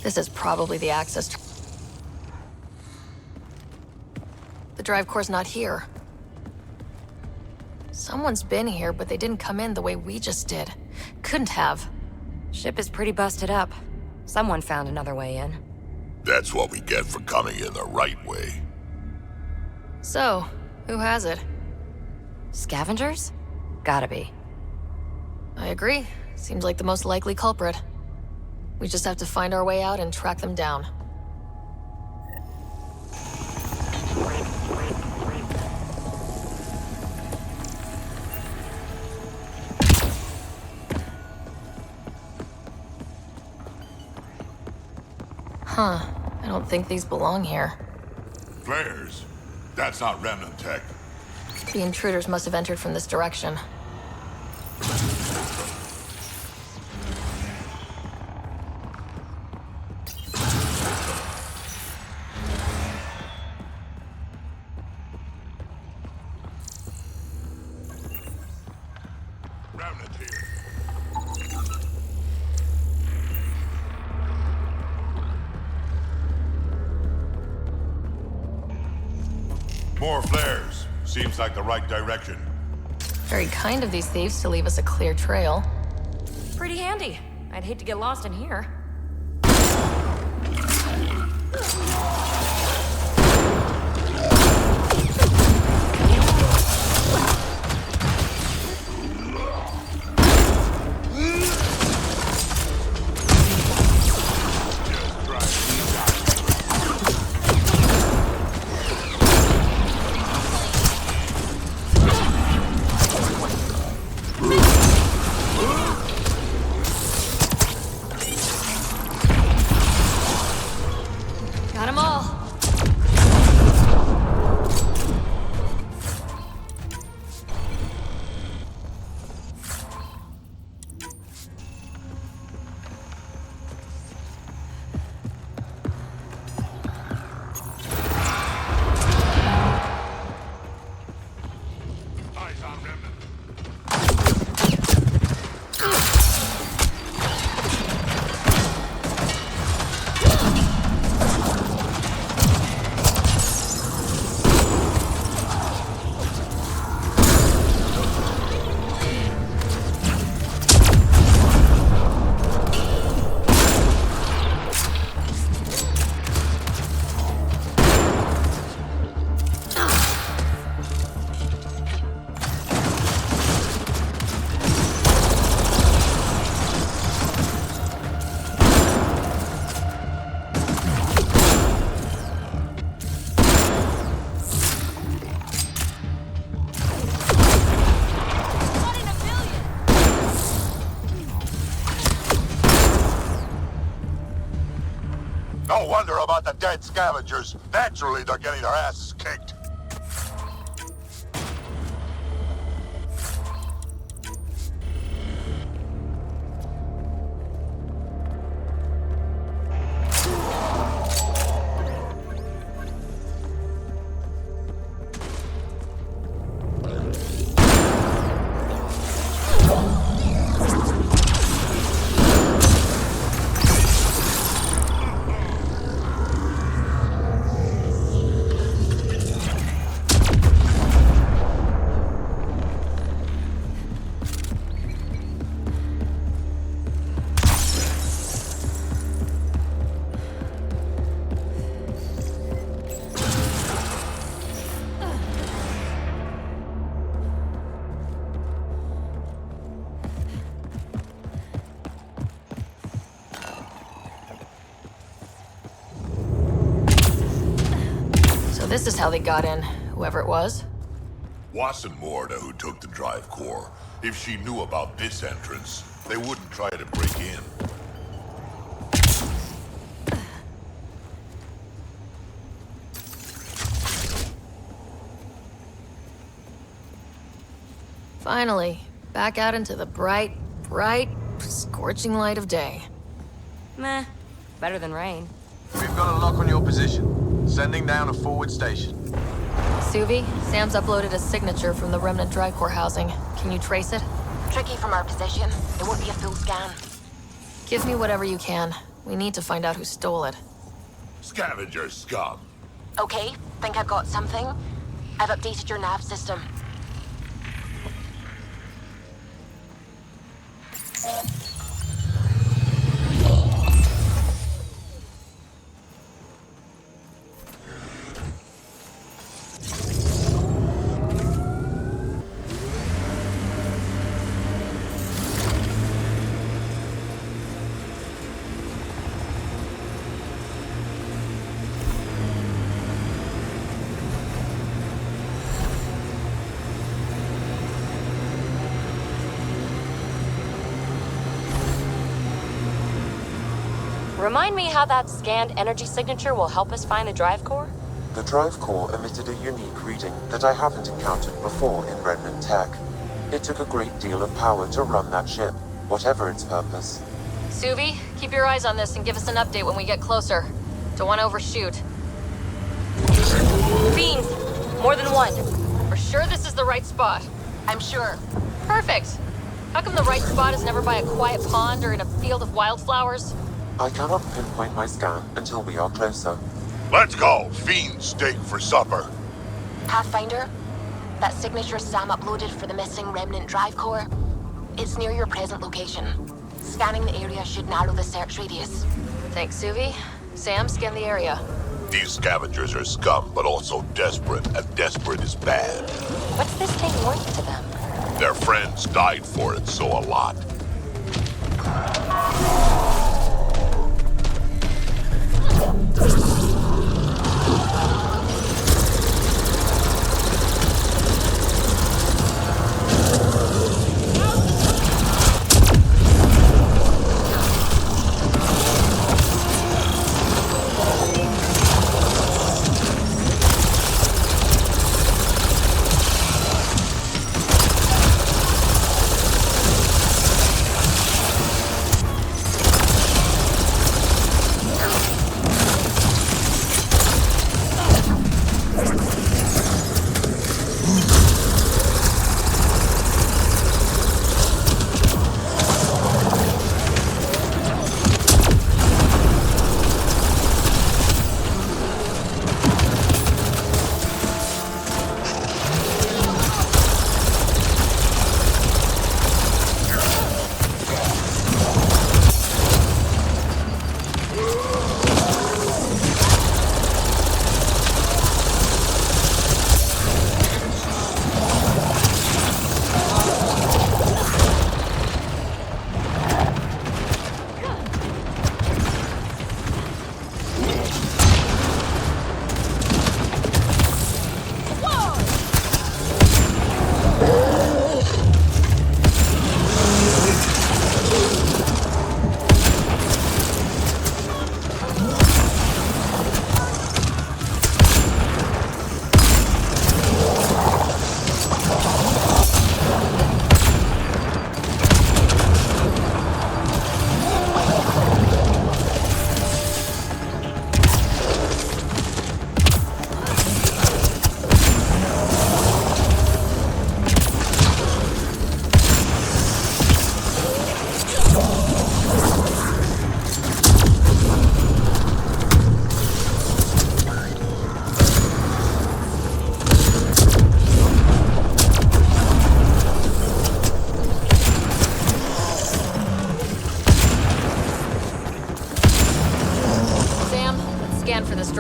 This is probably the access. The drive core's not here. Someone's been here, but they didn't come in the way we just did. Couldn't have. Ship is pretty busted up. Someone found another way in. That's what we get for coming in the right way. So, who has it? Scavengers? Gotta be. I agree. Seems like the most likely culprit. We just have to find our way out and track them down. Huh. I don't think these belong here. Flares? That's not remnant tech. The intruders must have entered from this direction. Remnant here. More flares. Seems like the right direction. Very kind of these thieves to leave us a clear trail. Pretty handy. I'd hate to get lost in here. Got 'em all. Eyes on remnant. No wonder about the dead scavengers. Naturally, they're getting their asses kicked. This is how they got in, whoever it was. Wasn't Morda who took the drive core. If she knew about this entrance, they wouldn't try to break in. Finally, back out into the bright, scorching light of day. Meh. Better than rain. We've got a lock on your position. Sending down a forward station. Suvi, Sam's uploaded a signature from the remnant dry core housing. Can you trace it? Tricky from our position. It won't be a full scan. Give me whatever you can. We need to find out who stole it. Scavenger scum. Okay, think I've got something. I've updated your nav system. Remind me how that scanned energy signature will help us find the drive core? The drive core emitted a unique reading that I haven't encountered before in remnant tech. It took a great deal of power to run that ship, whatever its purpose. Suvi, keep your eyes on this and give us an update when we get closer. Don't want to overshoot. Fiends! More than one. We're sure this is the right spot. I'm sure. Perfect. How come the right spot is never by a quiet pond or in a field of wildflowers? I cannot pinpoint my scan until we are closer. Let's go! Fiend steak for supper. Pathfinder, that signature Sam uploaded for the missing remnant drive core, it's near your present location. Scanning the area should narrow the search radius. Thanks, Suvi. Sam, scan the area. These scavengers are scum, but also desperate, and desperate is bad. What's this thing worth to them? Their friends died for it, so a lot.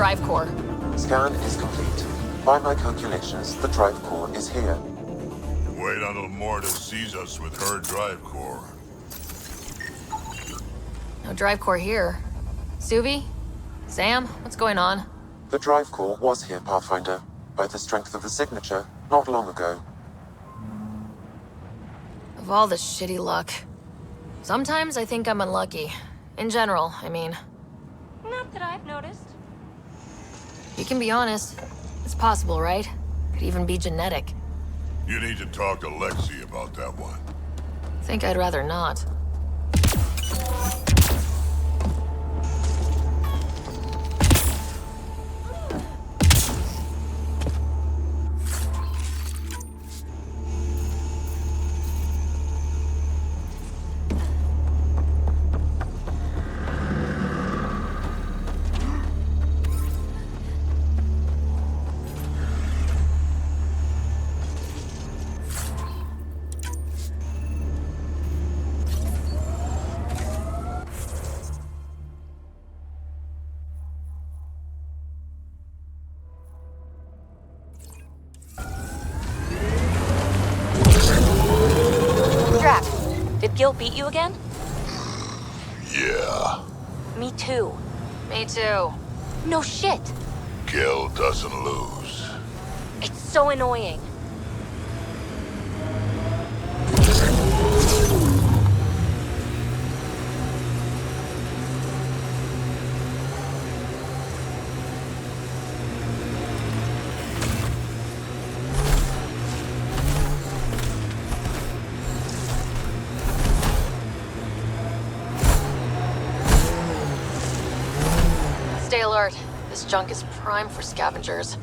drive core. Scan is complete. By my calculations, the drive core is here. Wait until Morta sees us with her drive core. No drive core here. Suvi? Sam? What's going on? The drive core was here, Pathfinder, by the strength of the signature, not long ago. Of all the shitty luck. Sometimes I think I'm unlucky. In general, I mean. Not that I've noticed. You can be honest. It's possible, right? Could even be genetic. You need to talk to Lexi about that one. Think I'd rather not. Did Gil beat you again? Yeah. Me too. Me too. No shit. Gil doesn't lose. It's so annoying. start. This junk is prime for scavengers.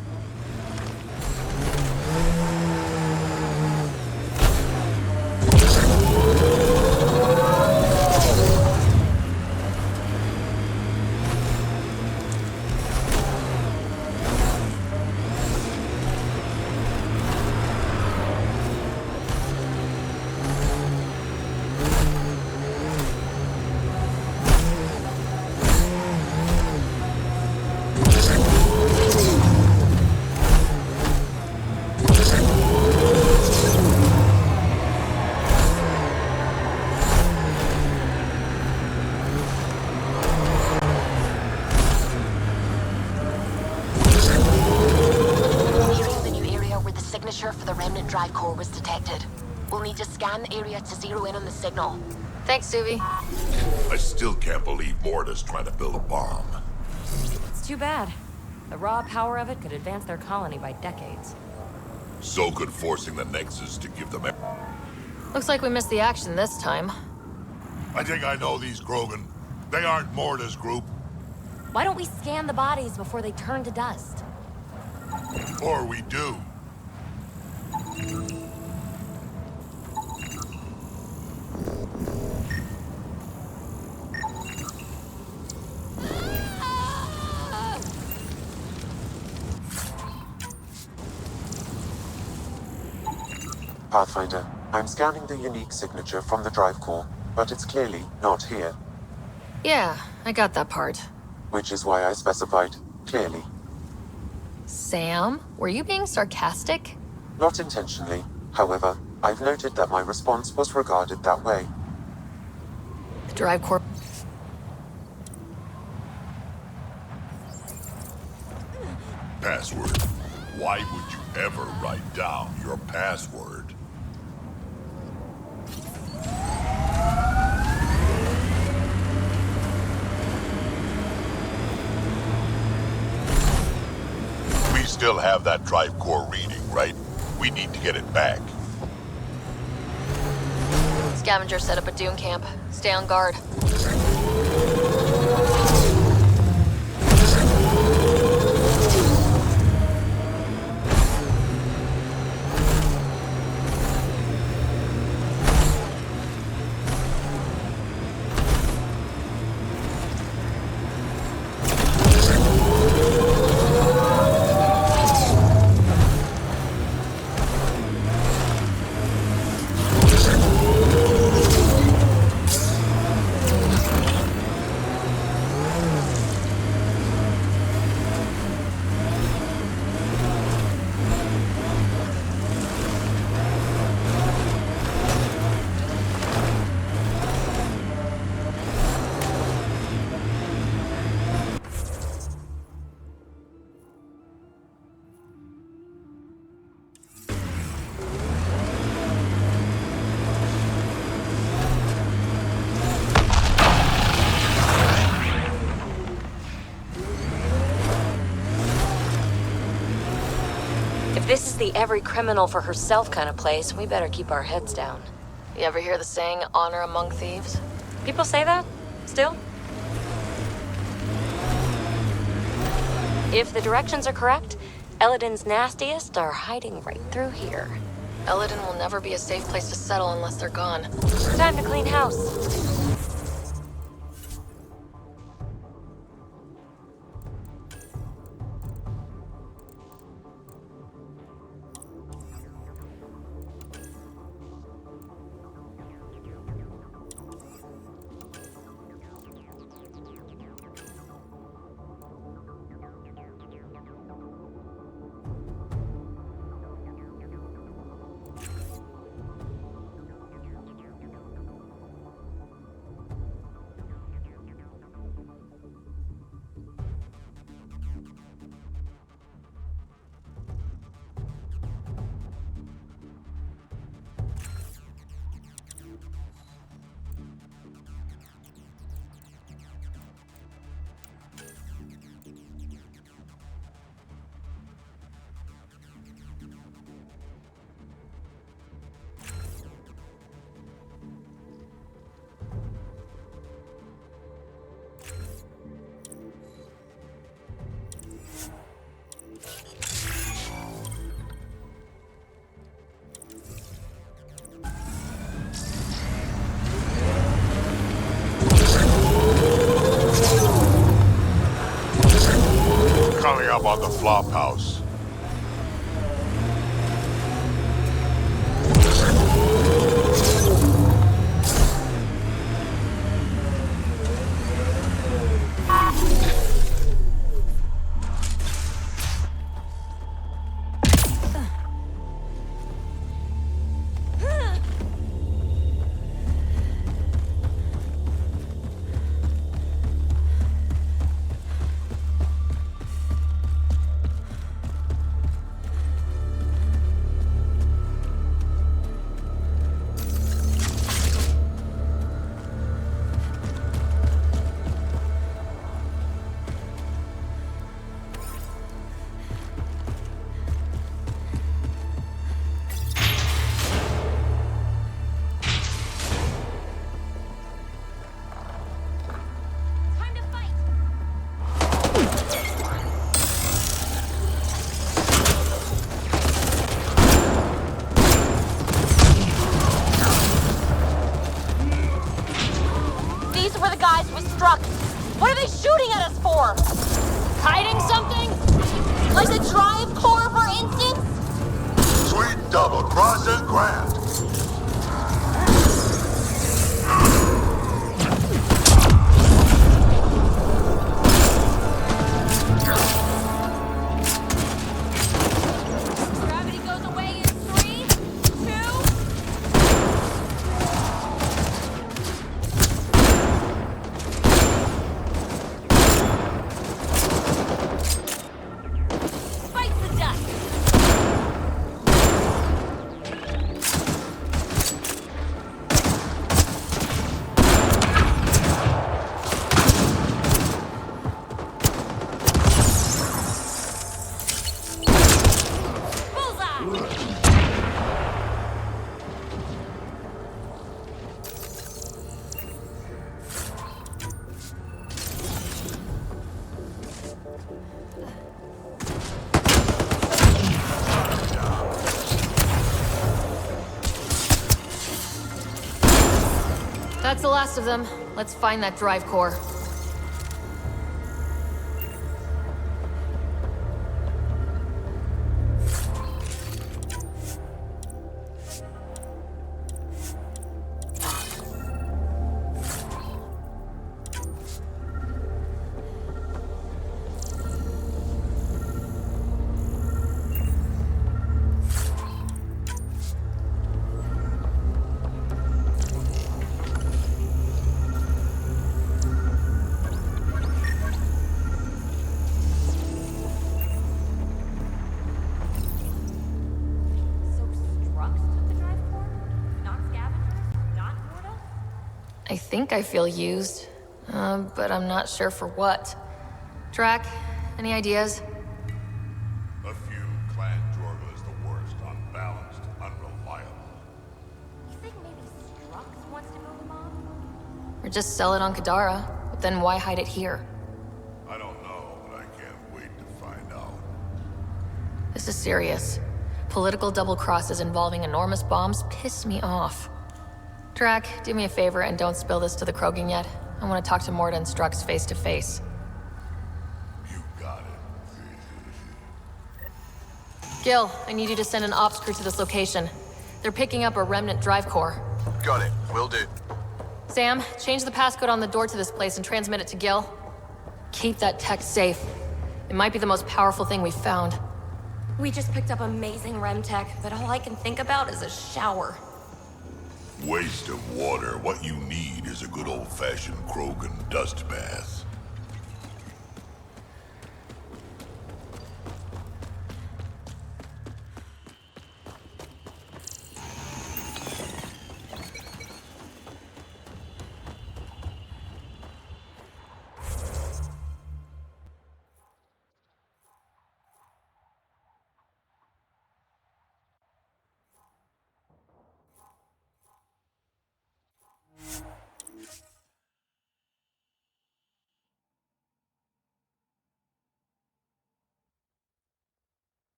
For the remnant drive core was detected. We'll need to scan the area to zero in on the signal. Thanks, Suvi. I still can't believe Morta's trying to build a bomb. It's too bad. The raw power of it could advance their colony by decades. So could forcing the Nexus to give them... Looks like we missed the action this time. I think I know these Krogan. They aren't Morta's group. Why don't we scan the bodies before they turn to dust? Or we do. Pathfinder, I'm scanning the unique signature from the drive core, but it's clearly not here. Yeah, I got that part. Which is why I specified clearly. Sam, were you being sarcastic? Not intentionally. However, I've noted that my response was regarded that way. The drive core... Password. Why would you ever write down your password? We still have that drive core reading, right? We need to get it back. Scavenger set up a Doom camp. Stay on guard. This is the every criminal for herself kind of place. We better keep our heads down. You ever hear the saying, honor among thieves? People say that? Still? If the directions are correct, Elaaden's nastiest are hiding right through here. Elaaden will never be a safe place to settle unless they're gone. Time to clean house. Flophouse. These were the guys we struck. What are they shooting at us for? Hiding something? Like the drive core, for instance? Sweet double cross and grand. Gravity goes away in 3, 2... Fight the dust! That's the last of them. Let's find that drive core. I think I feel used, but I'm not sure for what. Drac, any ideas? A few. Clan Jorva is the worst, unbalanced, unreliable. You think maybe Strux wants to move them on? Or just sell it on Kadara, but then why hide it here? I don't know, but I can't wait to find out. This is serious. Political double crosses involving enormous bombs piss me off. Drac, do me a favor and don't spill this to the Krogan yet. I want to talk to Morta and Strux face to face. You got it. Gil, I need you to send an ops crew to this location. They're picking up a remnant drive core. Got it. Will do. Sam, change the passcode on the door to this place and transmit it to Gil. Keep that tech safe. It might be the most powerful thing we've found. We just picked up amazing REM tech, but all I can think about is a shower. Waste of water. What you need is a good old-fashioned Krogan dust bath.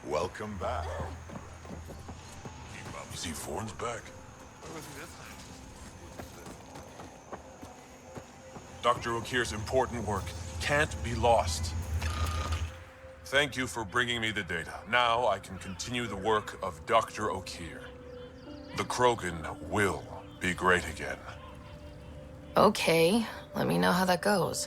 Welcome back. Keep up, C4's back. Dr. Okir's important work can't be lost. Thank you for bringing me the data. Now I can continue the work of Dr. Okir. The Krogan will be great again. Okay, let me know how that goes.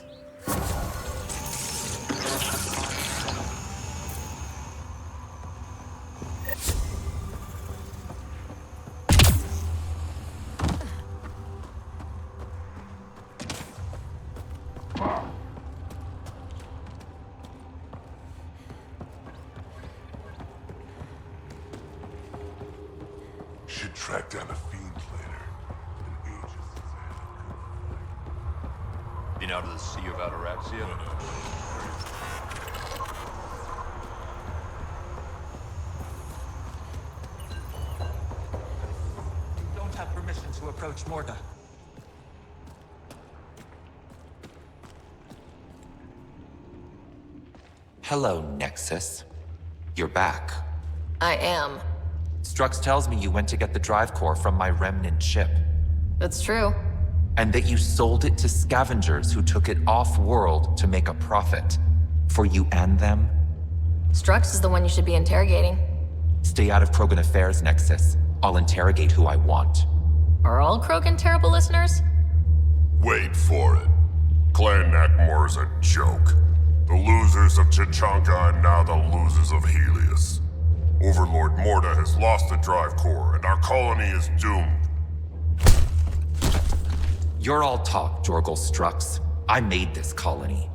Should track down the fiends later. Been out of the Sea of Ataraxia? Don't have permission to approach Morda. Hello, Nexus. You're back. I am. Strux tells me you went to get the drive core from my remnant ship. That's true. And that you sold it to scavengers who took it off-world to make a profit. For you and them? Strux is the one you should be interrogating. Stay out of Krogan affairs, Nexus. I'll interrogate who I want. Are all Krogan terrible listeners? Wait for it. Clan Nakmor is a joke. The losers of Tuchanka and now the losers of Helios. Overlord Morda has lost the drive core, and our colony is doomed. You're all talk, Jorgal Strux. I made this colony.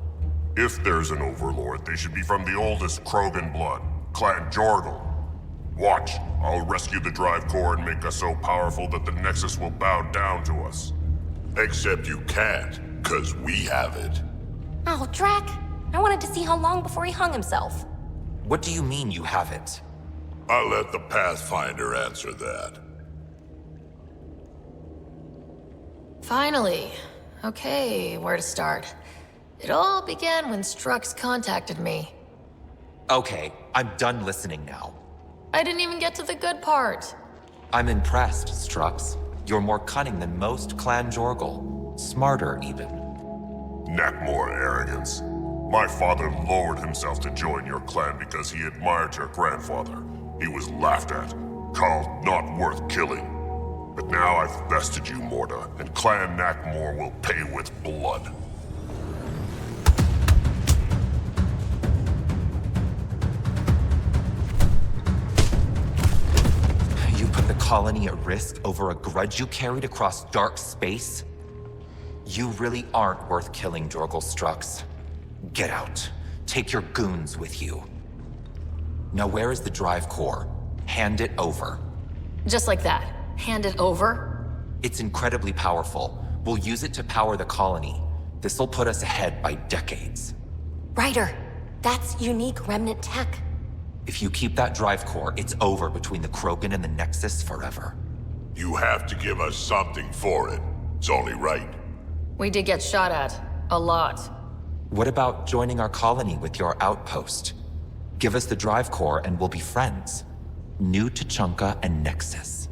If there's an overlord, they should be from the oldest Krogan blood, Clan Jorgal. Watch, I'll rescue the drive core and make us so powerful that the Nexus will bow down to us. Except you can't, 'cause we have it. Oh, Drac. I wanted to see how long before he hung himself. What do you mean you have it? I'll let the Pathfinder answer that. Finally. Okay, where to start? It all began when Strux contacted me. Okay, I'm done listening now. I didn't even get to the good part. I'm impressed, Strux. You're more cunning than most Clan Jorgal. Smarter, even. Nakmor arrogance. My father lowered himself to join your clan because he admired your grandfather. He was laughed at, called not worth killing. But now I've bested you, Morda, and Clan Nakmor will pay with blood. You put the colony at risk over a grudge you carried across dark space? You really aren't worth killing, Jorgal Strux. Get out. Take your goons with you. Now where is the drive core? Hand it over. Just like that. Hand it over? It's incredibly powerful. We'll use it to power the colony. This'll put us ahead by decades. Ryder, that's unique remnant tech. If you keep that drive core, it's over between the Krogan and the Nexus forever. You have to give us something for it. It's only right. We did get shot at. A lot. What about joining our colony with your outpost? Give us the drive core and we'll be friends. New Tuchanka and Nexus.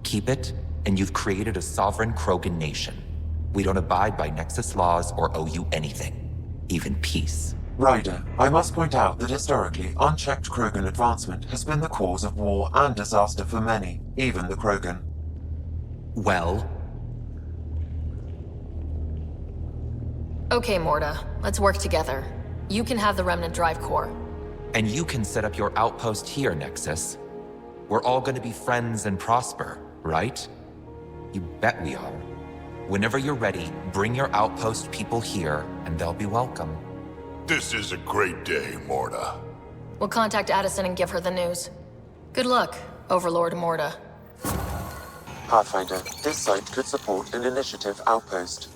Keep it, and you've created a sovereign Krogan nation. We don't abide by Nexus laws or owe you anything. Even peace. Ryder, I must point out that historically, unchecked Krogan advancement has been the cause of war and disaster for many, even the Krogan. Well? Okay, Morda. Let's work together. You can have the remnant drive core. And you can set up your outpost here, Nexus. We're all gonna be friends and prosper, right? You bet we are. Whenever you're ready, bring your outpost people here, and they'll be welcome. This is a great day, Morda. We'll contact Addison and give her the news. Good luck, Overlord Morda. Pathfinder, this site could support an initiative outpost.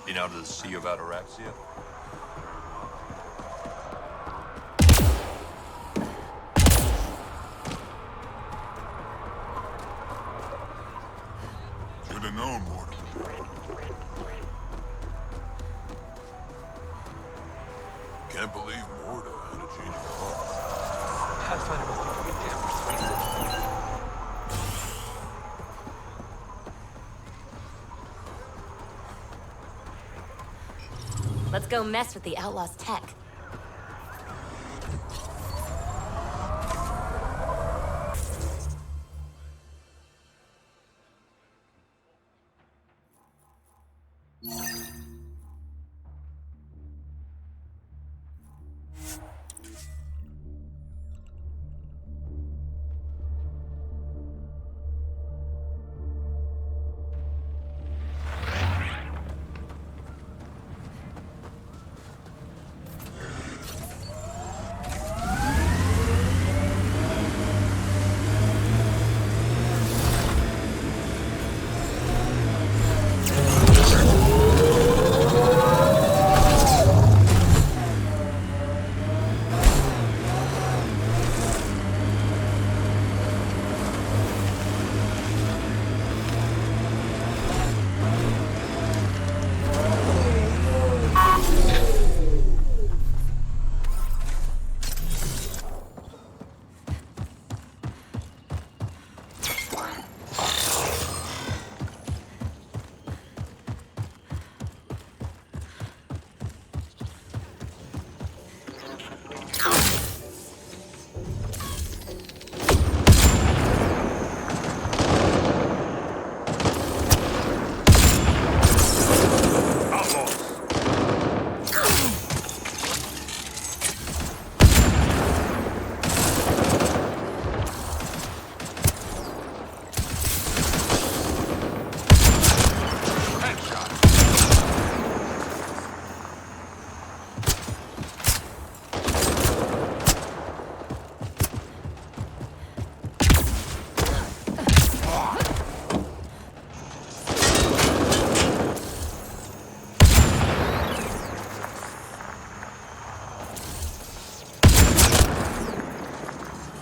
Been out of the Sea of Ataraxia? Can't believe Morda had a change of heart. Pathfinder must be pretty damn persuasive. Let's go mess with the Outlaw's tech.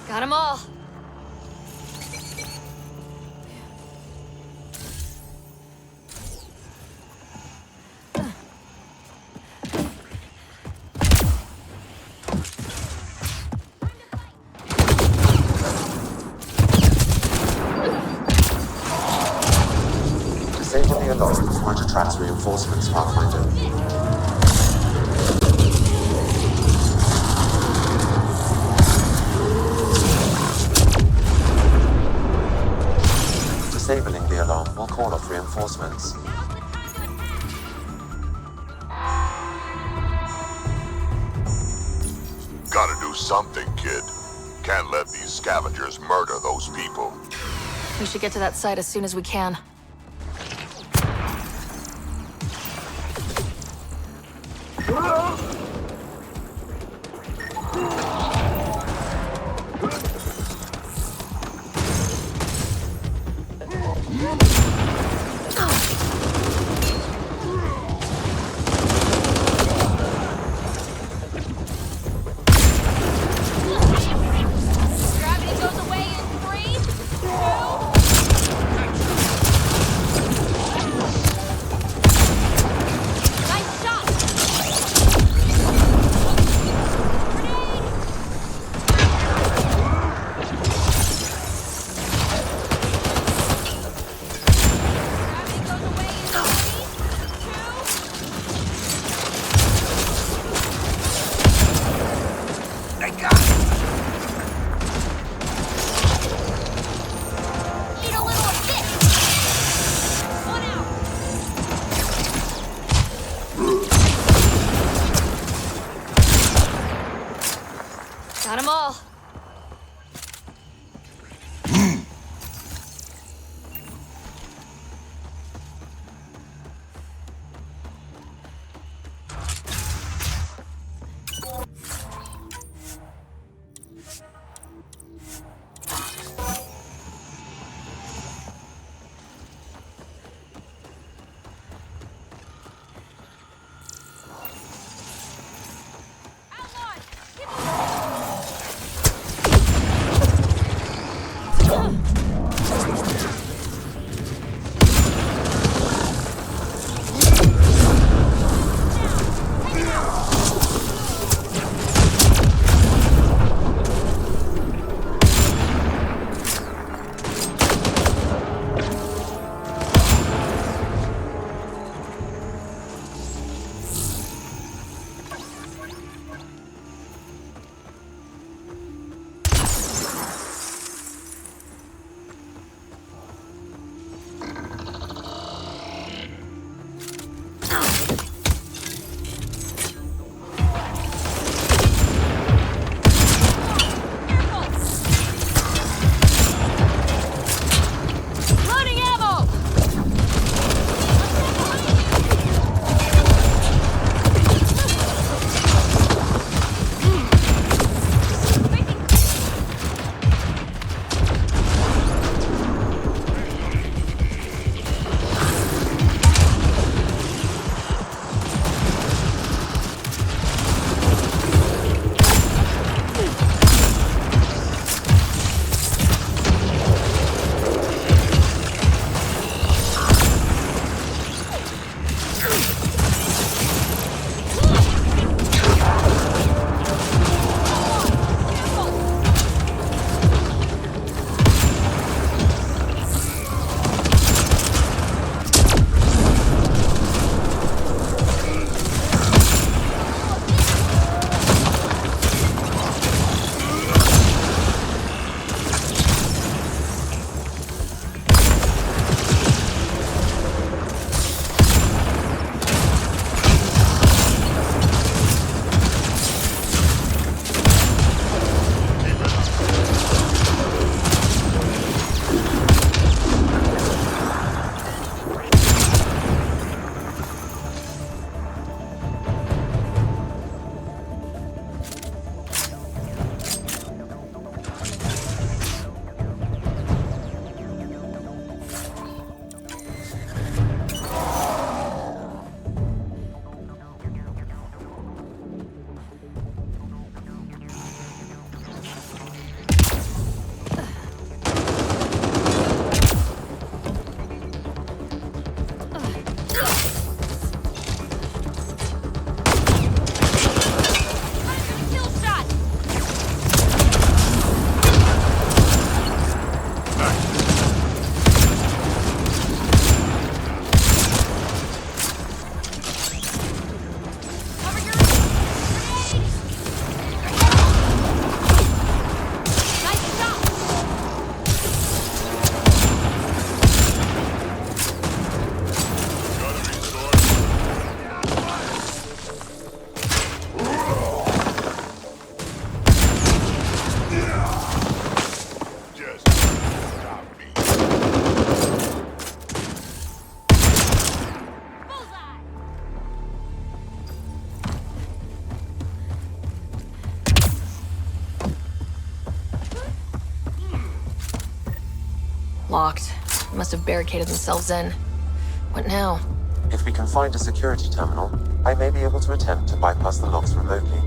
Got 'em all. Disable the alarm before it attracts reinforcements, Pathfinder. Disabling the alarm will call off reinforcements. Gotta do something, kid. Can't let these scavengers murder those people. We should get to that site as soon as we can. Gravity goes away in 3, 2... Nice shot! Locked. They must have barricaded themselves in. What now? If we can find a security terminal, I may be able to attempt to bypass the locks remotely.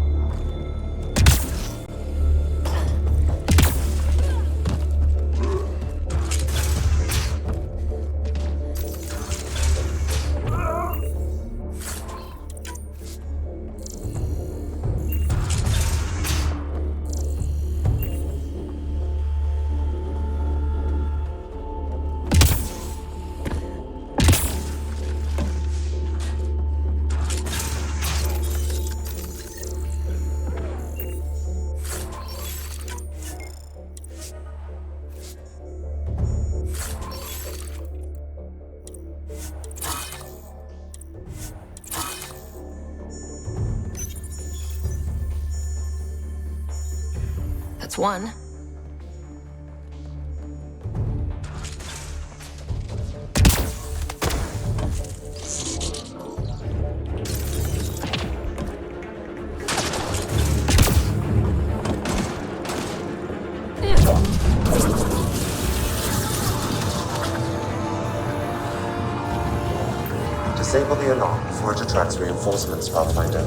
That's one. Disable the alarm before it attracts reinforcements, Pathfinder.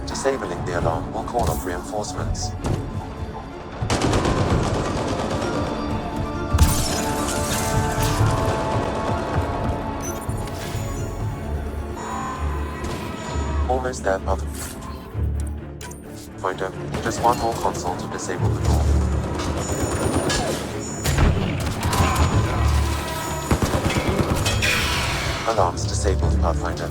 Disabling the alarm will call off reinforcements. Almost there, Pathfinder. Just one more console to disable the door. Alarms disabled, Pathfinder.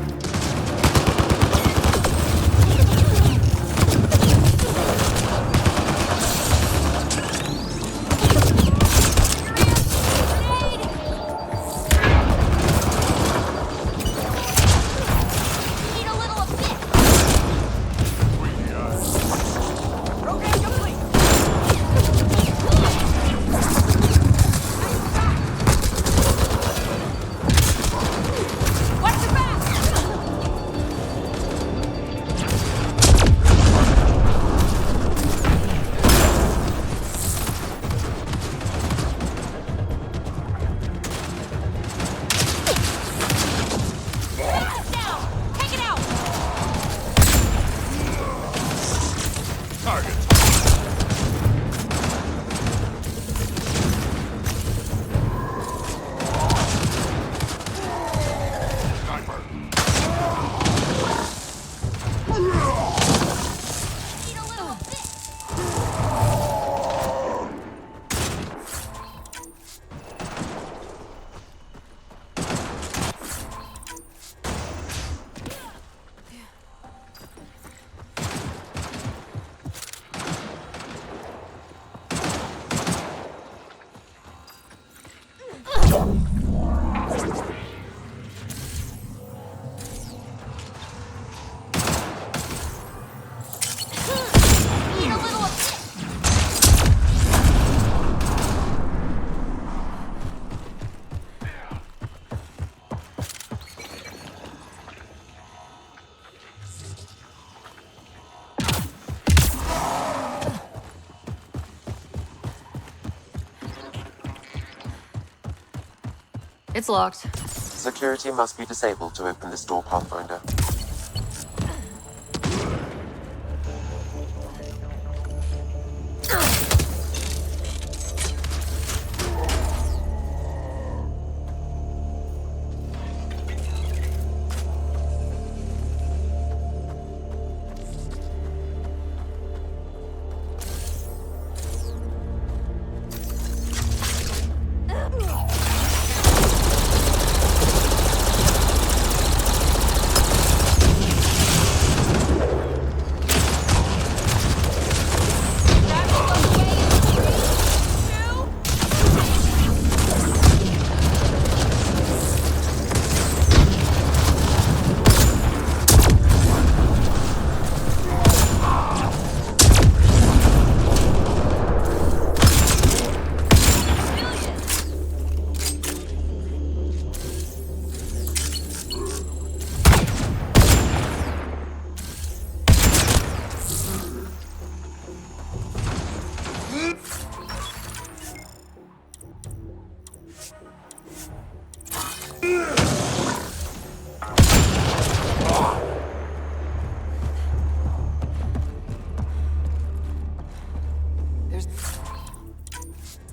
It's locked. Security must be disabled to open this door, Pathfinder.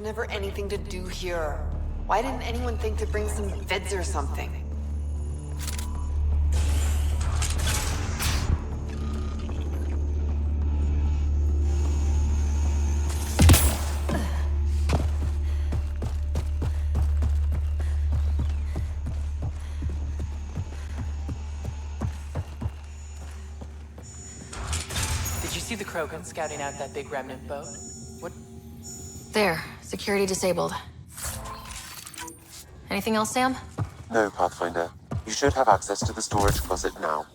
never anything to do here. Why didn't anyone think to bring some vids or something? Did you see the Krogan scouting out that big remnant boat? What? There, security disabled. Anything else, Sam? No, Pathfinder. You should have access to the storage closet now.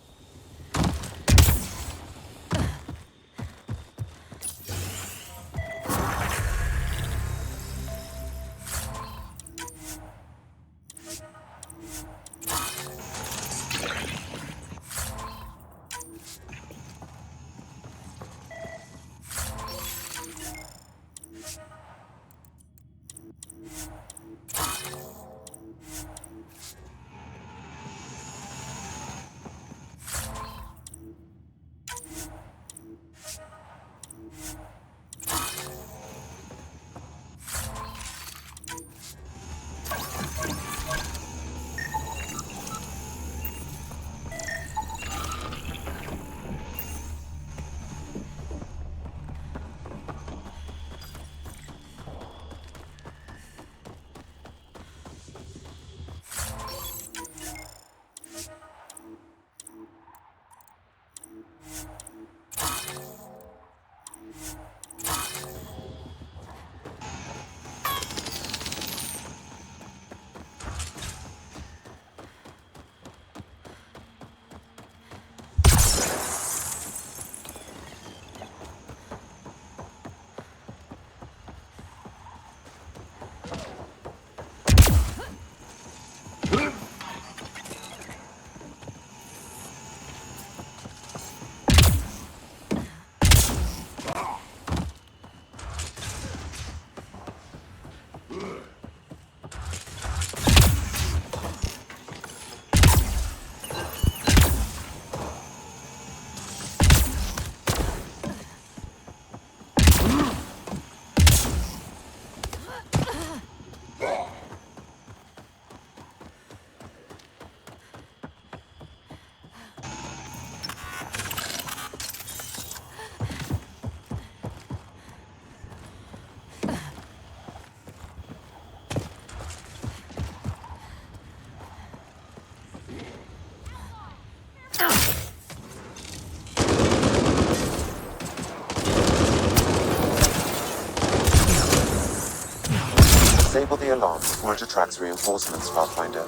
Disable the alarm before it attracts reinforcements, Pathfinder.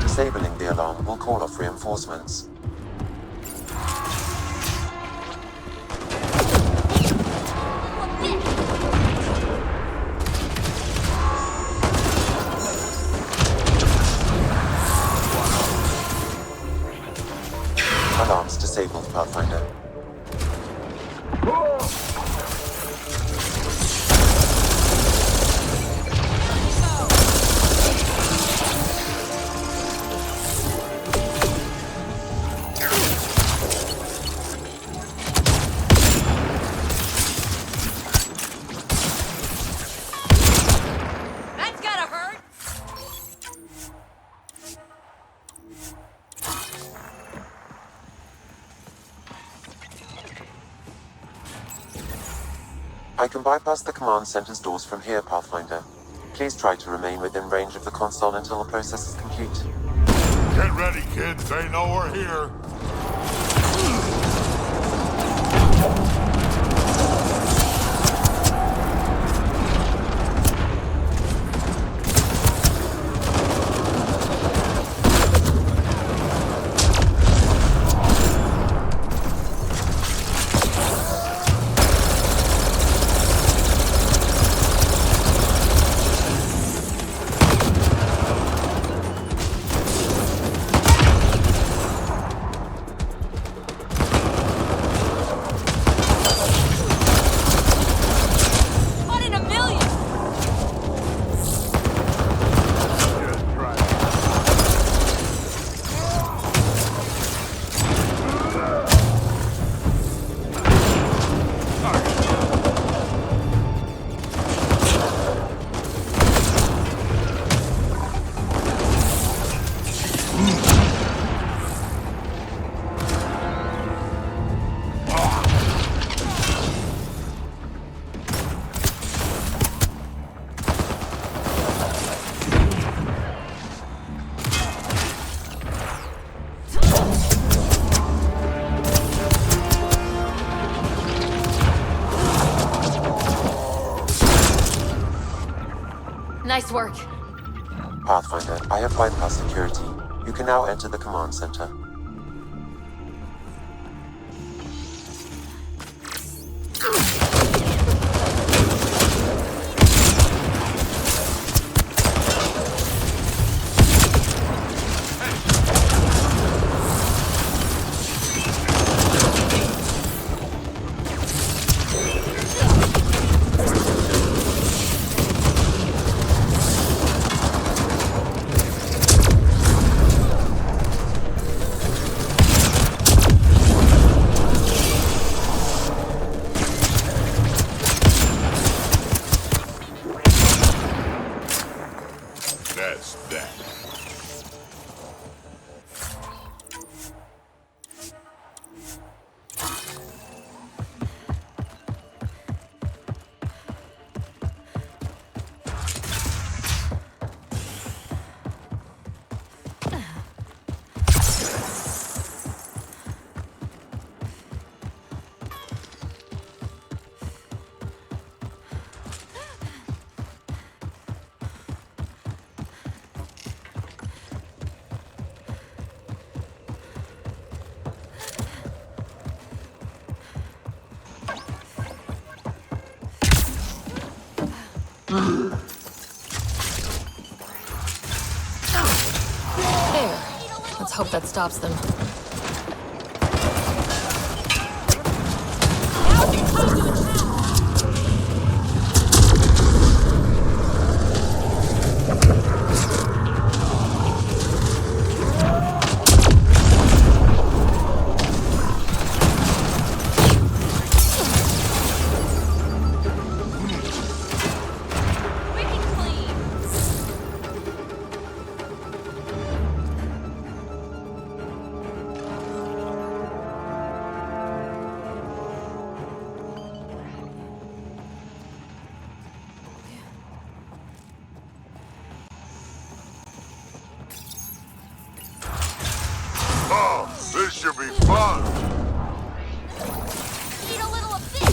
Disabling the alarm will call off reinforcements. Alarms disabled, Pathfinder. That's gotta hurt! I can bypass the command center's doors from here, Pathfinder. Please try to remain within range of the console until the process is complete. Get ready, kids. They know we're here. Nice work. Pathfinder, I have bypassed security. You can now enter the command center. That's that. There. Let's hope that stops them. Oh, this should be fun. Need a little of this.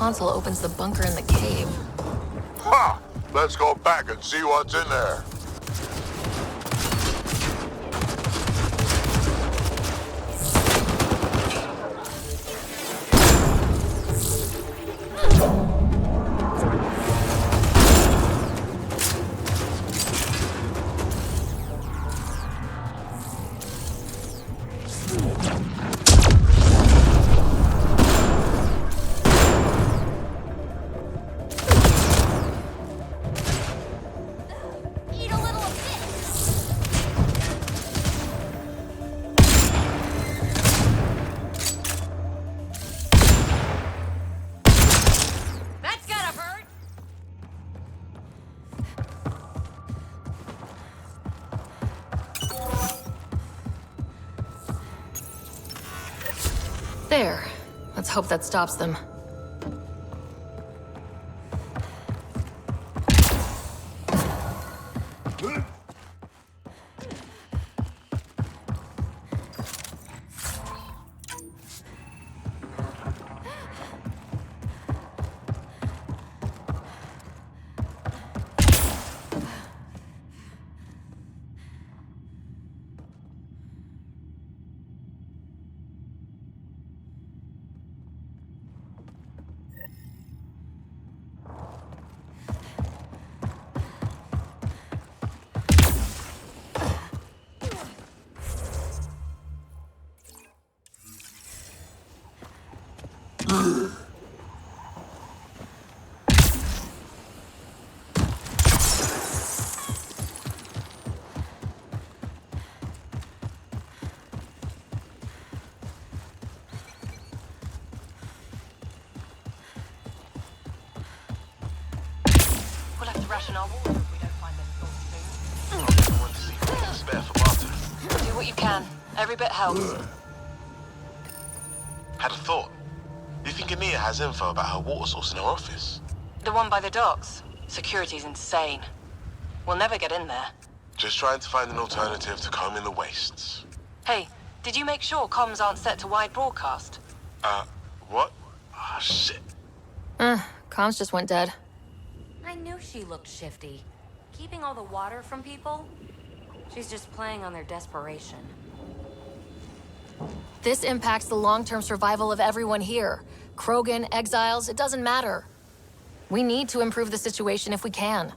Console opens the bunker in the cave. Ha! Let's go back and see what's in there. There. Let's hope that stops them. We'll have to ration our water if we don't find this source soon. I want to see if we can spare for barter. Do what you can. Every bit helps. Had a thought. You think Ania has info about her water source in her office? The one by the docks. Security's insane. We'll never get in there. Just trying to find an alternative to combing the wastes. Hey, did you make sure comms aren't set to wide broadcast? What? Ah, shit. Comms just went dead. I knew she looked shifty. Keeping all the water from people? She's just playing on their desperation. This impacts the long-term survival of everyone here. Krogan, exiles, it doesn't matter. We need to improve the situation if we can.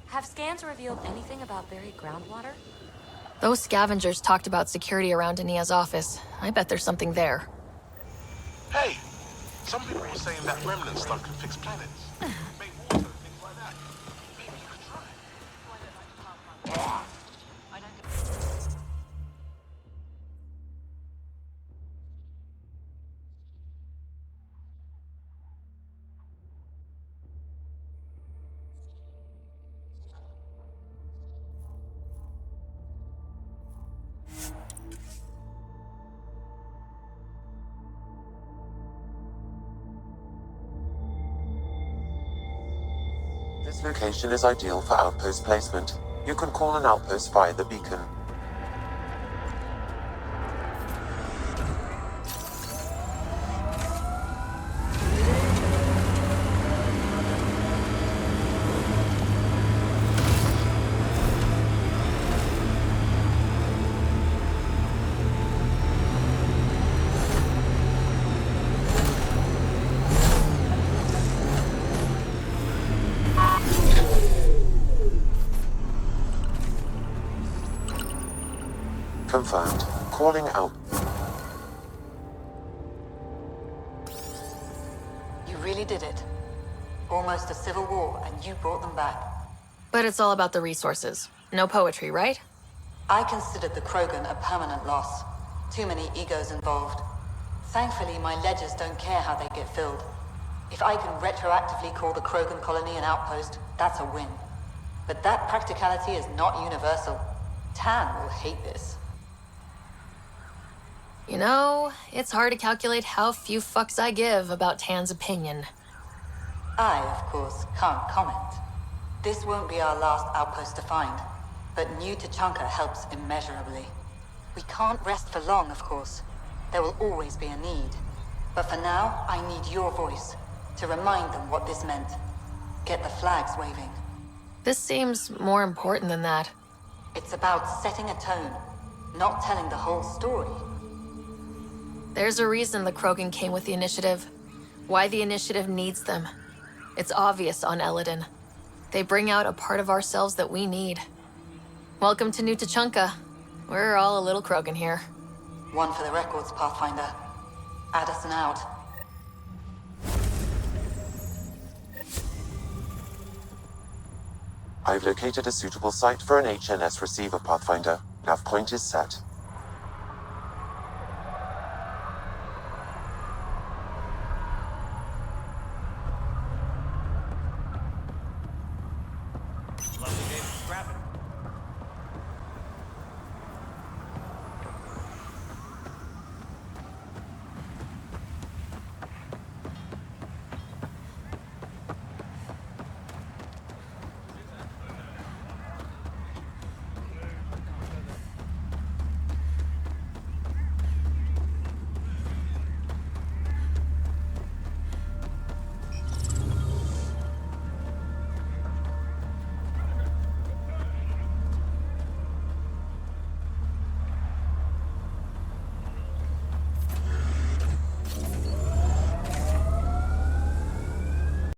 Have scans revealed anything about buried groundwater? Those scavengers talked about security around Ania's office. I bet there's something there. Hey! Some people were saying that remnant stuff can fix planets. Make water, things like that. Maybe you could try. This location is ideal for outpost placement. You can call an outpost via the beacon. Confirmed. Calling out. You really did it. Almost a civil war, and you brought them back. But it's all about the resources. No poetry, right? I considered the Krogan a permanent loss. Too many egos involved. Thankfully, my ledgers don't care how they get filled. If I can retroactively call the Krogan colony an outpost, that's a win. But that practicality is not universal. Tan will hate this. You know, it's hard to calculate how few fucks I give about Tan's opinion. I, of course, can't comment. This won't be our last outpost to find, but new Tuchanka helps immeasurably. We can't rest for long, of course. There will always be a need. But for now, I need your voice, to remind them what this meant. Get the flags waving. This seems more important than that. It's about setting a tone, not telling the whole story. There's a reason the Krogan came with the initiative. Why the initiative needs them. It's obvious on Elaaden. They bring out a part of ourselves that we need. Welcome to New Tuchanka. We're all a little Krogan here. One for the records, Pathfinder. Addison out. I've located a suitable site for an HNS receiver, Pathfinder. Nav point is set.